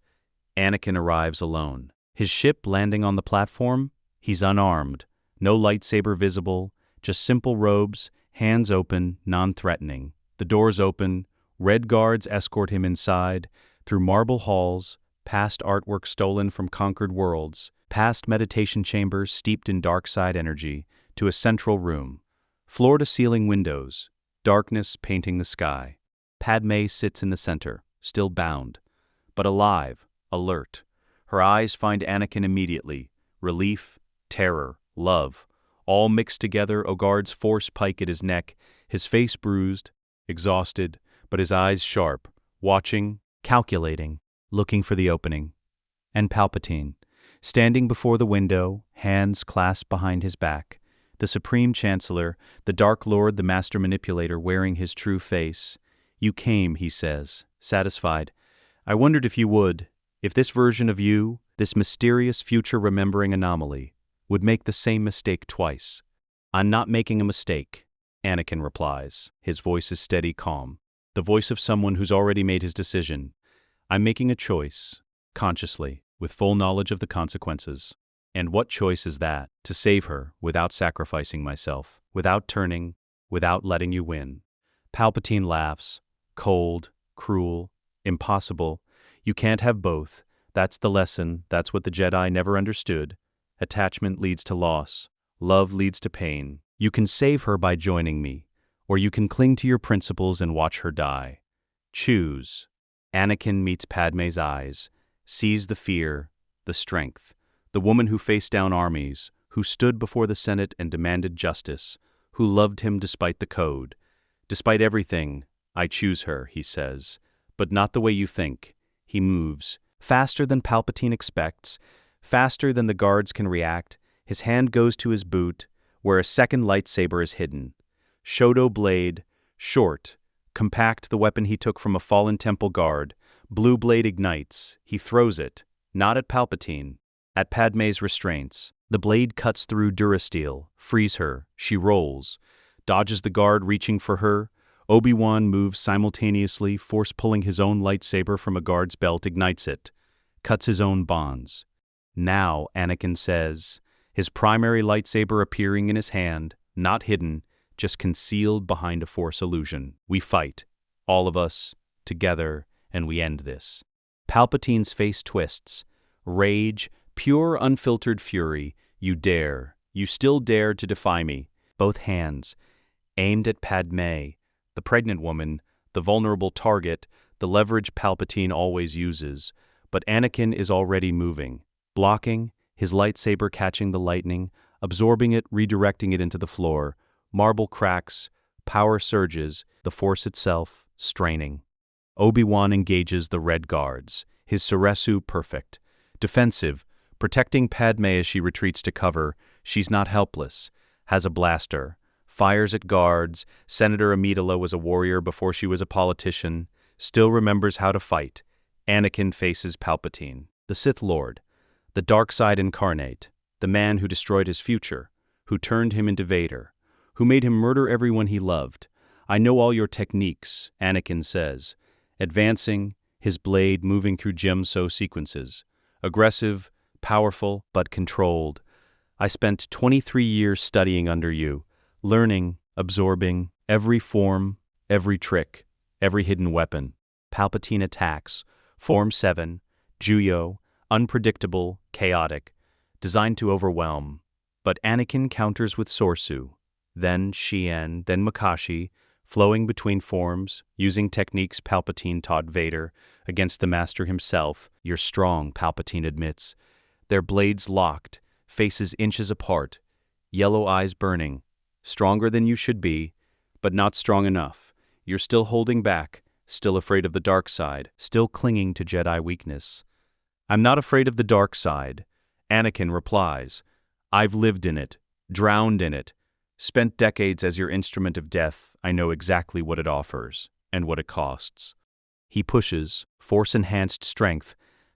Anakin arrives alone. His ship landing on the platform? He's unarmed, no lightsaber visible, just simple robes, hands open, non-threatening. The doors open, red guards escort him inside, through marble halls, past artwork stolen from conquered worlds, past meditation chambers steeped in dark side energy, to a central room. Floor-to-ceiling windows, darkness painting the sky. Padmé sits in the center, still bound, but alive, alert. Her eyes find Anakin immediately. Relief, terror, love, all mixed together. Ogard's force pike at his neck, his face bruised, exhausted, but his eyes sharp, watching, calculating, looking for the opening. And Palpatine, standing before the window, hands clasped behind his back. The Supreme Chancellor, the Dark Lord, the Master Manipulator, wearing his true face. You came, he says, satisfied. I wondered if you would, if this version of you, this mysterious future remembering anomaly, would make the same mistake twice. I'm not making a mistake, Anakin replies. His voice is steady, calm. The voice of someone who's already made his decision. I'm making a choice, consciously, with full knowledge of the consequences. And what choice is that? To save her, without sacrificing myself, without turning, without letting you win. Palpatine laughs. Cold, cruel, impossible. You can't have both. That's the lesson. That's what the Jedi never understood. Attachment leads to loss. Love leads to pain. You can save her by joining me, or you can cling to your principles and watch her die. Choose. Anakin meets Padmé's eyes, sees the fear, the strength. The woman who faced down armies, who stood before the Senate and demanded justice, who loved him despite the code. Despite everything, I choose her, he says, but not the way you think. He moves, faster than Palpatine expects, faster than the guards can react. His hand goes to his boot, where a second lightsaber is hidden. Shoto blade, short, compact, the weapon he took from a fallen temple guard. Blue blade ignites. He throws it, not at Palpatine, at Padmé's restraints. The blade cuts through durasteel, frees her. She rolls, dodges the guard reaching for her. Obi-Wan moves simultaneously, force-pulling his own lightsaber from a guard's belt, ignites it, cuts his own bonds. Now, Anakin says, his primary lightsaber appearing in his hand, not hidden, just concealed behind a force illusion. We fight, all of us, together, and we end this. Palpatine's face twists. Rage, pure unfiltered fury. You dare, you still dare to defy me. Both hands, aimed at Padmé, the pregnant woman, the vulnerable target, the leverage Palpatine always uses. But Anakin is already moving, blocking, his lightsaber catching the lightning, absorbing it, redirecting it into the floor. Marble cracks, power surges, the force itself straining. Obi-Wan engages the red guards, his Soresu perfect. Defensive, protecting Padmé as she retreats to cover. She's not helpless, has a blaster, fires at guards. Senator Amidala was a warrior before she was a politician, still remembers how to fight. Anakin faces Palpatine, the Sith Lord, the dark side incarnate, the man who destroyed his future, who turned him into Vader, who made him murder everyone he loved. I know all your techniques, Anakin says, advancing, his blade moving through Gemso sequences. Aggressive, powerful, but controlled. I spent 23 years studying under you, learning, absorbing, every form, every trick, every hidden weapon. Palpatine attacks. Form 7, Juyo, unpredictable, chaotic, designed to overwhelm. But Anakin counters with Sorsu, then Shien, then Makashi, flowing between forms, using techniques Palpatine taught Vader against the Master himself. You're strong, Palpatine admits. Their blades locked, faces inches apart, yellow eyes burning. Stronger than you should be, but not strong enough. You're still holding back, still afraid of the dark side, still clinging to Jedi weakness. I'm not afraid of the dark side, Anakin replies. I've lived in it, drowned in it, spent decades as your instrument of death. I know exactly what it offers, and what it costs. He pushes, force-enhanced strength.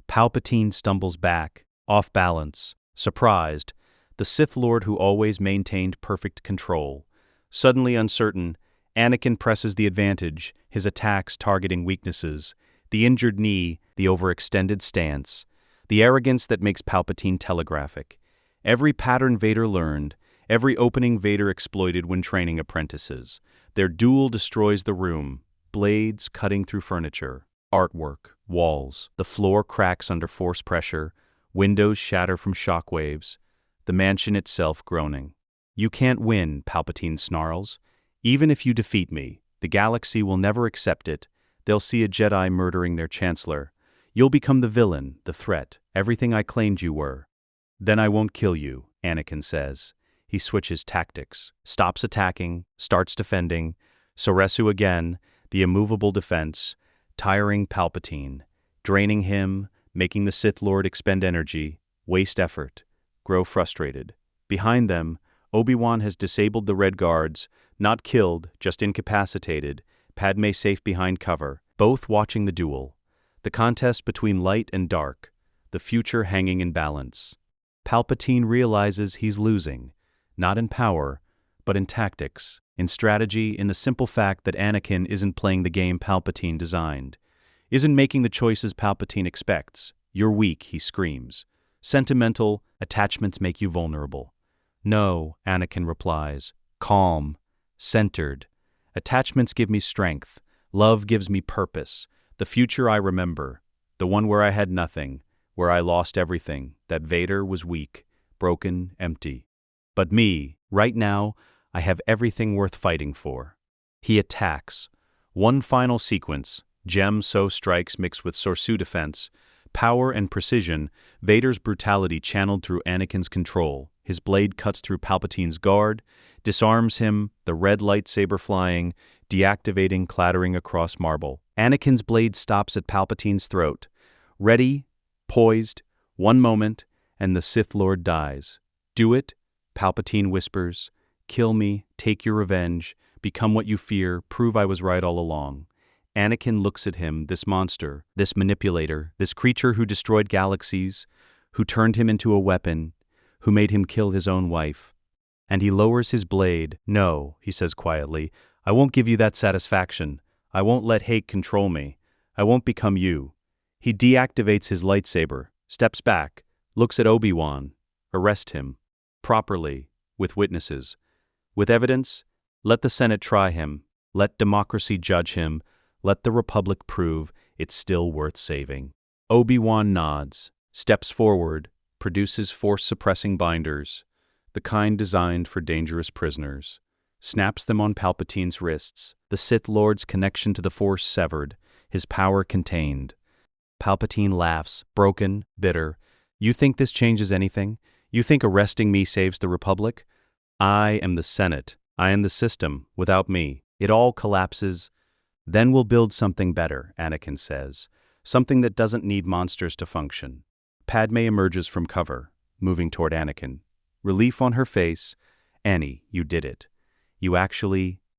Palpatine stumbles back, off balance, surprised, the Sith Lord who always maintained perfect control. Suddenly uncertain, Anakin presses the advantage, his attacks targeting weaknesses, the injured knee, the overextended stance, the arrogance that makes Palpatine telegraphic. Every pattern Vader learned, every opening Vader exploited when training apprentices. Their duel destroys the room, blades cutting through furniture, artwork, walls. The floor cracks under force pressure, windows shatter from shockwaves, the mansion itself groaning. You can't win, Palpatine snarls. Even if you defeat me, the galaxy will never accept it. They'll see a Jedi murdering their chancellor. You'll become the villain, the threat, everything I claimed you were. Then I won't kill you, Anakin says. He switches tactics, stops attacking, starts defending. Soresu again, the immovable defense, tiring Palpatine, draining him, making the Sith Lord expend energy, waste effort, grow frustrated. Behind them, Obi-Wan has disabled the Red Guards, not killed, just incapacitated, Padmé safe behind cover, both watching the duel. The contest between light and dark, the future hanging in balance. Palpatine realizes he's losing, not in power, but in tactics, in strategy, in the simple fact that Anakin isn't playing the game Palpatine designed, isn't making the choices Palpatine expects. You're weak, he screams. Sentimental, attachments make you vulnerable. No, Anakin replies, calm, centered. Attachments give me strength. Love gives me purpose. The future I remember, the one where I had nothing, where I lost everything, that Vader was weak, broken, empty. But me, right now, I have everything worth fighting for. He attacks. One final sequence, Gem-So strikes mixed with Sorsu defense, power and precision, Vader's brutality channeled through Anakin's control. His blade cuts through Palpatine's guard, disarms him, the red lightsaber flying, deactivating, clattering across marble. Anakin's blade stops at Palpatine's throat. Ready, poised, one moment, and the Sith Lord dies. Do it, Palpatine whispers. Kill me, take your revenge, become what you fear, prove I was right all along. Anakin looks at him, this monster, this manipulator, this creature who destroyed galaxies, who turned him into a weapon, who made him kill his own wife. And he lowers his blade. No, he says quietly, I won't give you that satisfaction. I won't let hate control me. I won't become you. He deactivates his lightsaber, steps back, looks at Obi-Wan. Arrest him. Properly, with witnesses. With evidence, let the Senate try him. Let democracy judge him. Let the Republic prove it's still worth saving. Obi-Wan nods, steps forward, produces force-suppressing binders, the kind designed for dangerous prisoners, snaps them on Palpatine's wrists, the Sith Lord's connection to the Force severed, his power contained. Palpatine laughs, broken, bitter. You think this changes anything? You think arresting me saves the Republic? I am the Senate. I am the system. Without me, it all collapses. Then we'll build something better, Anakin says. Something that doesn't need monsters to function. Padmé emerges from cover, moving toward Anakin. Relief on her face. Annie, you did it.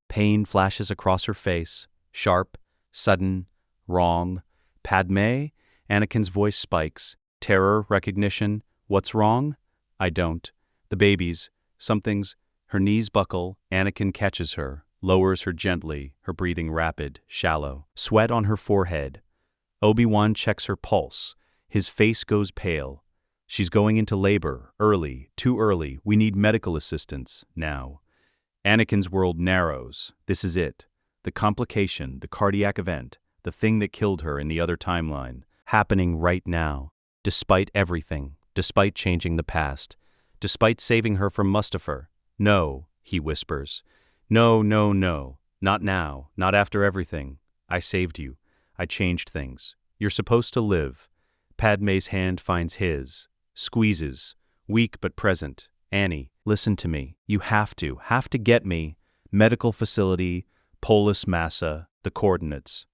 Pain flashes across her face. Sharp, sudden, wrong. Padmé? Anakin's voice spikes. Terror, recognition. What's wrong? I don't. The babies. Something's. Her knees buckle. Anakin catches her, lowers her gently, her breathing rapid, shallow. Sweat on her forehead. Obi-Wan checks her pulse. His face goes pale. She's going into labor. Early. Too early. We need medical assistance. Now. Anakin's world narrows. This is it. The complication, the cardiac event, the thing that killed her in the other timeline, happening right now. Despite everything, despite changing the past, despite saving her from Mustafar. No, he whispers. No, no, no. Not now. Not after everything. I saved you. I changed things. You're supposed to live. Padmé's hand finds his. Squeezes. Weak but present. Annie, listen to me. You have to get me. Medical facility, Polis Massa, the coordinates.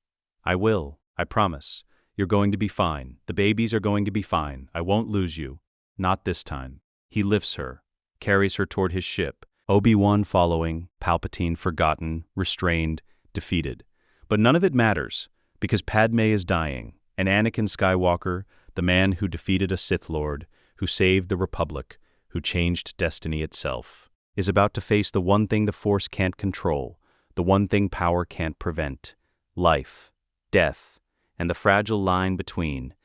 I will. I promise. You're going to be fine. The babies are going to be fine. I won't lose you. Not this time. He lifts her, carries her toward his ship. Obi-Wan following, Palpatine forgotten, restrained, defeated. But none of it matters, because Padmé is dying, and Anakin Skywalker, the man who defeated a Sith Lord, who saved the Republic, who changed destiny itself, is about to face the one thing the Force can't control, the one thing power can't prevent: life, death, and the fragile line between.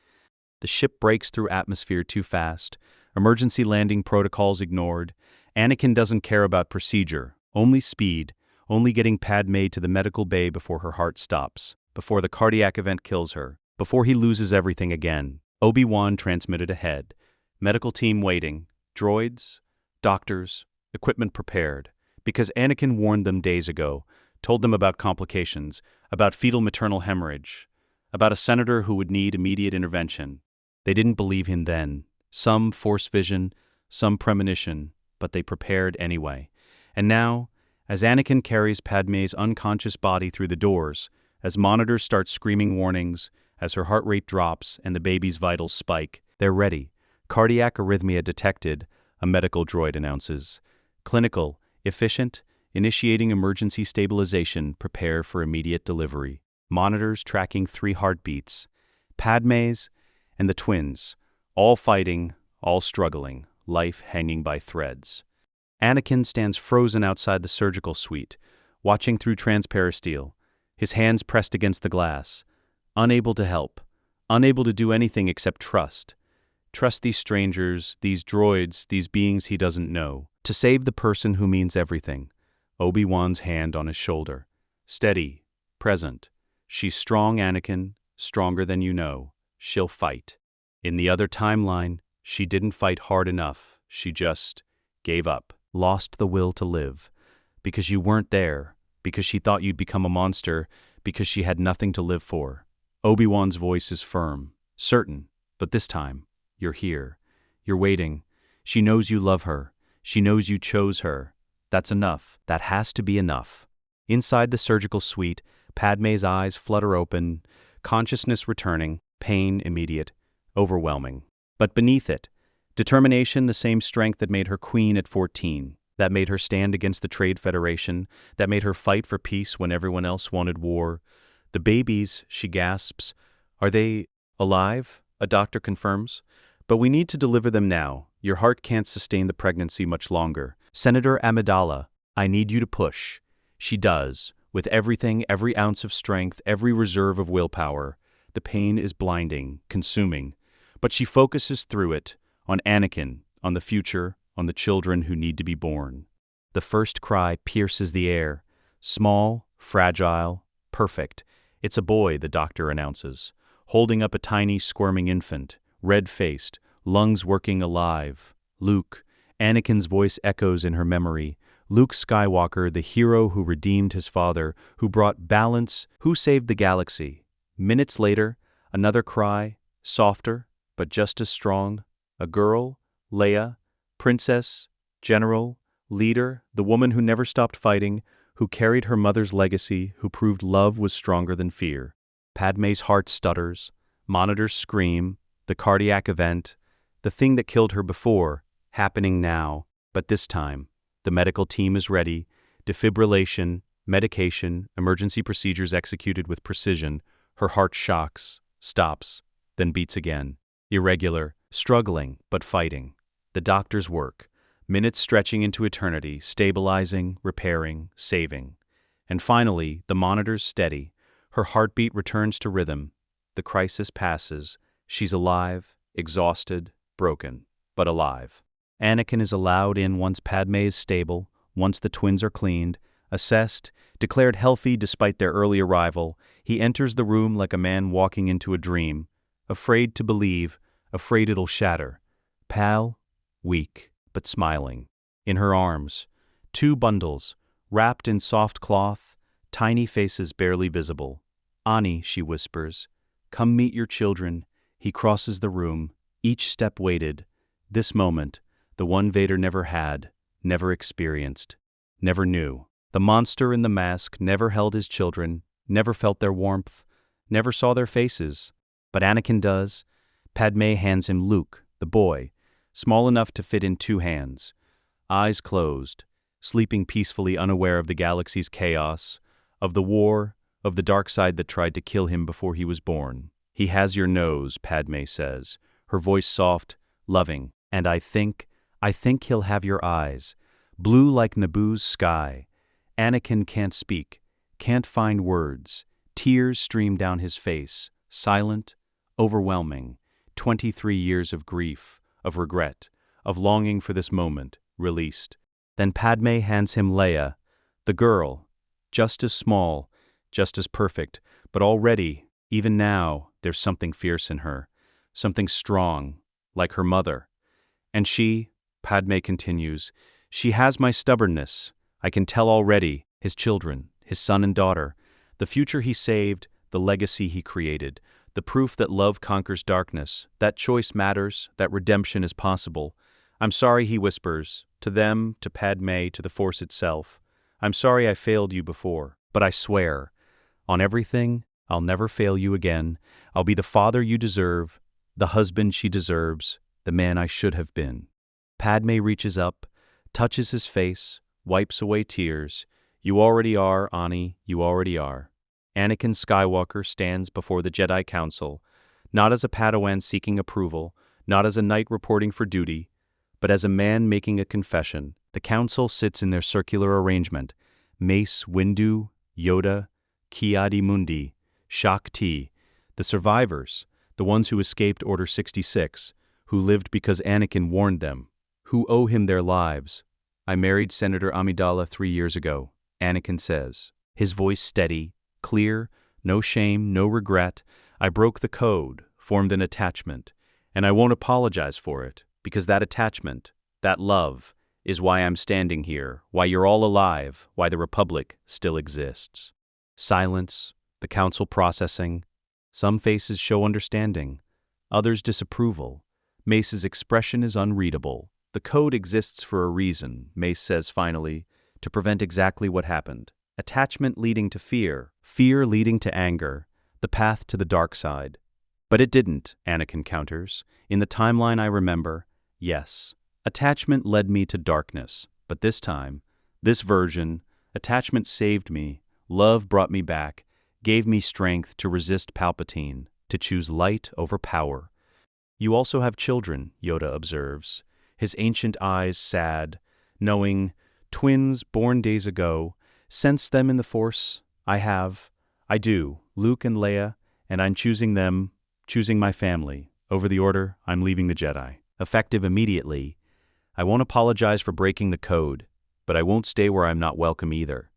The ship breaks through atmosphere too fast, emergency landing protocols ignored. Anakin doesn't care about procedure, only speed, only getting Padmé to the medical bay before her heart stops, before the cardiac event kills her, before he loses everything again. Obi-Wan transmitted ahead. Medical team waiting. Droids, doctors, equipment prepared, because Anakin warned them days ago, told them about complications, about fetal maternal hemorrhage, about a senator who would need immediate intervention. They didn't believe him then. Some Force vision, some premonition, but they prepared anyway. And now, as Anakin carries Padmé's unconscious body through the doors, as monitors start screaming warnings, as her heart rate drops and the baby's vitals spike, they're ready. Cardiac arrhythmia detected, a medical droid announces. Clinical, efficient, initiating emergency stabilization, prepare for immediate delivery. Monitors tracking 3 heartbeats. Padmé's and the twins, all fighting, all struggling, life hanging by threads. Anakin stands frozen outside the surgical suite, watching through transparisteel, his hands pressed against the glass, unable to help, unable to do anything except trust. Trust these strangers, these droids, these beings he doesn't know, to save the person who means everything. Obi-Wan's hand on his shoulder. Steady, present. She's strong, Anakin, stronger than you know. She'll fight. In the other timeline, she didn't fight hard enough. She just gave up, lost the will to live. Because you weren't there, because she thought you'd become a monster, because she had nothing to live for. Obi-Wan's voice is firm, certain, but this time, you're here. You're waiting. She knows you love her. She knows you chose her. That's enough. That has to be enough. Inside the surgical suite, Padmé's eyes flutter open, consciousness returning, pain immediate, overwhelming. But beneath it, determination, the same strength that made her queen at 14, that made her stand against the Trade Federation, that made her fight for peace when everyone else wanted war. The babies, she gasps. Are they alive? A doctor confirms. But we need to deliver them now. Your heart can't sustain the pregnancy much longer. Senator Amidala, I need you to push. She does, with everything, every ounce of strength, every reserve of willpower. The pain is blinding, consuming. But she focuses through it, on Anakin, on the future, on the children who need to be born. The first cry pierces the air. Small, fragile, perfect. It's a boy, the doctor announces, holding up a tiny, squirming infant. Red-faced, lungs working alive. Luke. Anakin's voice echoes in her memory. Luke Skywalker, the hero who redeemed his father, who brought balance, who saved the galaxy. Minutes later, another cry, softer, but just as strong. A girl, Leia, princess, general, leader, the woman who never stopped fighting, who carried her mother's legacy, who proved love was stronger than fear. Padmé's heart stutters. Monitors scream. The cardiac event, the thing that killed her before, happening now, but this time, the medical team is ready, Defibrillation, medication, emergency procedures executed with precision. Her heart shocks, stops, then beats again. Irregular, struggling, but fighting. The doctor's work. Minutes stretching into eternity, stabilizing, repairing, saving. And finally, the monitor's steady. Her heartbeat returns to rhythm. The crisis passes. She's alive, exhausted, broken, but alive. Anakin is allowed in once Padmé is stable, once the twins are cleaned, assessed, declared healthy despite their early arrival. He enters the room like a man walking into a dream, afraid to believe, afraid it'll shatter. Pale, weak, but smiling. In her arms, 2 bundles, wrapped in soft cloth, tiny faces barely visible. "Ani," she whispers, "come meet your children." He crosses the room, each step weighted. This moment, the one Vader never had, never experienced, never knew. The monster in the mask never held his children, never felt their warmth, never saw their faces. But Anakin does. Padmé hands him Luke, the boy, small enough to fit in 2 hands. Eyes closed, sleeping peacefully, unaware of the galaxy's chaos, of the war, of the dark side that tried to kill him before he was born. "He has your nose," Padmé says, her voice soft, loving. "And I think he'll have your eyes, blue like Naboo's sky." Anakin can't speak, can't find words. Tears stream down his face, silent, overwhelming. 23 years of grief, of regret, of longing for this moment, released. Then Padmé hands him Leia, the girl, just as small, just as perfect, but already, even now, there's something fierce in her, something strong, like her mother. "And she," Padmé continues, "she has my stubbornness. I can tell already, his children, his son and daughter, the future he saved, the legacy he created, the proof that love conquers darkness, that choice matters, that redemption is possible. I'm sorry," he whispers, to them, to Padmé, to the Force itself. "I'm sorry I failed you before, but I swear, on everything, I'll never fail you again. I'll be the father you deserve, the husband she deserves, the man I should have been." Padmé reaches up, touches his face, wipes away tears. "You already are, Ani, you already are." Anakin Skywalker stands before the Jedi Council, not as a Padawan seeking approval, not as a knight reporting for duty, but as a man making a confession. The Council sits in their circular arrangement. Mace Windu, Yoda, Ki-Adi-Mundi, Shak-Ti, the survivors, the ones who escaped Order 66, who lived because Anakin warned them, who owe him their lives. "I married Senator Amidala 3 years ago," Anakin says, his voice steady, clear, no shame, no regret. "I broke the code, formed an attachment, and I won't apologize for it, because that attachment, that love, is why I'm standing here, why you're all alive, why the Republic still exists." Silence, the Council processing. Some faces show understanding, others disapproval. Mace's expression is unreadable. "The code exists for a reason," Mace says finally, "to prevent exactly what happened. Attachment leading to fear, fear leading to anger, the path to the dark side." "But it didn't," Anakin counters. "In the timeline I remember, yes, attachment led me to darkness, but this time, this version, attachment saved me, love brought me back, gave me strength to resist Palpatine, to choose light over power." "You also have children," Yoda observes, his ancient eyes sad, knowing, twins born days ago. "Sense them in the Force? I do, Luke and Leia, and I'm choosing them, choosing my family. Over the Order, I'm leaving the Jedi. Effective immediately. I won't apologize for breaking the code, but I won't stay where I'm not welcome either."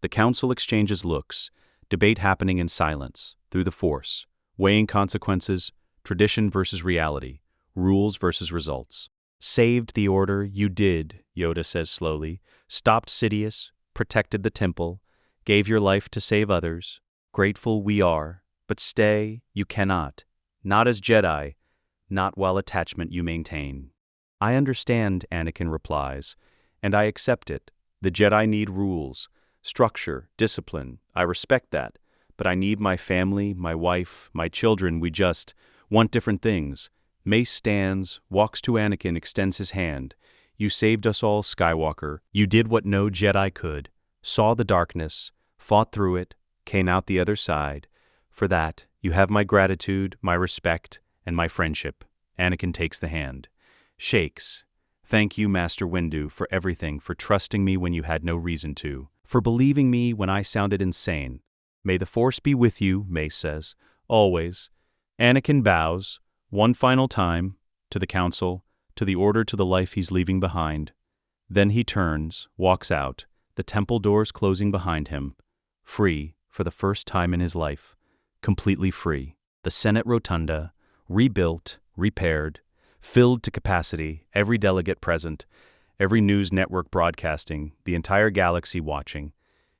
The Council exchanges looks, debate happening in silence, through the Force, weighing consequences, tradition versus reality, rules versus results. "Saved the Order, you did," Yoda says slowly. "Stopped Sidious, protected the temple, gave your life to save others. Grateful we are, but stay, you cannot. Not as Jedi, not while attachment you maintain." "I understand," Anakin replies, "and I accept it. The Jedi need rules, structure, discipline. I respect that, but I need my family, my wife, my children. We just want different things." Mace stands, walks to Anakin, extends his hand. "You saved us all, Skywalker. You did what no Jedi could. saw the darkness, fought through it, came out the other side. For that, you have my gratitude, my respect, and my friendship. Anakin takes the hand. Shakes. Thank you, Master Windu, for everything, for trusting me when you had no reason to, for believing me when I sounded insane. May the Force be with you, Mace says. Always. Anakin bows, one final time, to the Council, to the Order, to the life he's leaving behind. Then he turns, walks out, the temple doors closing behind him. Free, for the first time in his life. Completely free. The Senate Rotunda, rebuilt, repaired, filled to capacity, every delegate present, every news network broadcasting, the entire galaxy watching.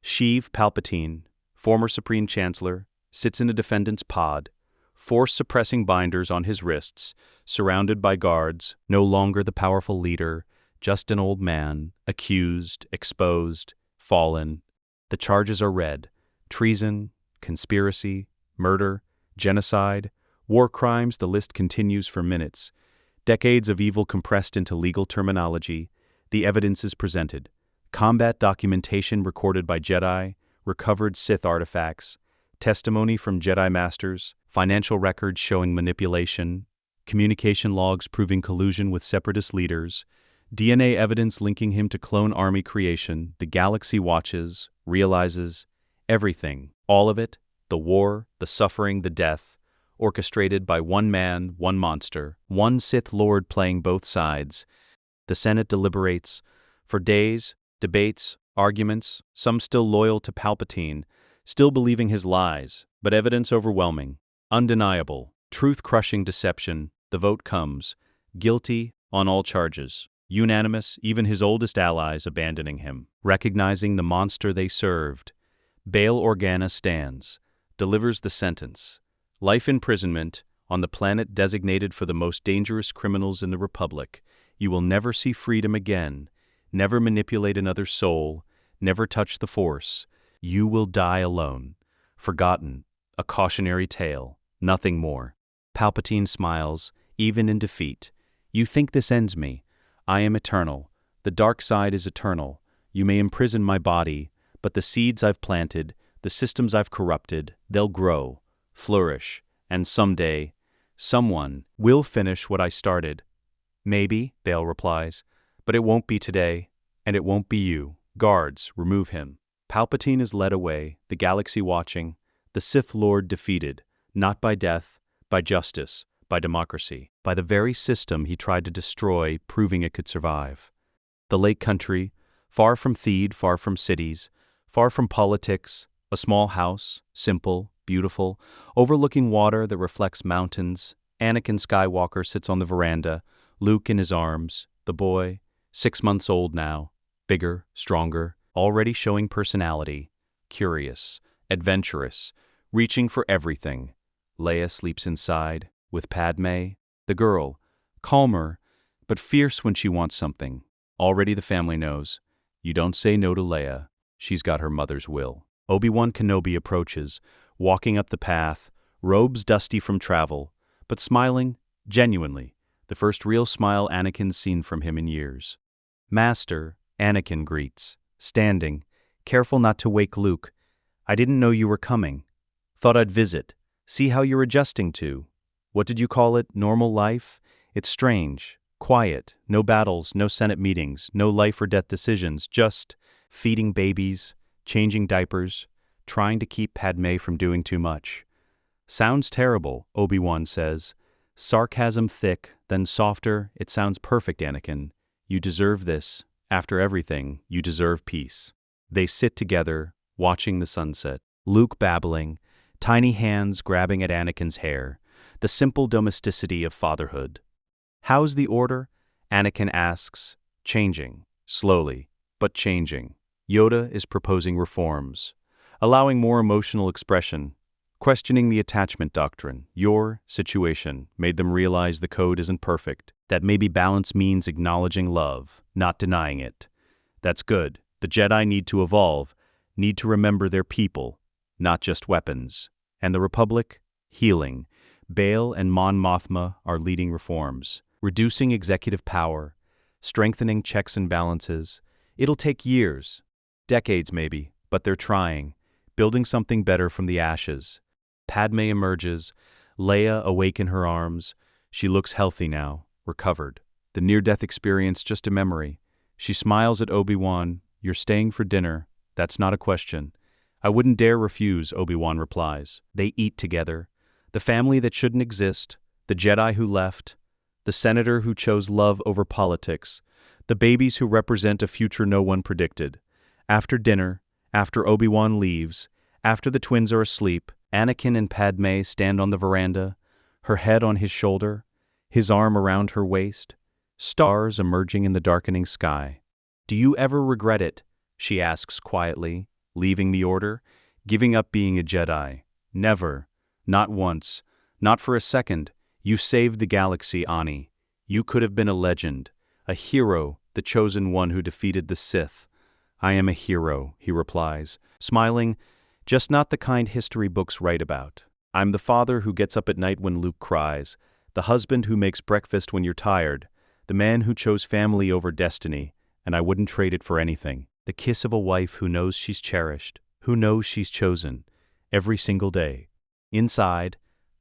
Sheev Palpatine, former Supreme Chancellor, sits in a defendant's pod, force-suppressing binders on his wrists, surrounded by guards, no longer the powerful leader, just an old man, accused, exposed, fallen. The charges are read: treason, conspiracy, murder, genocide, war crimes. The list continues for minutes. Decades of evil compressed into legal terminology. The evidence is presented. Combat documentation recorded by Jedi, recovered Sith artifacts, testimony from Jedi Masters, financial records showing manipulation, communication logs proving collusion with separatist leaders, DNA evidence linking him to clone army creation. The galaxy watches, realizes, everything, all of it, the war, the suffering, the death, orchestrated by one man, one monster, one Sith Lord playing both sides. The Senate deliberates. For days, debates, arguments, some still loyal to Palpatine, still believing his lies, but evidence overwhelming, undeniable, truth-crushing deception. The vote comes. Guilty on all charges. Unanimous, even his oldest allies abandoning him. Recognizing the monster they served, Bail Organa stands, delivers the sentence. Life imprisonment on the planet designated for the most dangerous criminals in the Republic. You will never see freedom again, never manipulate another soul, never touch the Force. You will die alone, forgotten, a cautionary tale, nothing more. Palpatine smiles, even in defeat. You think this ends me. I am eternal. The dark side is eternal. You may imprison my body, but the seeds I've planted, the systems I've corrupted, they'll grow, flourish, and someday, someone will finish what I started. Maybe, Bail replies, but it won't be today, and it won't be you. Guards, remove him. Palpatine is led away, the galaxy watching, the Sith Lord defeated, not by death, by justice, by democracy, by the very system he tried to destroy, proving it could survive. The Lake Country, far from Theed, far from cities, far from politics, a small house, simple, beautiful, overlooking water that reflects mountains. Anakin Skywalker sits on the veranda, Luke in his arms, the boy, 6 months old now, bigger, stronger, already showing personality, curious, adventurous, reaching for everything. Leia sleeps inside, with Padmé, the girl, calmer, but fierce when she wants something. Already the family knows. You don't say no to Leia. She's got her mother's will. Obi-Wan Kenobi approaches, walking up the path, robes dusty from travel, but smiling, genuinely, the first real smile Anakin's seen from him in years. Master, Anakin greets, standing, careful not to wake Luke. I didn't know you were coming. Thought I'd visit, see how you're adjusting to. What did you call it, normal life? It's strange, quiet, no battles, no Senate meetings, no life or death decisions, just feeding babies, changing diapers, trying to keep Padmé from doing too much. Sounds terrible, Obi-Wan says. Sarcasm thick, then softer. It sounds perfect, Anakin. You deserve this. After everything, you deserve peace. They sit together, watching the sunset. Luke babbling, tiny hands grabbing at Anakin's hair. The simple domesticity of fatherhood. How's the order? Anakin asks, changing, slowly, but changing. Yoda is proposing reforms, allowing more emotional expression, questioning the attachment doctrine. Your situation made them realize the code isn't perfect, that maybe balance means acknowledging love, not denying it. That's good. The Jedi need to evolve, need to remember their people, not just weapons. And the Republic? Healing. Bail and Mon Mothma are leading reforms, reducing executive power, strengthening checks and balances. It'll take years. Decades maybe, but they're trying, building something better from the ashes. Padmé emerges, Leia awake in her arms. She looks healthy now, recovered. The near-death experience just a memory. She smiles at Obi-Wan. "You're staying for dinner. That's not a question." "I wouldn't dare refuse," Obi-Wan replies. They eat together. The family that shouldn't exist, the Jedi who left, the senator who chose love over politics, the babies who represent a future no one predicted. After dinner, after Obi-Wan leaves, after the twins are asleep, Anakin and Padmé stand on the veranda, her head on his shoulder, his arm around her waist, stars emerging in the darkening sky. "Do you ever regret it?" she asks quietly, leaving the Order, giving up being a Jedi. "Never. Not once. Not for a second. You saved the galaxy, Ani. You could have been a legend, a hero, the chosen one who defeated the Sith." "I am a hero," he replies, smiling, "just not the kind history books write about. I'm the father who gets up at night when Luke cries, the husband who makes breakfast when you're tired, the man who chose family over destiny, and I wouldn't trade it for anything. The kiss of a wife who knows she's cherished, who knows she's chosen, every single day." Inside,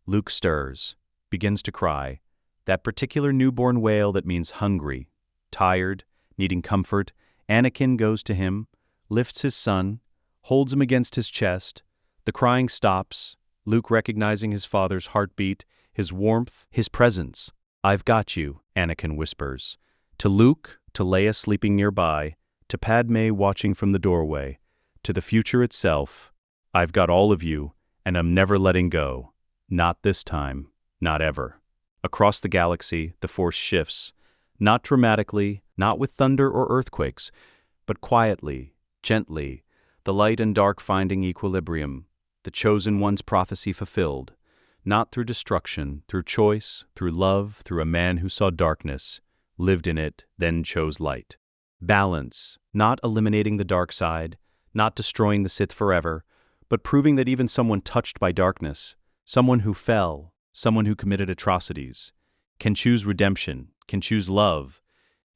Luke stirs, begins to cry, that particular newborn wail that means hungry, tired, needing comfort. Anakin goes to him, lifts his son, holds him against his chest. The crying stops, Luke recognizing his father's heartbeat, his warmth, his presence. "I've got you," Anakin whispers. To Luke, to Leia sleeping nearby, to Padmé watching from the doorway, to the future itself, "I've got all of you, and I'm never letting go. Not this time, not ever." Across the galaxy, the Force shifts, not dramatically, not with thunder or earthquakes, but quietly, gently, the light and dark finding equilibrium, the chosen one's prophecy fulfilled, not through destruction, through choice, through love, through a man who saw darkness, lived in it, then chose light. Balance, not eliminating the dark side, not destroying the Sith forever, but proving that even someone touched by darkness, someone who fell, someone who committed atrocities, can choose redemption, can choose love,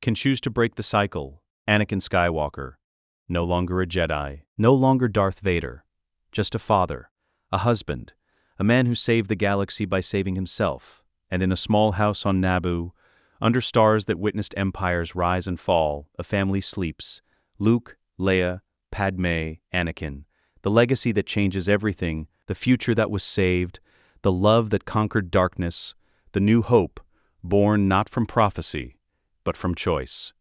can choose to break the cycle. Anakin Skywalker, no longer a Jedi, no longer Darth Vader, just a father, a husband, a man who saved the galaxy by saving himself, and in a small house on Naboo, under stars that witnessed empires rise and fall, a family sleeps. Luke, Leia, Padmé, Anakin, the legacy that changes everything, the future that was saved, the love that conquered darkness, the new hope, born not from prophecy, but from choice.